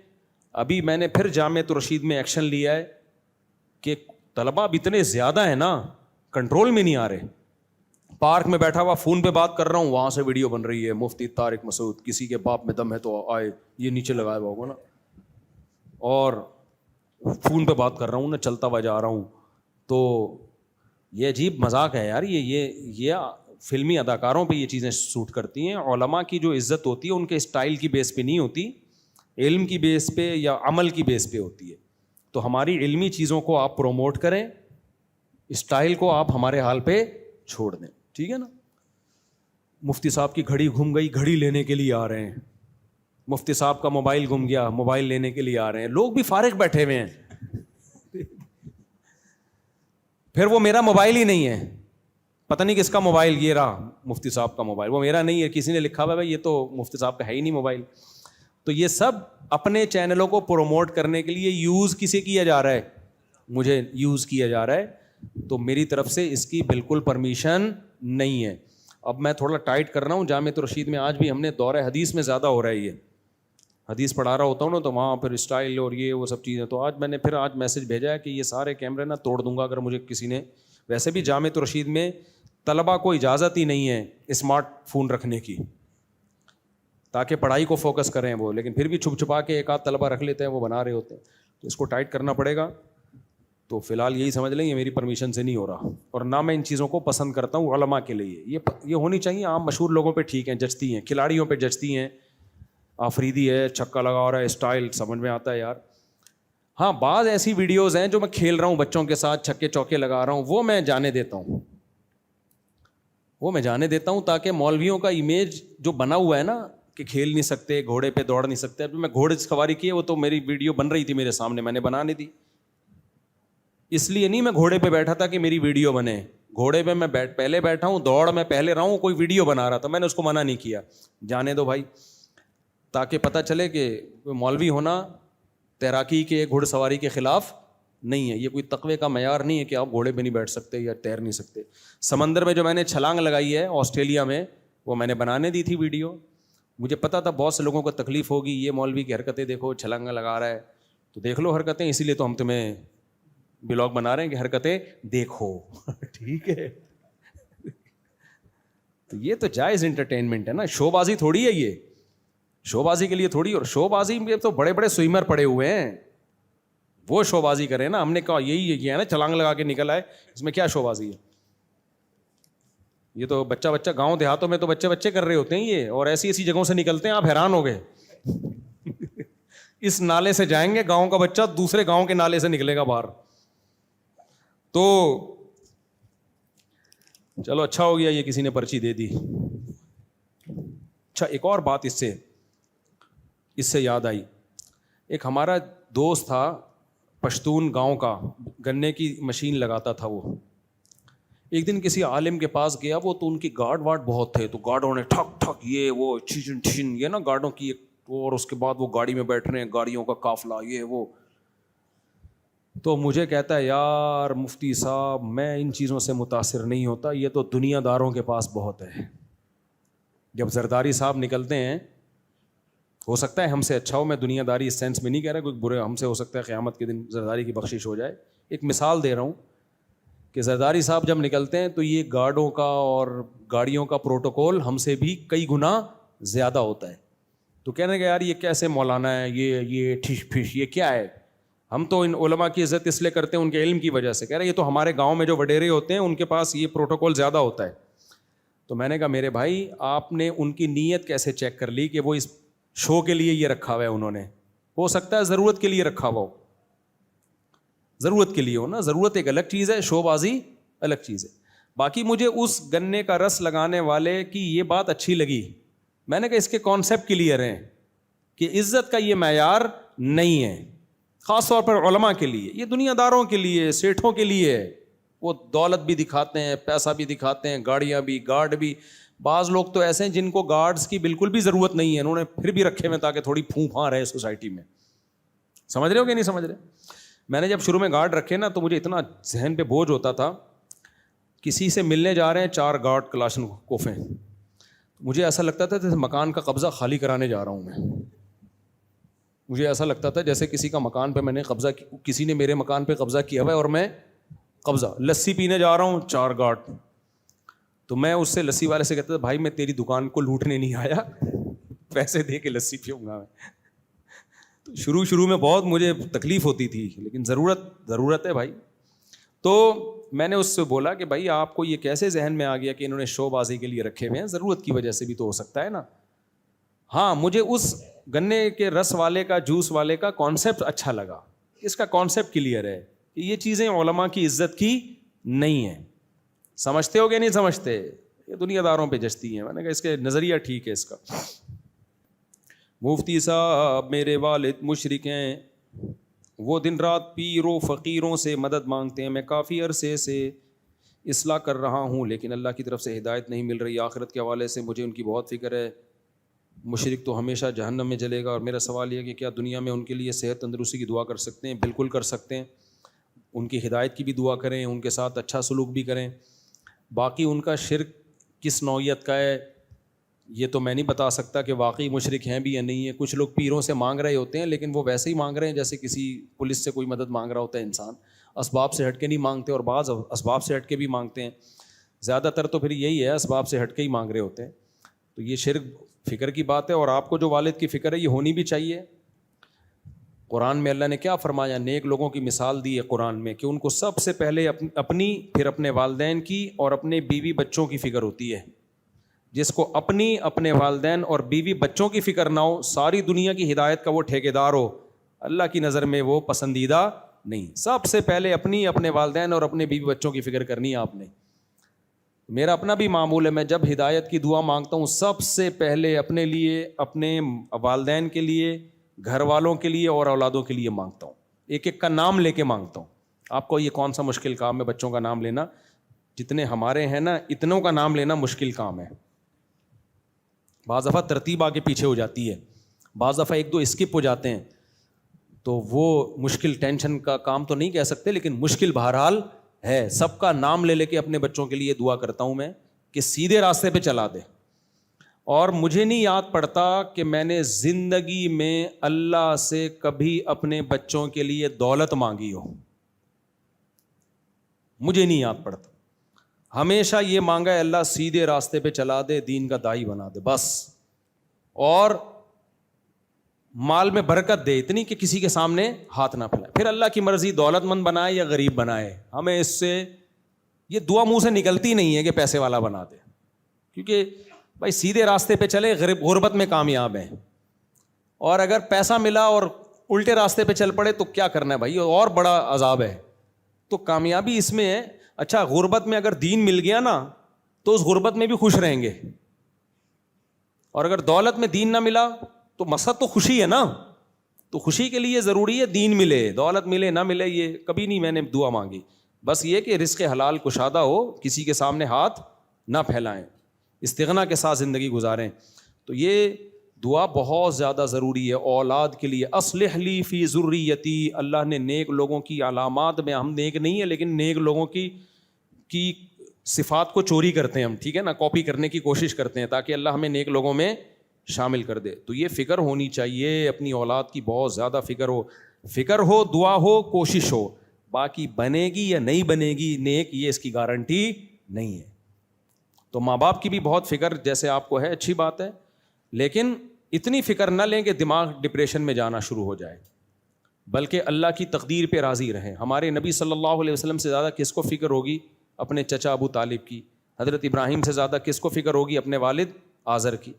ابھی میں نے پھر جامعۃ الرشید میں ایکشن لیا ہے کہ طلباء اب اتنے زیادہ ہیں نا, کنٹرول میں نہیں آ رہے. پارک میں بیٹھا ہوا فون پہ بات کر رہا ہوں, وہاں سے ویڈیو بن رہی ہے مفتی طارق مسعود, کسی کے باپ میں دم ہے تو آئے, یہ نیچے لگایا ہوا ہوگا نا, اور فون پہ بات کر رہا ہوں نا, چلتا ہوا جا رہا ہوں. تو یہ عجیب مذاق ہے یار. یہ فلمی اداکاروں پہ یہ چیزیں سوٹ کرتی ہیں. علماء کی جو عزت ہوتی ہے ان کے اسٹائل کی بیس پہ نہیں ہوتی, علم کی بیس پہ یا عمل کی بیس پہ ہوتی ہے. تو ہماری علمی چیزوں کو آپ پروموٹ کریں, اسٹائل کو آپ ہمارے حال پہ چھوڑ دیں. ٹھیک ہے نا. مفتی صاحب کی گھڑی گھم گئی, گھڑی لینے کے لیے آ رہے ہیں. مفتی صاحب کا موبائل گم گیا, موبائل لینے کے لیے آ رہے ہیں. لوگ بھی فارغ بیٹھے ہوئے ہیں. پھر وہ میرا موبائل ہی نہیں ہے, پتہ نہیں کس کا موبائل, یہ رہا مفتی صاحب کا موبائل, وہ میرا نہیں ہے, کسی نے لکھا ہوا ہے بھائی یہ تو مفتی صاحب کا ہے ہی نہیں موبائل. تو یہ سب اپنے چینلوں کو پروموٹ کرنے کے لیے یوز کسے کیا جا رہا ہے, مجھے یوز کیا جا رہا ہے. تو میری طرف سے اس کی بالکل پرمیشن نہیں ہے. اب میں تھوڑا ٹائٹ کر رہا ہوں. جامعۃ الرشید میں آج بھی ہم نے دورہ حدیث میں زیادہ ہو رہا ہے, یہ حدیث پڑھا رہا ہوتا ہوں نا, تو وہاں پھر اسٹائل اور یہ وہ سب چیزیں. تو آج میں نے پھر میسج بھیجا ہے کہ یہ سارے کیمرے نا توڑ دوں گا اگر مجھے کسی نے. ویسے بھی جامعۃ الرشید میں طلباء کو اجازت ہی نہیں ہے اسمارٹ فون رکھنے کی, تاکہ پڑھائی کو فوکس کریں وہ, لیکن پھر بھی چھپ چھپا کے ایک آدھ طلباء رکھ لیتے ہیں, وہ بنا رہے ہوتے ہیں. تو اس کو ٹائٹ کرنا پڑے گا. تو فی الحال یہی سمجھ لیں یہ میری پرمیشن سے نہیں ہو رہا, اور نہ میں ان چیزوں کو پسند کرتا ہوں. علماء کے لیے یہ ہونی چاہیے. عام مشہور لوگوں پہ ٹھیک ہیں, جچتی ہیں, کھلاڑیوں پہ جچتی ہیں, آفریدی ہے, چھکا لگا رہا ہے, اسٹائل سمجھ میں آتا ہے یار. ہاں بعض ایسی ویڈیوز ہیں جو میں کھیل رہا ہوں بچوں کے ساتھ, چھکے چوکے لگا رہا ہوں, وہ میں جانے دیتا ہوں, وہ میں جانے دیتا ہوں, تاکہ مولویوں کا امیج جو بنا ہوا ہے نا کہ کھیل نہیں سکتے, گھوڑے پہ دوڑ نہیں سکتے. ابھی میں گھوڑے سواری کی ہے, وہ تو میری ویڈیو بن رہی تھی میرے سامنے, میں نے بنا نہیں دی. اس لیے نہیں میں گھوڑے پہ بیٹھا تھا کہ میری ویڈیو بنے. گھوڑے پہ میں پہلے بیٹھا ہوں, دوڑ میں پہلے رہا ہوں, کوئی ویڈیو بنا رہا تھا, میں نے اس کو منع نہیں کیا, جانے دو بھائی, تاکہ پتہ چلے کہ مولوی ہونا تیراکی کے, گھوڑ سواری کے خلاف نہیں ہے. یہ کوئی تقوی کا معیار نہیں ہے کہ آپ گھوڑے پہ نہیں بیٹھ سکتے یا تیر نہیں سکتے. سمندر میں جو میں نے چھلانگ لگائی ہے آسٹریلیا میں, وہ میں نے بنانے دی تھی ویڈیو. مجھے پتا تھا بہت سے لوگوں کو تکلیف ہوگی, یہ مولوی کی حرکتیں دیکھو, چھلانگا لگا رہا ہے, تو دیکھ لو حرکتیں. اسی لیے تو ہم تمہیں بلاگ بنا رہے ہیں کہ حرکتیں دیکھو. ٹھیک ہے, تو یہ تو جائز انٹرٹینمنٹ ہے نا, شو بازی تھوڑی ہے یہ, شو بازی کے لیے تھوڑی. اور شو بازی میں تو بڑے بڑے سوئمر پڑے ہوئے ہیں, وہ شو بازی کریں نا. ہم نے کہا یہی ہے نا, چھلانگ لگا کے نکل آئے, اس میں کیا شو بازی ہے. یہ تو بچہ گاؤں دیہاتوں میں تو بچے کر رہے ہوتے ہیں یہ, اور ایسی ایسی جگہوں سے نکلتے ہیں آپ حیران ہو گئے. اس نالے سے جائیں گے, گاؤں کا بچہ دوسرے گاؤں کے نالے سے نکلے گا باہر. تو چلو اچھا ہو گیا یہ کسی نے پرچی دے دی. اچھا ایک اور بات اس سے یاد آئی. ایک ہمارا دوست تھا پشتون گاؤں کا, گنے کی مشین لگاتا تھا وہ. ایک دن کسی عالم کے پاس گیا وہ, تو ان کی گارڈ وارڈ بہت تھے, تو گارڈوں نے ٹھک ٹھک یہ وہ چھن یہ نا گارڈوں کی, اور اس کے بعد وہ گاڑی میں بیٹھ رہے ہیں, گاڑیوں کا قافلہ یہ وہ. تو مجھے کہتا ہے یار مفتی صاحب میں ان چیزوں سے متاثر نہیں ہوتا, یہ تو دنیا داروں کے پاس بہت ہے. جب زرداری صاحب نکلتے ہیں, ہو سکتا ہے ہم سے اچھا ہو, میں دنیا داری اس سینس میں نہیں کہہ رہا, کوئی برے ہم سے ہو سکتا ہے قیامت کے دن زرداری کی بخشش ہو جائے. ایک مثال دے رہا ہوں کہ زرداری صاحب جب نکلتے ہیں تو یہ گارڈوں کا اور گاڑیوں کا پروٹوکول ہم سے بھی کئی گنا زیادہ ہوتا ہے. تو کہنے کہ یار یہ کیسے مولانا ہے, یہ ٹھش پھش یہ کیا ہے. ہم تو ان علماء کی عزت اس لیے کرتے ہیں ان کے علم کی وجہ سے. کہہ رہے یہ تو ہمارے گاؤں میں جو وڈیرے ہوتے ہیں ان کے پاس یہ پروٹوکول زیادہ ہوتا ہے. تو میں نے کہا میرے بھائی آپ نے ان کی نیت کیسے چیک کر لی کہ وہ اس شو کے لیے یہ رکھا ہوا ہے؟ انہوں نے ہو سکتا ہے ضرورت کے لیے رکھا ہوا ہو، ضرورت کے لیے ہو نا، ضرورت ایک الگ چیز ہے، شو بازی الگ چیز ہے۔ باقی مجھے اس گنے کا رس لگانے والے کی یہ بات اچھی لگی، میں نے کہا اس کے کانسیپٹ کلیئر ہیں کہ عزت کا یہ معیار نہیں ہے، خاص طور پر علماء کے لیے، یہ دنیا داروں کے لیے، سیٹھوں کے لیے ہے، وہ دولت بھی دکھاتے ہیں، پیسہ بھی دکھاتے ہیں، گاڑیاں بھی، گارڈ بھی۔ بعض لوگ تو ایسے ہیں جن کو گارڈز کی بالکل بھی ضرورت نہیں ہے، انہوں نے پھر بھی رکھے ہوئے تاکہ تھوڑی پھوں پھاں رہے سوسائٹی میں۔ سمجھ رہے ہو کہ نہیں سمجھ رہے؟ میں نے جب شروع میں گارڈ رکھے نا تو مجھے اتنا ذہن پہ بوجھ ہوتا تھا، کسی سے ملنے جا رہے ہیں 4 گارڈ کلاشن کوفیں، مجھے ایسا لگتا تھا جیسے مکان کا قبضہ خالی کرانے جا رہا ہوں میں، مجھے ایسا لگتا تھا جیسے کسی کا مکان پہ میں نے قبضہ، کسی نے میرے مکان پہ قبضہ کیا ہوا ہے اور میں قبضہ، لسی پینے جا رہا ہوں 4 گارڈ۔ تو میں اس سے لسی والے سے کہتا تھا بھائی میں تیری دکان کو لوٹنے نہیں آیا، پیسے دے کے لسی پیوں گا میں۔ تو شروع میں بہت مجھے تکلیف ہوتی تھی، لیکن ضرورت ہے بھائی۔ تو میں نے اس سے بولا کہ بھائی آپ کو یہ کیسے ذہن میں آ گیا کہ انہوں نے شو بازی کے لیے رکھے ہوئے ہیں؟ ضرورت کی وجہ سے بھی تو ہو سکتا ہے نا۔ ہاں مجھے اس گنے کے رس والے کا، جوس والے کا کانسیپٹ اچھا لگا، اس کا کانسیپٹ کلیئر ہے کہ یہ چیزیں علماء کی عزت کی نہیں ہیں۔ سمجھتے ہو کہ نہیں سمجھتے؟ یہ دنیا داروں پہ جچتی ہیں۔ میں نے کہا اس کے نظریہ ٹھیک ہے اس کا۔ مفتی صاحب میرے والد مشرک ہیں، وہ دن رات پیروں فقیروں سے مدد مانگتے ہیں، میں کافی عرصے سے اصلاح کر رہا ہوں لیکن اللہ کی طرف سے ہدایت نہیں مل رہی، آخرت کے حوالے سے مجھے ان کی بہت فکر ہے، مشرک تو ہمیشہ جہنم میں جلے گا، اور میرا سوال یہ ہے کہ کیا دنیا میں ان کے لیے صحت تندرستی کی دعا کر سکتے ہیں؟ بالکل کر سکتے ہیں، ان کی ہدایت کی بھی دعا کریں، ان کے ساتھ اچھا سلوک بھی کریں۔ باقی ان کا شرک کس نوعیت کا ہے یہ تو میں نہیں بتا سکتا کہ واقعی مشرک ہیں بھی یا نہیں ہے۔ کچھ لوگ پیروں سے مانگ رہے ہوتے ہیں لیکن وہ ویسے ہی مانگ رہے ہیں جیسے کسی پولیس سے کوئی مدد مانگ رہا ہوتا ہے انسان، اسباب سے ہٹ کے نہیں مانگتے، اور بعض اسباب سے ہٹ کے بھی مانگتے ہیں، زیادہ تر تو پھر یہی ہے اسباب سے ہٹ کے ہی مانگ رہے ہوتے ہیں۔ تو یہ شرک فکر کی بات ہے، اور آپ کو جو والد کی فکر ہے یہ ہونی بھی چاہیے۔ قرآن میں اللہ نے کیا فرمایا؟ نیک لوگوں کی مثال دی ہے قرآن میں کہ ان کو سب سے پہلے اپنی، پھر اپنے والدین کی اور اپنے بیوی بچوں کی فکر ہوتی ہے۔ جس کو اپنی، اپنے والدین اور بیوی بچوں کی فکر نہ ہو، ساری دنیا کی ہدایت کا وہ ٹھیکیدار ہو، اللہ کی نظر میں وہ پسندیدہ نہیں۔ سب سے پہلے اپنی، اپنے والدین اور اپنے بیوی بچوں کی فکر کرنی ہے آپ نے۔ میرا اپنا بھی معمول ہے، میں جب ہدایت کی دعا مانگتا ہوں سب سے پہلے اپنے لیے، اپنے والدین کے لیے، گھر والوں کے لیے اور اولادوں کے لیے مانگتا ہوں، ایک ایک کا نام لے کے مانگتا ہوں۔ آپ کو یہ کون سا مشکل کام ہے بچوں کا نام لینا؟ جتنے ہمارے ہیں نا اتنوں کا نام لینا مشکل کام ہے۔ بعض دفعہ ترتیب آگے پیچھے ہو جاتی ہے، بعض دفعہ 1-2 اسکپ ہو جاتے ہیں، تو وہ مشکل، ٹینشن کا کام تو نہیں کہہ سکتے لیکن مشکل بہرحال ہے۔ سب کا نام لے کے اپنے بچوں کے لیے دعا کرتا ہوں میں کہ سیدھے راستے پہ چلا دے۔ اور مجھے نہیں یاد پڑتا کہ میں نے زندگی میں اللہ سے کبھی اپنے بچوں کے لیے دولت مانگی ہو، مجھے نہیں یاد پڑتا۔ ہمیشہ یہ مانگا ہے اللہ سیدھے راستے پہ چلا دے، دین کا داعی بنا دے بس، اور مال میں برکت دے اتنی کہ کسی کے سامنے ہاتھ نہ پھیلائے۔ پھر اللہ کی مرضی دولت مند بنائے یا غریب بنائے، ہمیں اس سے یہ دعا منہ سے نکلتی نہیں ہے کہ پیسے والا بنا دے، کیونکہ بھائی سیدھے راستے پہ چلے، غربت میں کامیاب ہیں، اور اگر پیسہ ملا اور الٹے راستے پہ چل پڑے تو کیا کرنا ہے بھائی، اور بڑا عذاب ہے۔ تو کامیابی اس میں ہے، اچھا غربت میں اگر دین مل گیا نا تو اس غربت میں بھی خوش رہیں گے، اور اگر دولت میں دین نہ ملا تو مقصد تو خوشی ہے نا، تو خوشی کے لیے ضروری ہے دین ملے، دولت ملے نہ ملے یہ کبھی نہیں میں نے دعا مانگی، بس یہ کہ رزق حلال کشادہ ہو، کسی کے سامنے ہاتھ نہ پھیلائیں، استغنا کے ساتھ زندگی گزاریں۔ تو یہ دعا بہت زیادہ ضروری ہے اولاد کے لیے۔ اصلح لی فی ذریتی، اللہ نے نیک لوگوں کی علامات میں، ہم نیک نہیں ہیں لیکن نیک لوگوں کی صفات کو چوری کرتے ہیں ہم، ٹھیک ہے نا، کاپی کرنے کی کوشش کرتے ہیں تاکہ اللہ ہمیں نیک لوگوں میں شامل کر دے۔ تو یہ فکر ہونی چاہیے، اپنی اولاد کی بہت زیادہ فکر ہو، دعا ہو، کوشش ہو، باقی بنے گی یا نہیں بنے گی نیک یہ اس کی گارنٹی نہیں ہے۔ تو ماں باپ کی بھی بہت فکر جیسے آپ کو ہے، اچھی بات ہے، لیکن اتنی فکر نہ لیں کہ دماغ ڈپریشن میں جانا شروع ہو جائے، بلکہ اللہ کی تقدیر پہ راضی رہیں۔ ہمارے نبی صلی اللہ علیہ وسلم سے زیادہ کس کو فکر ہوگی؟ اپنے چچا ابو طالب کی۔ حضرت ابراہیم سے زیادہ کس کو فکر ہوگی؟ اپنے والد آزر کی،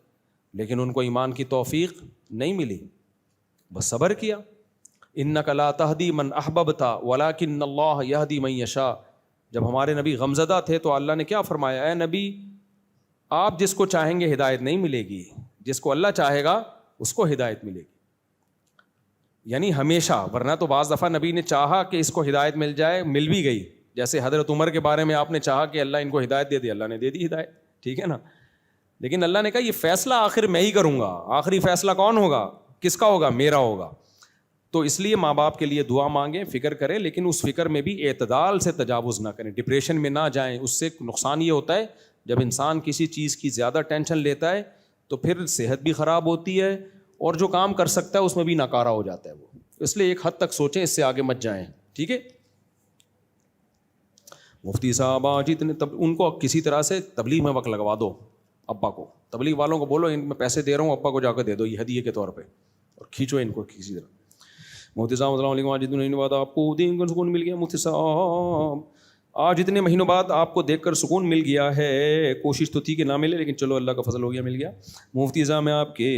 لیکن ان کو ایمان کی توفیق نہیں ملی، بس صبر کیا. انک لا تہدی من احببت ولکن اللہ یہدی من یشاء. جب ہمارے نبی غمزدہ تھے تو اللہ نے کیا فرمایا؟ اے نبی آپ جس کو چاہیں گے ہدایت نہیں ملے گی، جس کو اللہ چاہے گا اس کو ہدایت ملے گی. یعنی ہمیشہ، ورنہ تو بعض دفعہ نبی نے چاہا کہ اس کو ہدایت مل جائے، مل بھی گئی. جیسے حضرت عمر کے بارے میں آپ نے چاہا کہ اللہ ان کو ہدایت دے دے، اللہ نے دے دی ہدایت، ٹھیک ہے نا. لیکن اللہ نے کہا یہ فیصلہ آخر میں ہی کروں گا. آخری فیصلہ کون ہوگا؟ کس کا ہوگا؟ میرا ہوگا. تو اس لیے ماں باپ کے لیے دعا مانگیں، فکر کریں، لیکن اس فکر میں بھی اعتدال سے تجاوز نہ کریں، ڈپریشن میں نہ جائیں. اس سے نقصان یہ ہوتا ہے جب انسان کسی چیز کی زیادہ ٹینشن لیتا ہے تو پھر صحت بھی خراب ہوتی ہے اور جو کام کر سکتا ہے اس میں بھی ناکارہ ہو جاتا ہے وہ. اس لیے ایک حد تک سوچیں، اس سے آگے مت جائیں، ٹھیک ہے. مفتی صاحب آج اتنے ان کو کسی طرح سے تبلیغ میں وقت لگوا دو. ابا کو، تبلیغ والوں کو بولو ان میں پیسے دے رہا ہوں، ابا کو جا کے دے دو یہ ہدیے کے طور پہ، اور کھینچو ان کو کسی طرح. مفتی صاحب السلام علیکم، آج اتنے مہینوں بعد آپ کو دین کو سکون مل گیا. مفتی صاحب آج اتنے مہینوں بعد آپ کو دیکھ کر سکون مل گیا ہے. کوشش تو تھی کہ نہ ملے، لیکن چلو اللہ کا فضل ہو گیا، مل گیا. مفتی صاحب میں آپ کے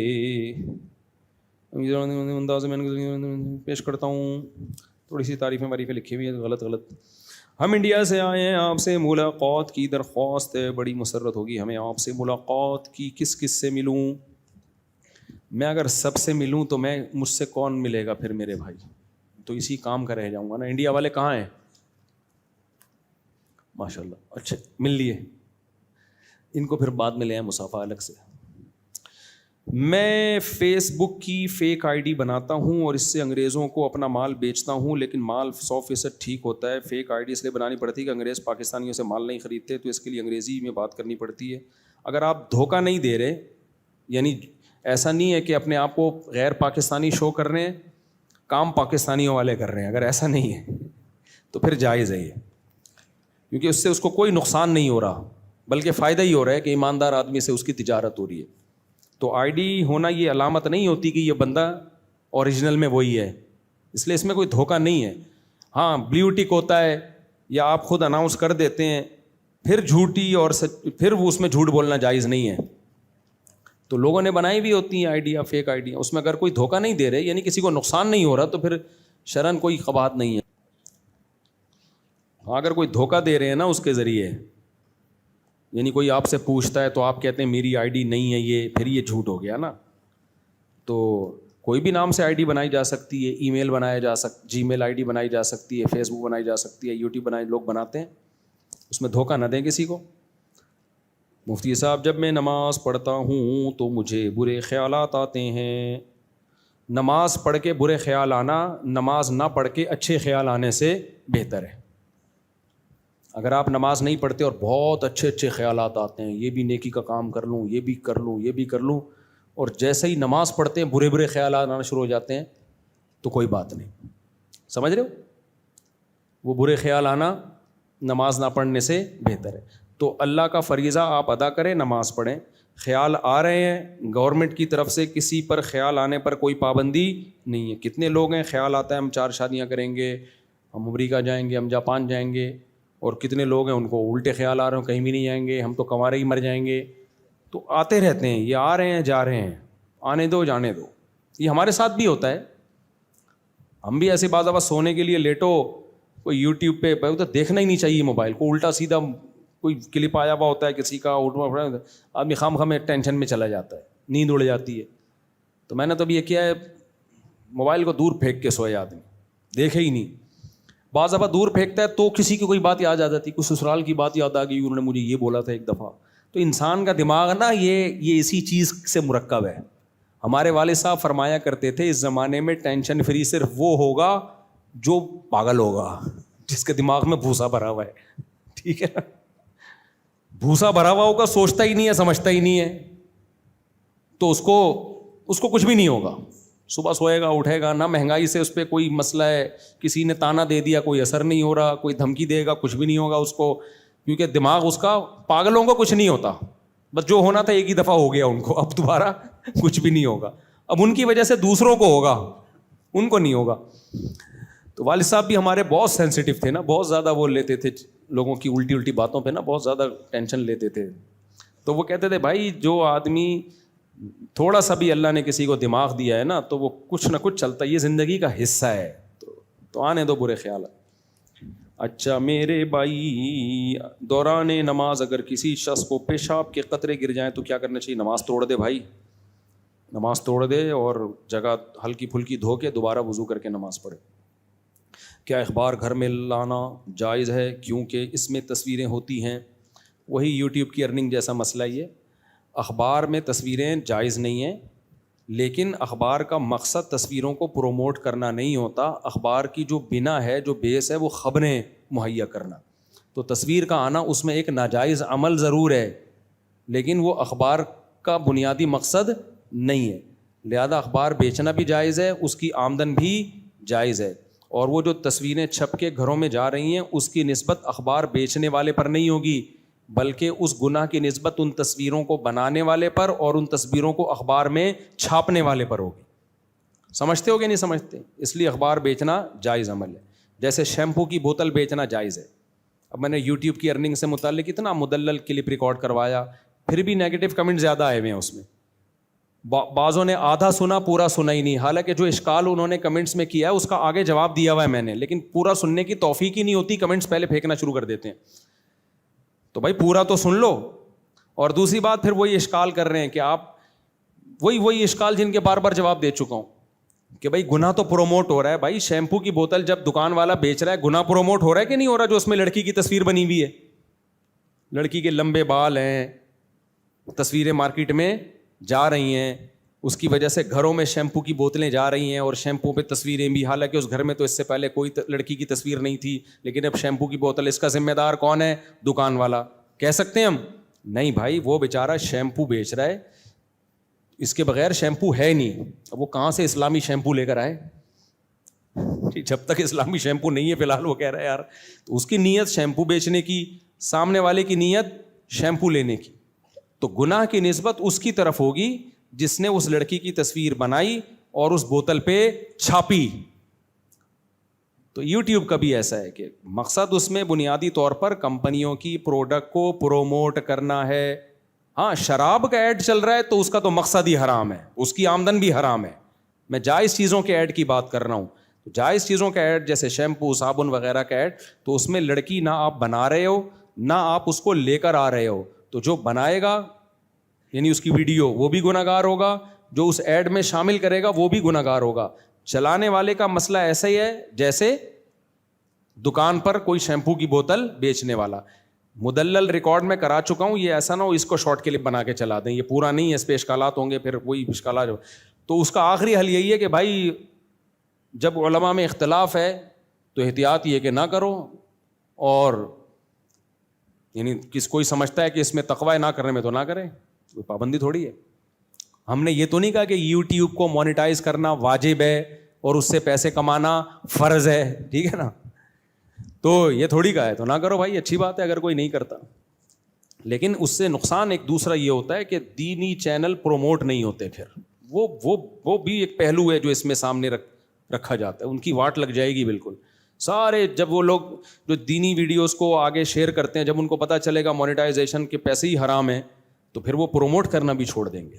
انداز میں پیش کرتا ہوں، تھوڑی سی تعریفیں واریفیں لکھی ہوئی ہیں غلط. ہم انڈیا سے آئے ہیں، آپ سے ملاقات کی درخواست ہے، بڑی مسرت ہوگی ہمیں آپ سے ملاقات کی. کس کس سے ملوں؟ میں اگر سب سے ملوں تو مجھ سے کون ملے گا پھر میرے بھائی؟ تو اسی کام کا رہ جاؤں گا نا. انڈیا والے کہاں ہیں؟ ماشاء اللہ، اچھا مل لیے. ان کو پھر بعد میں لے آئیں مسافہ الگ سے. میں فیس بک کی فیک آئی ڈی بناتا ہوں اور اس سے انگریزوں کو اپنا مال بیچتا ہوں، لیکن مال 100% ٹھیک ہوتا ہے. فیک آئی ڈی اس لیے بنانی پڑتی ہے کہ انگریز پاکستانیوں سے مال نہیں خریدتے، تو اس کے لیے انگریزی میں بات کرنی پڑتی ہے. اگر آپ دھوکہ نہیں دے رہے، یعنی ایسا نہیں ہے کہ اپنے آپ کو غیر پاکستانی شو کر رہے ہیں، کام پاکستانیوں والے کر رہے ہیں، اگر ایسا نہیں ہے تو پھر جائز ہے یہ، کیونکہ اس سے اس کو کوئی نقصان نہیں ہو رہا بلکہ فائدہ ہی ہو رہا ہے کہ ایماندار آدمی سے اس کی تجارت ہو رہی ہے. تو آئی ڈی ہونا یہ علامت نہیں ہوتی کہ یہ بندہ اوریجنل میں وہی ہے، اس لیے اس میں کوئی دھوکہ نہیں ہے. ہاں بلیو ٹک ہوتا ہے یا آپ خود اناؤنس کر دیتے ہیں، پھر جھوٹی اور پھر وہ اس میں جھوٹ بولنا جائز نہیں ہے. تو لوگوں نے بنائی بھی ہوتی ہیں آئیڈیا، فیک آئیڈیا، اس میں اگر کوئی دھوکہ نہیں دے رہے یعنی کسی کو نقصان نہیں ہو رہا تو پھر شرعاً کوئی قباحت نہیں ہے. ہاں اگر کوئی دھوکہ دے رہے ہیں نا اس کے ذریعے، یعنی کوئی آپ سے پوچھتا ہے تو آپ کہتے ہیں میری آئی ڈی نہیں ہے یہ، پھر یہ جھوٹ ہو گیا نا. تو کوئی بھی نام سے آئی ڈی بنائی جا سکتی ہے، ای میل بنایا جا سکتا، جی میل آئی ڈی بنائی جا سکتی ہے، فیس بک بنائی جا سکتی ہے، یوٹیوب لوگ بناتے ہیں. اس میں دھوکہ نہ دیں کسی کو. مفتی صاحب جب میں نماز پڑھتا ہوں تو مجھے برے خیالات آتے ہیں. نماز پڑھ کے برے خیال آنا نماز نہ پڑھ کے اچھے خیال آنے سے بہتر ہے. اگر آپ نماز نہیں پڑھتے اور بہت اچھے اچھے خیالات آتے ہیں، یہ بھی نیکی کا کام کر لوں، یہ بھی کر لوں، یہ بھی کر لوں، اور جیسے ہی نماز پڑھتے ہیں برے برے خیالات آنا شروع ہو جاتے ہیں، تو کوئی بات نہیں. سمجھ رہے ہو؟ وہ برے خیال آنا نماز نہ پڑھنے سے بہتر ہے. تو اللہ کا فریضہ آپ ادا کریں، نماز پڑھیں. خیال آ رہے ہیں، گورنمنٹ کی طرف سے کسی پر خیال آنے پر کوئی پابندی نہیں ہے. کتنے لوگ ہیں خیال آتا ہے ہم 4 شادیاں کریں گے، ہم امریکہ جائیں گے، ہم جاپان جائیں گے، اور کتنے لوگ ہیں ان کو الٹے خیال آ رہے ہیں کہیں بھی نہیں جائیں گے، ہم تو کنوارے ہی مر جائیں گے. تو آتے رہتے ہیں، یہ آ رہے ہیں جا رہے ہیں، آنے دو جانے دو. یہ ہمارے ساتھ بھی ہوتا ہے. ہم بھی ایسے بعض دفعہ سونے کے لیے لیٹو، کوئی یوٹیوب پہ تو دیکھنا ہی نہیں چاہیے موبائل کو، الٹا سیدھا کوئی کلپ آیا ہوا ہوتا ہے کسی کا، آدمی خام خام ٹینشن میں چلا جاتا ہے، نیند اڑ جاتی ہے. تو میں نے تو ابھی یہ کیا ہے، موبائل کو دور پھینک کے سوئے آدمی، دیکھے ہی نہیں. بعض دفعہ دور پھینکتا ہے تو کسی کی کوئی بات یاد آ جاتی، کچھ سسرال کی بات یاد آ گئی، انہوں نے مجھے یہ بولا تھا ایک دفعہ. تو انسان کا دماغ نا یہ اسی چیز سے مرکب ہے. ہمارے والد صاحب فرمایا کرتے تھے اس زمانے میں ٹینشن فری صرف وہ ہوگا جو پاگل ہوگا، جس کے دماغ میں بھوسا بھرا ہوا ہے. ٹھیک ہے نا؟ بھوسا بھرا ہوا ہوگا، سوچتا ہی نہیں ہے، سمجھتا ہی نہیں ہے، تو اس کو کچھ بھی نہیں ہوگا. صبح سوئے گا اٹھے گا نہ، مہنگائی سے اس پہ کوئی مسئلہ ہے، کسی نے تانا دے دیا کوئی اثر نہیں ہو رہا، کوئی دھمکی دے گا کچھ بھی نہیں ہوگا اس کو، کیونکہ دماغ اس کا، پاگلوں کو کچھ نہیں ہوتا، بس جو ہونا تھا ایک ہی دفعہ ہو گیا ان کو، اب دوبارہ کچھ بھی نہیں ہوگا. اب ان کی وجہ سے دوسروں کو ہوگا، ان کو نہیں ہوگا. تو والد صاحب بھی ہمارے بہت سینسیٹیو تھے نا، بہت زیادہ بول لیتے تھے، لوگوں کی الٹی الٹی باتوں پہ نا بہت زیادہ ٹینشن لیتے تھے. تو وہ کہتے تھے بھائی جو آدمی تھوڑا سا بھی اللہ نے کسی کو دماغ دیا ہے نا تو وہ کچھ نہ کچھ چلتا ہے, یہ زندگی کا حصہ ہے. تو آنے دو برے خیالات. اچھا میرے بھائی, دوران نماز اگر کسی شخص کو پیشاب کے قطرے گر جائیں تو کیا کرنا چاہیے؟ نماز توڑ دے بھائی, نماز توڑ دے اور جگہ ہلکی پھلکی دھو کے دوبارہ وضو کر کے نماز پڑھے. کیا اخبار گھر میں لانا جائز ہے کیونکہ اس میں تصویریں ہوتی ہیں؟ وہی یوٹیوب کی ارننگ جیسا مسئلہ. یہ اخبار میں تصویریں جائز نہیں ہیں, لیکن اخبار کا مقصد تصویروں کو پروموٹ کرنا نہیں ہوتا. اخبار کی جو بنا ہے, جو بیس ہے, وہ خبریں مہیا کرنا. تو تصویر کا آنا اس میں ایک ناجائز عمل ضرور ہے, لیکن وہ اخبار کا بنیادی مقصد نہیں ہے. لہذا اخبار بیچنا بھی جائز ہے, اس کی آمدن بھی جائز ہے. اور وہ جو تصویریں چھپ کے گھروں میں جا رہی ہیں اس کی نسبت اخبار بیچنے والے پر نہیں ہوگی, بلکہ اس گناہ کی نسبت ان تصویروں کو بنانے والے پر اور ان تصویروں کو اخبار میں چھاپنے والے پر ہوگی. سمجھتے ہو کہ نہیں سمجھتے؟ اس لیے اخبار بیچنا جائز عمل ہے. جیسے شیمپو کی بوتل بیچنا جائز ہے. اب میں نے یوٹیوب کی ارننگ سے متعلق اتنا مدلل کلپ ریکارڈ کروایا, پھر بھی نیگیٹو کمنٹ زیادہ آئے ہوئے ہیں اس میں. بعضوں نے آدھا سنا, پورا سنا ہی نہیں. حالانکہ جو اشکال انہوں نے کمنٹس میں کیا ہے اس کا آگے جواب دیا ہوا ہے میں نے, لیکن پورا سننے کی توفیق ہی نہیں ہوتی, کمنٹس پہلے پھینکنا شروع کر دیتے ہیں. تو بھائی پورا تو سن لو. اور دوسری بات پھر وہی اشکال کر رہے ہیں کہ آپ وہی اشکال جن کے بار بار جواب دے چکا ہوں کہ بھائی گناہ تو پروموٹ ہو رہا ہے. بھائی شیمپو کی بوتل جب دکان والا بیچ رہا ہے, گناہ پروموٹ ہو رہا ہے کہ نہیں ہو رہا؟ جو اس میں لڑکی کی تصویر بنی ہوئی ہے, لڑکی کے لمبے بال ہیں, تصویریں مارکیٹ میں جا رہی ہیں, اس کی وجہ سے گھروں میں شیمپو کی بوتلیں جا رہی ہیں اور شیمپو پہ تصویریں بھی. حالانکہ اس گھر میں تو اس سے پہلے کوئی لڑکی کی تصویر نہیں تھی, لیکن اب شیمپو کی بوتل, اس کا ذمہ دار کون ہے؟ دکان والا. کہہ سکتے ہیں ہم نہیں بھائی وہ بیچارہ شیمپو بیچ رہا ہے, اس کے بغیر شیمپو ہے نہیں. اب وہ کہاں سے اسلامی شیمپو لے کر آئے؟ جب تک اسلامی شیمپو نہیں ہے فی الحال وہ کہہ رہا ہے یار. تو اس کی نیت شیمپو بیچنے کی, سامنے والے کی نیت شیمپو لینے کی. تو گناہ کی نسبت اس کی طرف ہوگی جس نے اس لڑکی کی تصویر بنائی اور اس بوتل پہ چھاپی. تو یوٹیوب کا بھی ایسا ہے کہ مقصد اس میں بنیادی طور پر کمپنیوں کی پروڈکٹ کو پروموٹ کرنا ہے. ہاں شراب کا ایڈ چل رہا ہے تو اس کا تو مقصد ہی حرام ہے, اس کی آمدن بھی حرام ہے. میں جائز چیزوں کے ایڈ کی بات کر رہا ہوں. تو جائز چیزوں کا ایڈ جیسے شیمپو, صابن وغیرہ کا ایڈ, تو اس میں لڑکی نہ آپ بنا رہے ہو نہ آپ اس کو لے کر آ رہے ہو. تو جو بنائے گا یعنی اس کی ویڈیو وہ بھی گناہ گار ہوگا, جو اس ایڈ میں شامل کرے گا وہ بھی گناہ گار ہوگا. چلانے والے کا مسئلہ ایسا ہی ہے جیسے دکان پر کوئی شیمپو کی بوتل بیچنے والا. مدلل ریکارڈ میں کرا چکا ہوں, یہ ایسا نہ ہو اس کو شارٹ کلپ بنا کے چلا دیں, یہ پورا نہیں ہے, اس پہ اشکالات ہوں گے, پھر وہی اشکالات. تو اس کا آخری حل یہی ہے کہ بھائی جب علماء میں اختلاف ہے تو احتیاط یہ کہ نہ کرو, اور یعنی کوئی سمجھتا ہے کہ اس میں تقوی نہ کرنے میں تو نہ کرے, کوئی پابندی تھوڑی ہے. ہم نے یہ تو نہیں کہا کہ یوٹیوب کو مونیٹائز کرنا واجب ہے اور اس سے پیسے کمانا فرض ہے, ٹھیک ہے نا. تو یہ تھوڑی کہا ہے تو نہ کرو بھائی, اچھی بات ہے اگر کوئی نہیں کرتا. لیکن اس سے نقصان ایک دوسرا یہ ہوتا ہے کہ دینی چینل پروموٹ نہیں ہوتے. پھر وہ بھی ایک پہلو ہے جو اس میں سامنے رکھا جاتا ہے. ان کی واٹ لگ جائے گی بالکل. سارے جب وہ لوگ جو دینی ویڈیوز کو آگے شیئر کرتے ہیں, جب ان کو پتہ چلے گا مونیٹائزیشن کے پیسے ہی حرام ہیں, تو پھر وہ پروموٹ کرنا بھی چھوڑ دیں گے.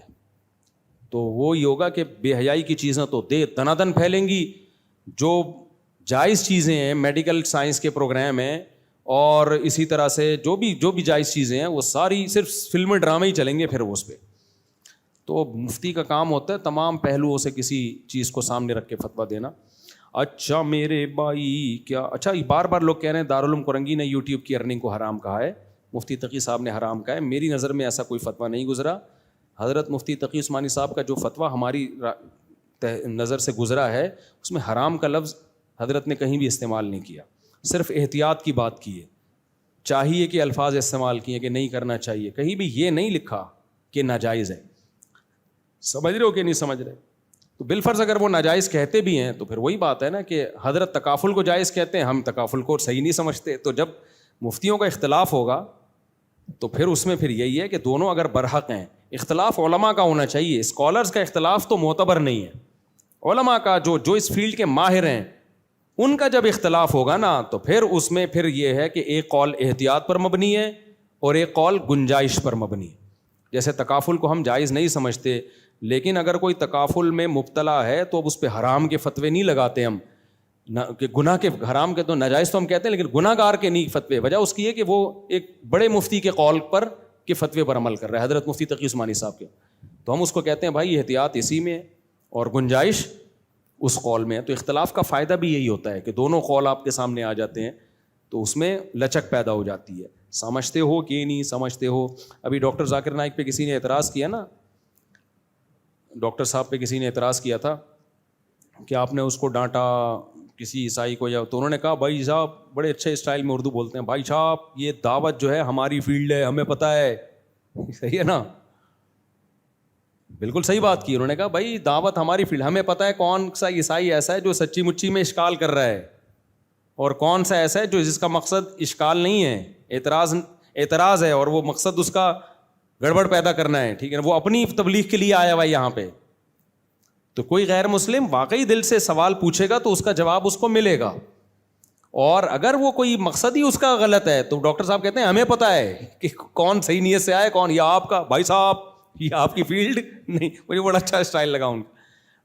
تو وہ ہوگا کہ بے حیائی کی چیزیں تو دنا دن پھیلیں گی. جو جائز چیزیں ہیں, میڈیکل سائنس کے پروگرام ہیں, اور اسی طرح سے جو بھی جائز چیزیں ہیں وہ ساری صرف فلم ڈرامے ہی چلیں گے پھر وہ اس پہ. تو مفتی کا کام ہوتا ہے تمام پہلوؤں سے کسی چیز کو سامنے رکھ کے فتویٰ دینا. اچھا میرے بھائی کیا اچھا بار بار لوگ کہہ رہے ہیں دارالعلوم کرنگی نے یوٹیوب کی ارننگ کو حرام کہا ہے, مفتی تقی صاحب نے حرام کہا ہے. میری نظر میں ایسا کوئی فتویٰ نہیں گزرا. حضرت مفتی تقی عثمانی صاحب کا جو فتویٰ ہماری نظر سے گزرا ہے اس میں حرام کا لفظ حضرت نے کہیں بھی استعمال نہیں کیا, صرف احتیاط کی بات کی ہے. چاہیے کہ الفاظ استعمال کیے کہ نہیں کرنا چاہیے, کہیں بھی یہ نہیں لکھا کہ ناجائز ہے. سمجھ رہے ہو کہ نہیں سمجھ رہے؟ تو بالفرض اگر وہ ناجائز کہتے بھی ہیں تو پھر وہی بات ہے نا کہ حضرت تکافل کو جائز کہتے ہیں, ہم تکافل کو صحیح نہیں سمجھتے. تو جب مفتیوں کا اختلاف ہوگا تو پھر اس میں پھر یہی ہے کہ دونوں اگر برحق ہیں, اختلاف علماء کا ہونا چاہیے, اسکالرز کا اختلاف تو معتبر نہیں ہے. علماء کا جو اس فیلڈ کے ماہر ہیں ان کا جب اختلاف ہوگا نا تو پھر اس میں پھر یہ ہے کہ ایک قول احتیاط پر مبنی ہے اور ایک قول گنجائش پر مبنی ہے. جیسے تکافل کو ہم جائز نہیں سمجھتے, لیکن اگر کوئی تکافل میں مبتلا ہے تو اب اس پہ حرام کے فتوے نہیں لگاتے ہم, کہ گناہ کے حرام کے تو ناجائز تو ہم کہتے ہیں, لیکن گناہ گار کے نہیں فتوے. وجہ اس کی ہے کہ وہ ایک بڑے مفتی کے قول پر کے فتوے پر عمل کر رہا ہے, حضرت مفتی تقی عثمانی صاحب کے. تو ہم اس کو کہتے ہیں بھائی احتیاط اسی میں ہے اور گنجائش اس قول میں ہے. تو اختلاف کا فائدہ بھی یہی ہوتا ہے کہ دونوں قول آپ کے سامنے آ جاتے ہیں تو اس میں لچک پیدا ہو جاتی ہے. سمجھتے ہو کہ نہیں سمجھتے ہو. ابھی ڈاکٹر ذاکر نائک پہ کسی نے اعتراض کیا نا, ڈاکٹر صاحب پہ کسی نے اعتراض کیا تھا کہ آپ نے اس کو ڈانٹا کسی عیسائی کو, یا تو انہوں نے کہا بھائی صاحب بڑے اچھے اسٹائل میں اردو بولتے ہیں, بھائی صاحب یہ دعوت جو ہے ہماری فیلڈ ہے, ہمیں پتہ ہے. صحیح ہے نا, بالکل صحیح بات کی. انہوں نے کہا بھائی دعوت ہماری فیلڈ, ہمیں پتہ ہے کون سا عیسائی ایسا ہے جو سچی مچی میں اشکال کر رہا ہے اور کون سا ایسا ہے جو جس کا مقصد اشکال نہیں ہے, اعتراض ہے اور وہ مقصد اس کا گڑبڑ پیدا کرنا ہے. ٹھیک ہے نا, وہ اپنی تبلیغ کے لیے آیا ہوا ہے یہاں پہ. تو کوئی غیر مسلم واقعی دل سے سوال پوچھے گا تو اس کا جواب اس کو ملے گا, اور اگر وہ کوئی مقصد ہی اس کا غلط ہے تو ڈاکٹر صاحب کہتے ہیں ہمیں پتہ ہے کہ کون صحیح نیت سے آئے, کون یہ آپ کا بھائی صاحب یہ آپ کی فیلڈ نہیں. مجھے بڑا اچھا اسٹائل لگا ان کا.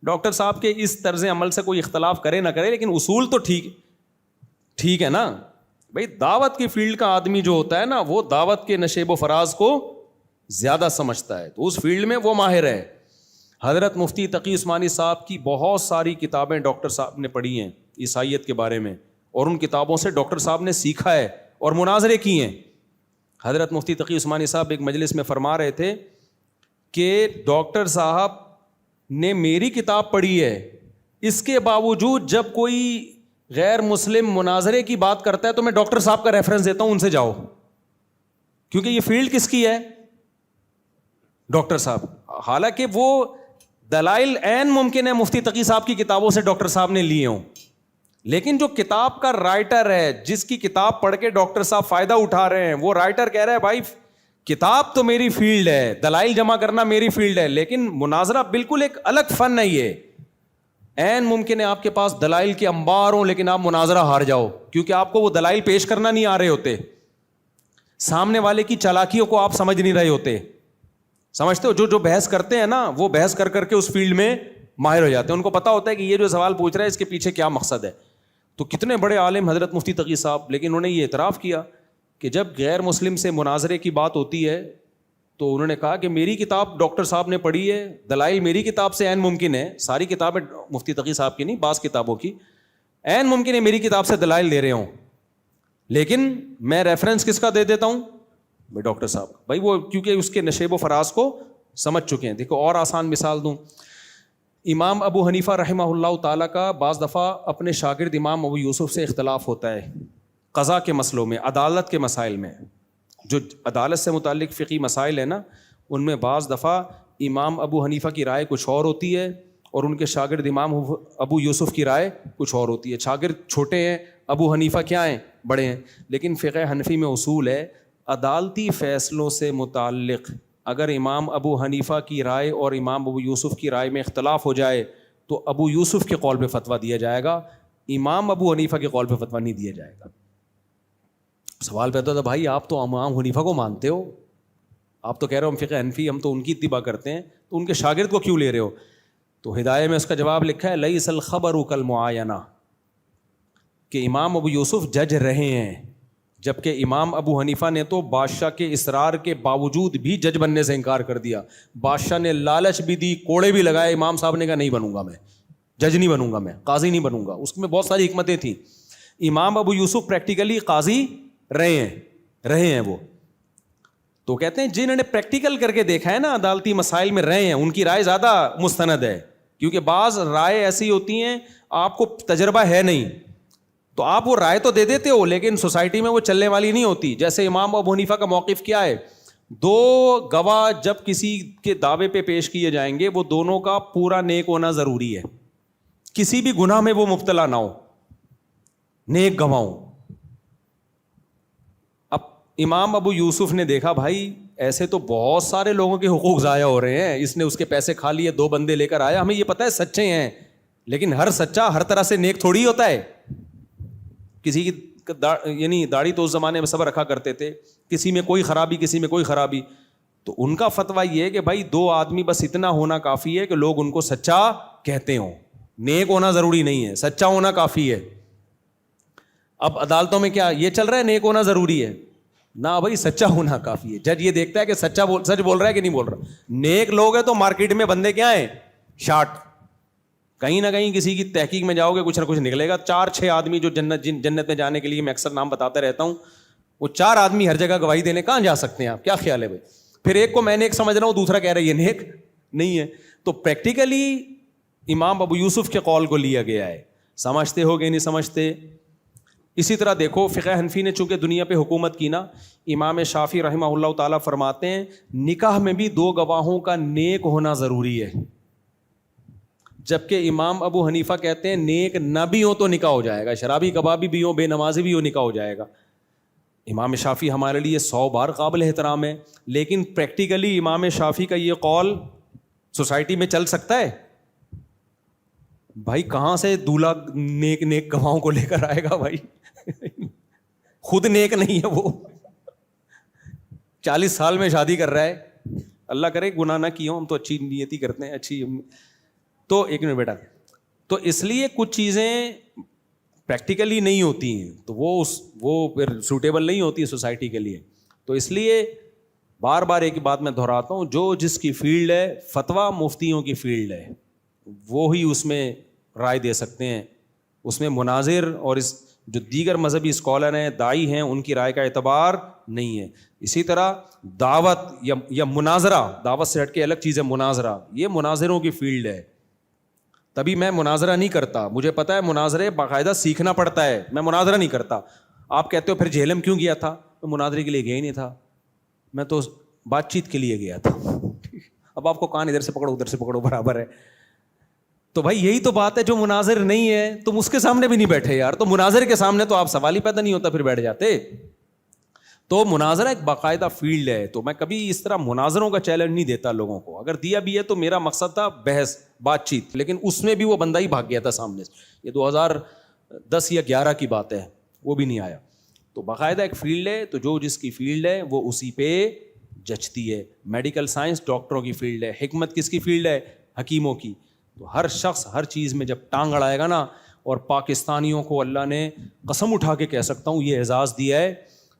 ڈاکٹر صاحب کے اس طرز عمل سے کوئی اختلاف کرے نہ کرے, لیکن اصول تو ٹھیک ہے نا بھائی. دعوت کی فیلڈ کا آدمی جو ہوتا ہے نا وہ دعوت کے نشیب و فراز کو زیادہ سمجھتا ہے, تو اس فیلڈ میں وہ ماہر ہے. حضرت مفتی تقی عثمانی صاحب کی بہت ساری کتابیں ڈاکٹر صاحب نے پڑھی ہیں عیسائیت کے بارے میں, اور ان کتابوں سے ڈاکٹر صاحب نے سیکھا ہے اور مناظرے کیے ہیں. حضرت مفتی تقی عثمانی صاحب ایک مجلس میں فرما رہے تھے کہ ڈاکٹر صاحب نے میری کتاب پڑھی ہے, اس کے باوجود جب کوئی غیر مسلم مناظرے کی بات کرتا ہے تو میں ڈاکٹر صاحب کا ریفرنس دیتا ہوں, ان سے جاؤ, کیونکہ یہ فیلڈ کس کی ہے, ڈاکٹر صاحب. حالانکہ وہ دلائل عین ممکن ہے مفتی تقی صاحب کی کتابوں سے ڈاکٹر صاحب نے لیے ہوں, لیکن جو کتاب کا رائٹر ہے, جس کی کتاب پڑھ کے ڈاکٹر صاحب فائدہ اٹھا رہے ہیں, وہ رائٹر کہہ رہا ہے بھائی کتاب تو میری فیلڈ ہے, دلائل جمع کرنا میری فیلڈ ہے, لیکن مناظرہ بالکل ایک الگ فن ہے. یہ عین ممکن ہے آپ کے پاس دلائل کے انبار ہوں لیکن آپ مناظرہ ہار جاؤ, کیونکہ آپ کو وہ دلائل پیش کرنا نہیں آ رہے ہوتے, سامنے والے کی چالاکیوں کو آپ سمجھ نہیں رہے ہوتے. سمجھتے ہو, جو بحث کرتے ہیں نا وہ بحث کر کے اس فیلڈ میں ماہر ہو جاتے ہیں, ان کو پتا ہوتا ہے کہ یہ جو سوال پوچھ رہا ہے اس کے پیچھے کیا مقصد ہے. تو کتنے بڑے عالم حضرت مفتی تقی صاحب, لیکن انہوں نے یہ اعتراف کیا کہ جب غیر مسلم سے مناظرے کی بات ہوتی ہے تو انہوں نے کہا کہ میری کتاب ڈاکٹر صاحب نے پڑھی ہے, دلائل میری کتاب سے عین ممکن ہے, ساری کتابیں مفتی تقی صاحب کی نہیں, بعض کتابوں کی عین ممکن ہے میری کتاب سے دلائل دے رہے ہوں, لیکن میں ریفرنس کس کا دے دیتا ہوں, بھائی ڈاکٹر صاحب. بھائی وہ کیونکہ اس کے نشیب و فراز کو سمجھ چکے ہیں. دیکھو اور آسان مثال دوں, امام ابو حنیفہ رحمہ اللہ تعالیٰ کا بعض دفعہ اپنے شاگرد امام ابو یوسف سے اختلاف ہوتا ہے قضا کے مسئلوں میں, عدالت کے مسائل میں. جو عدالت سے متعلق فقہی مسائل ہیں نا, ان میں بعض دفعہ امام ابو حنیفہ کی رائے کچھ اور ہوتی ہے اور ان کے شاگرد امام ابو یوسف کی رائے کچھ اور ہوتی ہے. شاگرد چھوٹے ہیں, ابو حنیفہ کیا ہیں, بڑے ہیں. لیکن فقہ حنفی میں اصول ہے عدالتی فیصلوں سے متعلق اگر امام ابو حنیفہ کی رائے اور امام ابو یوسف کی رائے میں اختلاف ہو جائے تو ابو یوسف کے قول پہ فتویٰ دیا جائے گا, امام ابو حنیفہ کے قول پہ فتویٰ نہیں دیا جائے گا. سوال پیدا ہوتا ہے بھائی آپ تو امام حنیفہ کو مانتے ہو, آپ تو کہہ رہے ہو ہم فقہ حنفی ہم تو ان کی اتباع کرتے ہیں, تو ان کے شاگرد کو کیوں لے رہے ہو؟ تو ہدایہ میں اس کا جواب لکھا ہے لیس الخبر کالمعاینہ, کہ امام ابو یوسف جج رہے ہیں, جبکہ امام ابو حنیفہ نے تو بادشاہ کے اصرار کے باوجود بھی جج بننے سے انکار کر دیا. بادشاہ نے لالچ بھی دی, کوڑے بھی لگائے, امام صاحب نے کہا نہیں بنوں گا میں, جج نہیں بنوں گا میں, قاضی نہیں بنوں گا. اس میں بہت ساری حکمتیں تھیں. امام ابو یوسف پریکٹیکلی قاضی رہے ہیں وہ. تو کہتے ہیں جنہوں نے پریکٹیکل کر کے دیکھا ہے نا, عدالتی مسائل میں رہے ہیں, ان کی رائے زیادہ مستند ہے, کیونکہ بعض رائے ایسی ہوتی ہیں آپ کو تجربہ ہے نہیں تو آپ وہ رائے تو دے دیتے ہو لیکن سوسائٹی میں وہ چلنے والی نہیں ہوتی. جیسے امام ابو حنیفہ کا موقف کیا ہے, 2 گواہ جب کسی کے دعوے پہ پیش کیے جائیں گے وہ دونوں کا پورا نیک ہونا ضروری ہے, کسی بھی گناہ میں وہ مبتلا نہ ہو, نیک گواہ ہوں. اب امام ابو یوسف نے دیکھا بھائی ایسے تو بہت سارے لوگوں کے حقوق ضائع ہو رہے ہیں, اس نے اس کے پیسے کھا لیے, 2 بندے لے کر آیا, ہمیں یہ پتہ ہے سچے ہیں, لیکن ہر سچا ہر طرح سے نیک تھوڑی ہوتا ہے. کسی کی یعنی داڑھی تو اس زمانے میں سب رکھا کرتے تھے, کسی میں کوئی خرابی کسی میں کوئی خرابی, تو ان کا فتویٰ یہ ہے کہ بھائی 2 آدمی بس اتنا ہونا کافی ہے کہ لوگ ان کو سچا کہتے ہوں, نیک ہونا ضروری نہیں ہے, سچا ہونا کافی ہے. اب عدالتوں میں کیا یہ چل رہا ہے نیک ہونا ضروری ہے؟ نہ بھائی, سچا ہونا کافی ہے. جج یہ دیکھتا ہے کہ سچ بول رہا ہے کہ نہیں بول رہا. نیک لوگ ہیں تو مارکیٹ میں بندے کیا ہیں, شارٹ. کہیں نہ کہیں کسی کی تحقیق میں جاؤ گے کچھ نہ کچھ نکلے گا. 4-6 آدمی جو جنت میں جانے کے لیے میں اکثر نام بتاتا رہتا ہوں, وہ 4 آدمی ہر جگہ گواہی دینے کہاں جا سکتے ہیں؟ آپ کیا خیال ہے بھائی؟ پھر ایک کو میں نیک سمجھ رہا ہوں, دوسرا کہہ رہا ہے یہ نیک نہیں ہے. تو پریکٹیکلی امام ابو یوسف کے قول کو لیا گیا ہے. سمجھتے ہو گے نہیں سمجھتے. اسی طرح دیکھو فقہ حنفی نے چونکہ دنیا پہ حکومت کی نا, امام شافعی رحمہ اللہ تعالیٰ فرماتے ہیں نکاح میں بھی 2 گواہوں کا نیک ہونا ضروری ہے, جبکہ امام ابو حنیفہ کہتے ہیں نیک نہ بھی ہو تو نکاح ہو جائے گا, شرابی کبابی بھی ہو, بے نمازی بھی ہو, نکاح ہو جائے گا. امام شافعی ہمارے لیے 100 بار قابل احترام ہے, لیکن پریکٹیکلی امام شافعی کا یہ قول سوسائٹی میں چل سکتا ہے؟ بھائی کہاں سے دولہا نیک گواہوں کو لے کر آئے گا بھائی؟ خود نیک نہیں ہے وہ, 40 سال میں شادی کر رہا ہے. اللہ کرے گناہ نہ کی ہوں, ہم تو اچھی نیتی کرتے ہیں, اچھی. تو ایک منٹ بیٹا, تو اس لیے کچھ چیزیں پریکٹیکلی نہیں ہوتی ہیں تو وہ پھر سوٹیبل نہیں ہوتی ہے سوسائٹی کے لیے. تو اس لیے بار بار ایک بات میں دہراتا ہوں, جو جس کی فیلڈ ہے, فتویٰ مفتیوں کی فیلڈ ہے, وہی اس میں رائے دے سکتے ہیں. اس میں مناظر اور اس جو دیگر مذہبی اسکالر ہیں, داعی ہیں, ان کی رائے کا اعتبار نہیں ہے. اسی طرح دعوت یا مناظرہ, دعوت سے ہٹ کے الگ چیز ہے مناظرہ, یہ مناظروں کی فیلڈ ہے. تبھی میں مناظرہ نہیں کرتا, مجھے پتا ہے مناظرے باقاعدہ سیکھنا پڑتا ہے, میں مناظرہ نہیں کرتا. آپ کہتے ہو پھر جہلم کیوں گیا تھا؟ میں مناظرے کے لیے گیا ہی نہیں تھا, میں تو بات چیت کے لیے گیا تھا. اب آپ کو کان ادھر سے پکڑو ادھر سے پکڑو برابر ہے. تو بھائی یہی تو بات ہے, جو مناظر نہیں ہے تم اس کے سامنے بھی نہیں بیٹھے یار, تو مناظر کے سامنے تو آپ سوال ہی پیدا نہیں ہوتا, پھر بیٹھ جاتے. تو مناظرہ ایک باقاعدہ فیلڈ ہے. تو میں کبھی اس طرح مناظروں کا چیلنج نہیں دیتا لوگوں کو, اگر دیا بھی ہے تو میرا مقصد تھا بحث بات چیت, لیکن اس میں بھی وہ بندہ ہی بھاگ گیا تھا سامنے سے. یہ 2010 یا 11 کی بات ہے, وہ بھی نہیں آیا. تو باقاعدہ ایک فیلڈ ہے, تو جو جس کی فیلڈ ہے وہ اسی پہ جچتی ہے. میڈیکل سائنس ڈاکٹروں کی فیلڈ ہے, حکمت کس کی فیلڈ ہے؟ حکیموں کی. تو ہر شخص ہر چیز میں جب ٹانگ اڑائے گا نا, اور پاکستانیوں کو اللہ نے قسم اٹھا کے کہہ سکتا ہوں یہ اعزاز دیا ہے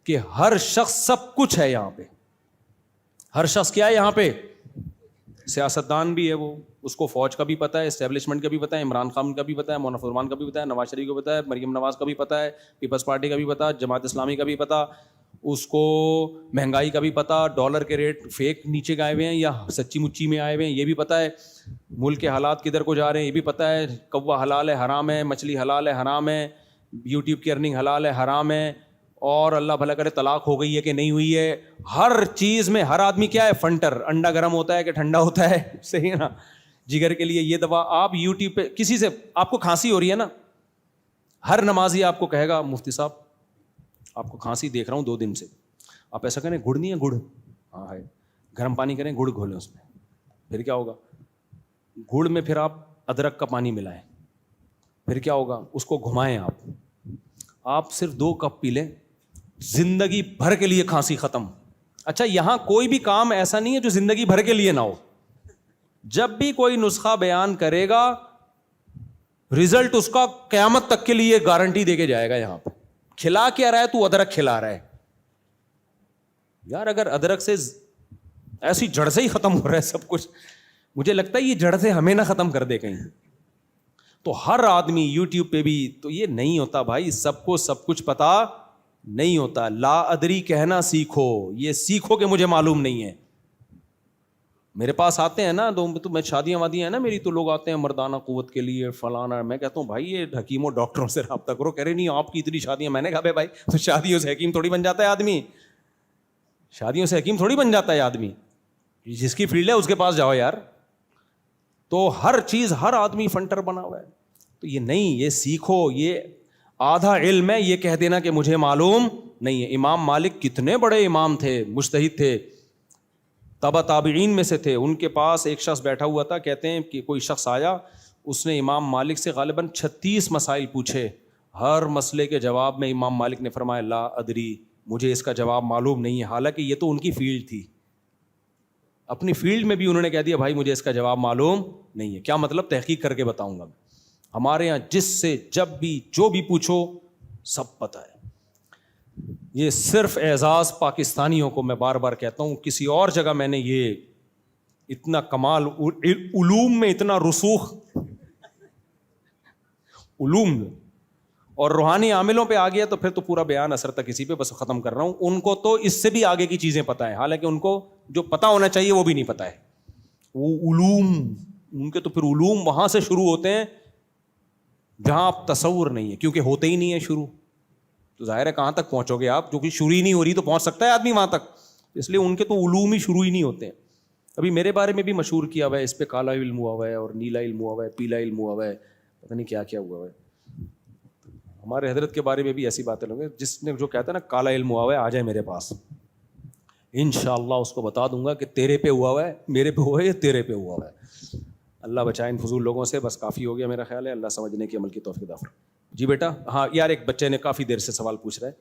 کہ ہر شخص سب کچھ ہے یہاں پہ. ہر شخص کیا ہے یہاں پہ؟ سیاستدان بھی ہے وہ, اس کو فوج کا بھی پتہ ہے, اسٹیبلشمنٹ کا بھی پتہ ہے, عمران خان کا بھی پتہ ہے, مونف الرحمان کا بھی پتہ ہے, نواز شریف کو پتہ ہے, مریم نواز کا بھی پتہ ہے, پیپلز پارٹی کا بھی پتہ, جماعت اسلامی کا بھی پتہ, اس کو مہنگائی کا بھی پتہ, ڈالر کے ریٹ فیک نیچے گئے ہوئے ہیں یا سچی مچی میں آئے ہوئے ہیں یہ بھی پتہ ہے, ملک کے حالات کدھر کو جا رہے ہیں یہ بھی پتہ ہے, کوا حلال ہے حرام ہے, مچھلی حلال ہے حرام ہے, یوٹیوب کی ارننگ حلال ہے حرام ہے, اور اللہ بھلا کرے طلاق ہو گئی ہے کہ نہیں ہوئی ہے. ہر چیز میں ہر آدمی کیا ہے؟ فنٹر. انڈا گرم ہوتا ہے کہ ٹھنڈا ہوتا ہے؟ صحیح ہے نا. جگر کے لیے یہ دوا. آپ یوٹیوب پہ کسی سے آپ کو کھانسی ہو رہی ہے نا, ہر نمازی آپ کو کہے گا مفتی صاحب آپ کو کھانسی دیکھ رہا ہوں 2 دن سے, آپ ایسا کریں گڑ نہیں ہے گڑ, ہاں ہے, گرم پانی کریں گڑ گھولیں اس میں, پھر کیا ہوگا؟ گڑ میں پھر آپ ادرک کا پانی ملائیں, پھر کیا ہوگا؟ اس کو گھمائیں آپ صرف 2 کپ پی لیں, زندگی بھر کے لیے کھانسی ختم. اچھا یہاں کوئی بھی کام ایسا نہیں ہے جو زندگی بھر کے لیے نہ ہو. جب بھی کوئی نسخہ بیان کرے گا رزلٹ اس کا قیامت تک کے لیے گارنٹی دے کے جائے گا. یہاں پہ کھلا کیا رہا ہے؟ تو ادرک کھلا رہا ہے یار. اگر ادرک سے ایسی جڑ سے ہی ختم ہو رہا ہے سب کچھ, مجھے لگتا ہے یہ جڑ سے ہمیں نہ ختم کر دے کہیں. تو ہر آدمی یوٹیوب پہ بھی تو یہ نہیں ہوتا بھائی, سب کو سب کچھ پتا نہیں ہوتا. لا ادری کہنا سیکھو, یہ سیکھو کہ مجھے معلوم نہیں ہے. میرے پاس آتے ہیں نا تو میں شادیاں وادیاں ہیں نا میری, تو لوگ آتے ہیں مردانہ قوت کے لیے فلانا, میں کہتا ہوں بھائی یہ حکیموں ڈاکٹروں سے رابطہ کرو. کہہ رہے نہیں آپ کی اتنی شادیاں. میں نے کہا بھائی تو شادیوں سے حکیم تھوڑی بن جاتا ہے آدمی, شادیوں سے حکیم تھوڑی بن جاتا ہے آدمی. جس کی فیلڈ ہے اس کے پاس جاؤ یار. تو ہر چیز ہر آدمی فنٹر بنا ہوا ہے. تو یہ نہیں, یہ سیکھو. یہ آدھا علم ہے یہ کہہ دینا کہ مجھے معلوم نہیں ہے. امام مالک کتنے بڑے امام تھے, مجتہد تھے, تبع تابعین میں سے تھے. ان کے پاس ایک شخص بیٹھا ہوا تھا, کہتے ہیں کہ کوئی شخص آیا, اس نے امام مالک سے غالباً 36 مسائل پوچھے, ہر مسئلے کے جواب میں امام مالک نے فرمایا لا ادری، مجھے اس کا جواب معلوم نہیں ہے، حالانکہ یہ تو ان کی فیلڈ تھی. اپنی فیلڈ میں بھی انہوں نے کہہ دیا بھائی مجھے اس کا جواب معلوم نہیں ہے. کیا مطلب؟ تحقیق کر کے بتاؤں گا میں. ہمارے یہاں جس سے جب بھی جو بھی پوچھو سب پتہ ہے. یہ صرف اعزاز پاکستانیوں کو میں بار بار کہتا ہوں، کسی اور جگہ میں نے یہ اتنا کمال، علوم میں اتنا رسوخ، علوم اور روحانی عاملوں پہ آ گیا تو پھر تو پورا بیان اثر تک اسی پہ بس ختم کر رہا ہوں. ان کو تو اس سے بھی آگے کی چیزیں پتہ ہیں، حالانکہ ان کو جو پتہ ہونا چاہیے وہ بھی نہیں پتہ ہے. وہ علوم، ان کے تو پھر علوم وہاں سے شروع ہوتے ہیں جہاں آپ تصور نہیں ہے، کیونکہ ہوتے ہی نہیں ہے شروع. تو ظاہر ہے کہاں تک پہنچو گے آپ؟ جو کہ شروع ہی نہیں ہو رہی تو پہنچ سکتا ہے آدمی وہاں تک؟ اس لیے ان کے تو علوم ہی شروع ہی نہیں ہوتے ہیں. ابھی میرے بارے میں بھی مشہور کیا ہوا ہے، اس پہ کالا علم ہوا ہوا ہے اور نیلا علم ہوا ہوا ہے، پیلا علم ہوا ہوا ہے، پتہ نہیں کیا کیا ہوا ہوا ہے. ہمارے حضرت کے بارے میں بھی ایسی باتیں لوگ، جس نے جو کہتا ہے نا کالا علم ہوا ہوا ہے آ جائے میرے پاس، انشاءاللہ اس کو بتا دوں گا کہ تیرے پہ ہوا ہوا ہے، میرے پہ ہوا ہے یا تیرے پہ ہوا ہوا ہے. اللہ بچائے ان فضول لوگوں سے. بس کافی ہو گیا میرا خیال ہے. اللہ سمجھنے کی عمل کی توفیق عطا فرمائے. جی بیٹا. ہاں یار ایک بچے نے کافی دیر سے سوال پوچھ رہا ہے.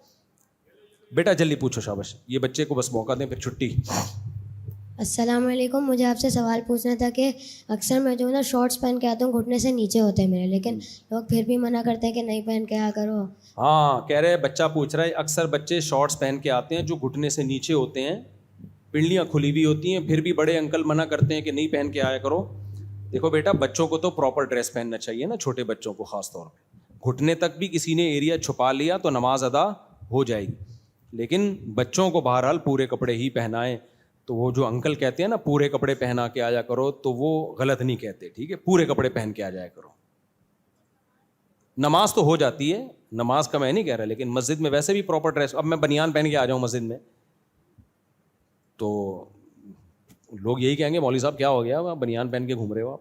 بیٹا جلدی پوچھو، شاباش. یہ بچے کو بس موقع دیں پھر چھٹی. السلام علیکم. مجھے آپ سے سوال پوچھنا تھا کہ اکثر میں جو نا شارٹس پہن کے آتا ہوں، گھٹنے سے نیچے ہوتے ہیں میرے، لیکن لوگ پھر بھی منع کرتے ہیں کہ نہیں پہن کے آیا کرو. ہاں کہہ رہے بچہ پوچھ رہا ہے، اکثر بچے شارٹس پہن کے آتے ہیں جو گھٹنے سے نیچے ہوتے ہیں، پنڈلیاں کھلی ہوئی ہوتی ہیں، پھر بھی بڑے انکل منع کرتے ہیں کہ نہیں پہن کے آیا کرو. دیکھو بیٹا، بچوں کو تو پراپر ڈریس پہننا چاہیے نا، چھوٹے بچوں کو خاص طور پہ. گھٹنے تک بھی کسی نے ایریا چھپا لیا تو نماز ادا ہو جائے گی، لیکن بچوں کو بہرحال پورے کپڑے ہی پہنائیں. تو وہ جو انکل کہتے ہیں نا پورے کپڑے پہنا کے آیا کرو، تو وہ غلط نہیں کہتے، ٹھیک ہے؟ پورے کپڑے پہن کے آ جایا کرو. نماز تو ہو جاتی ہے، نماز کا میں نہیں کہہ رہا، لیکن مسجد میں ویسے بھی پراپر ڈریس. اب میں بنیان پہن کے آ جاؤں مسجد میں تو لوگ یہی کہیں گے مولوی صاحب کیا ہو گیا، بنیان پہن کے گھوم رہے ہو آپ.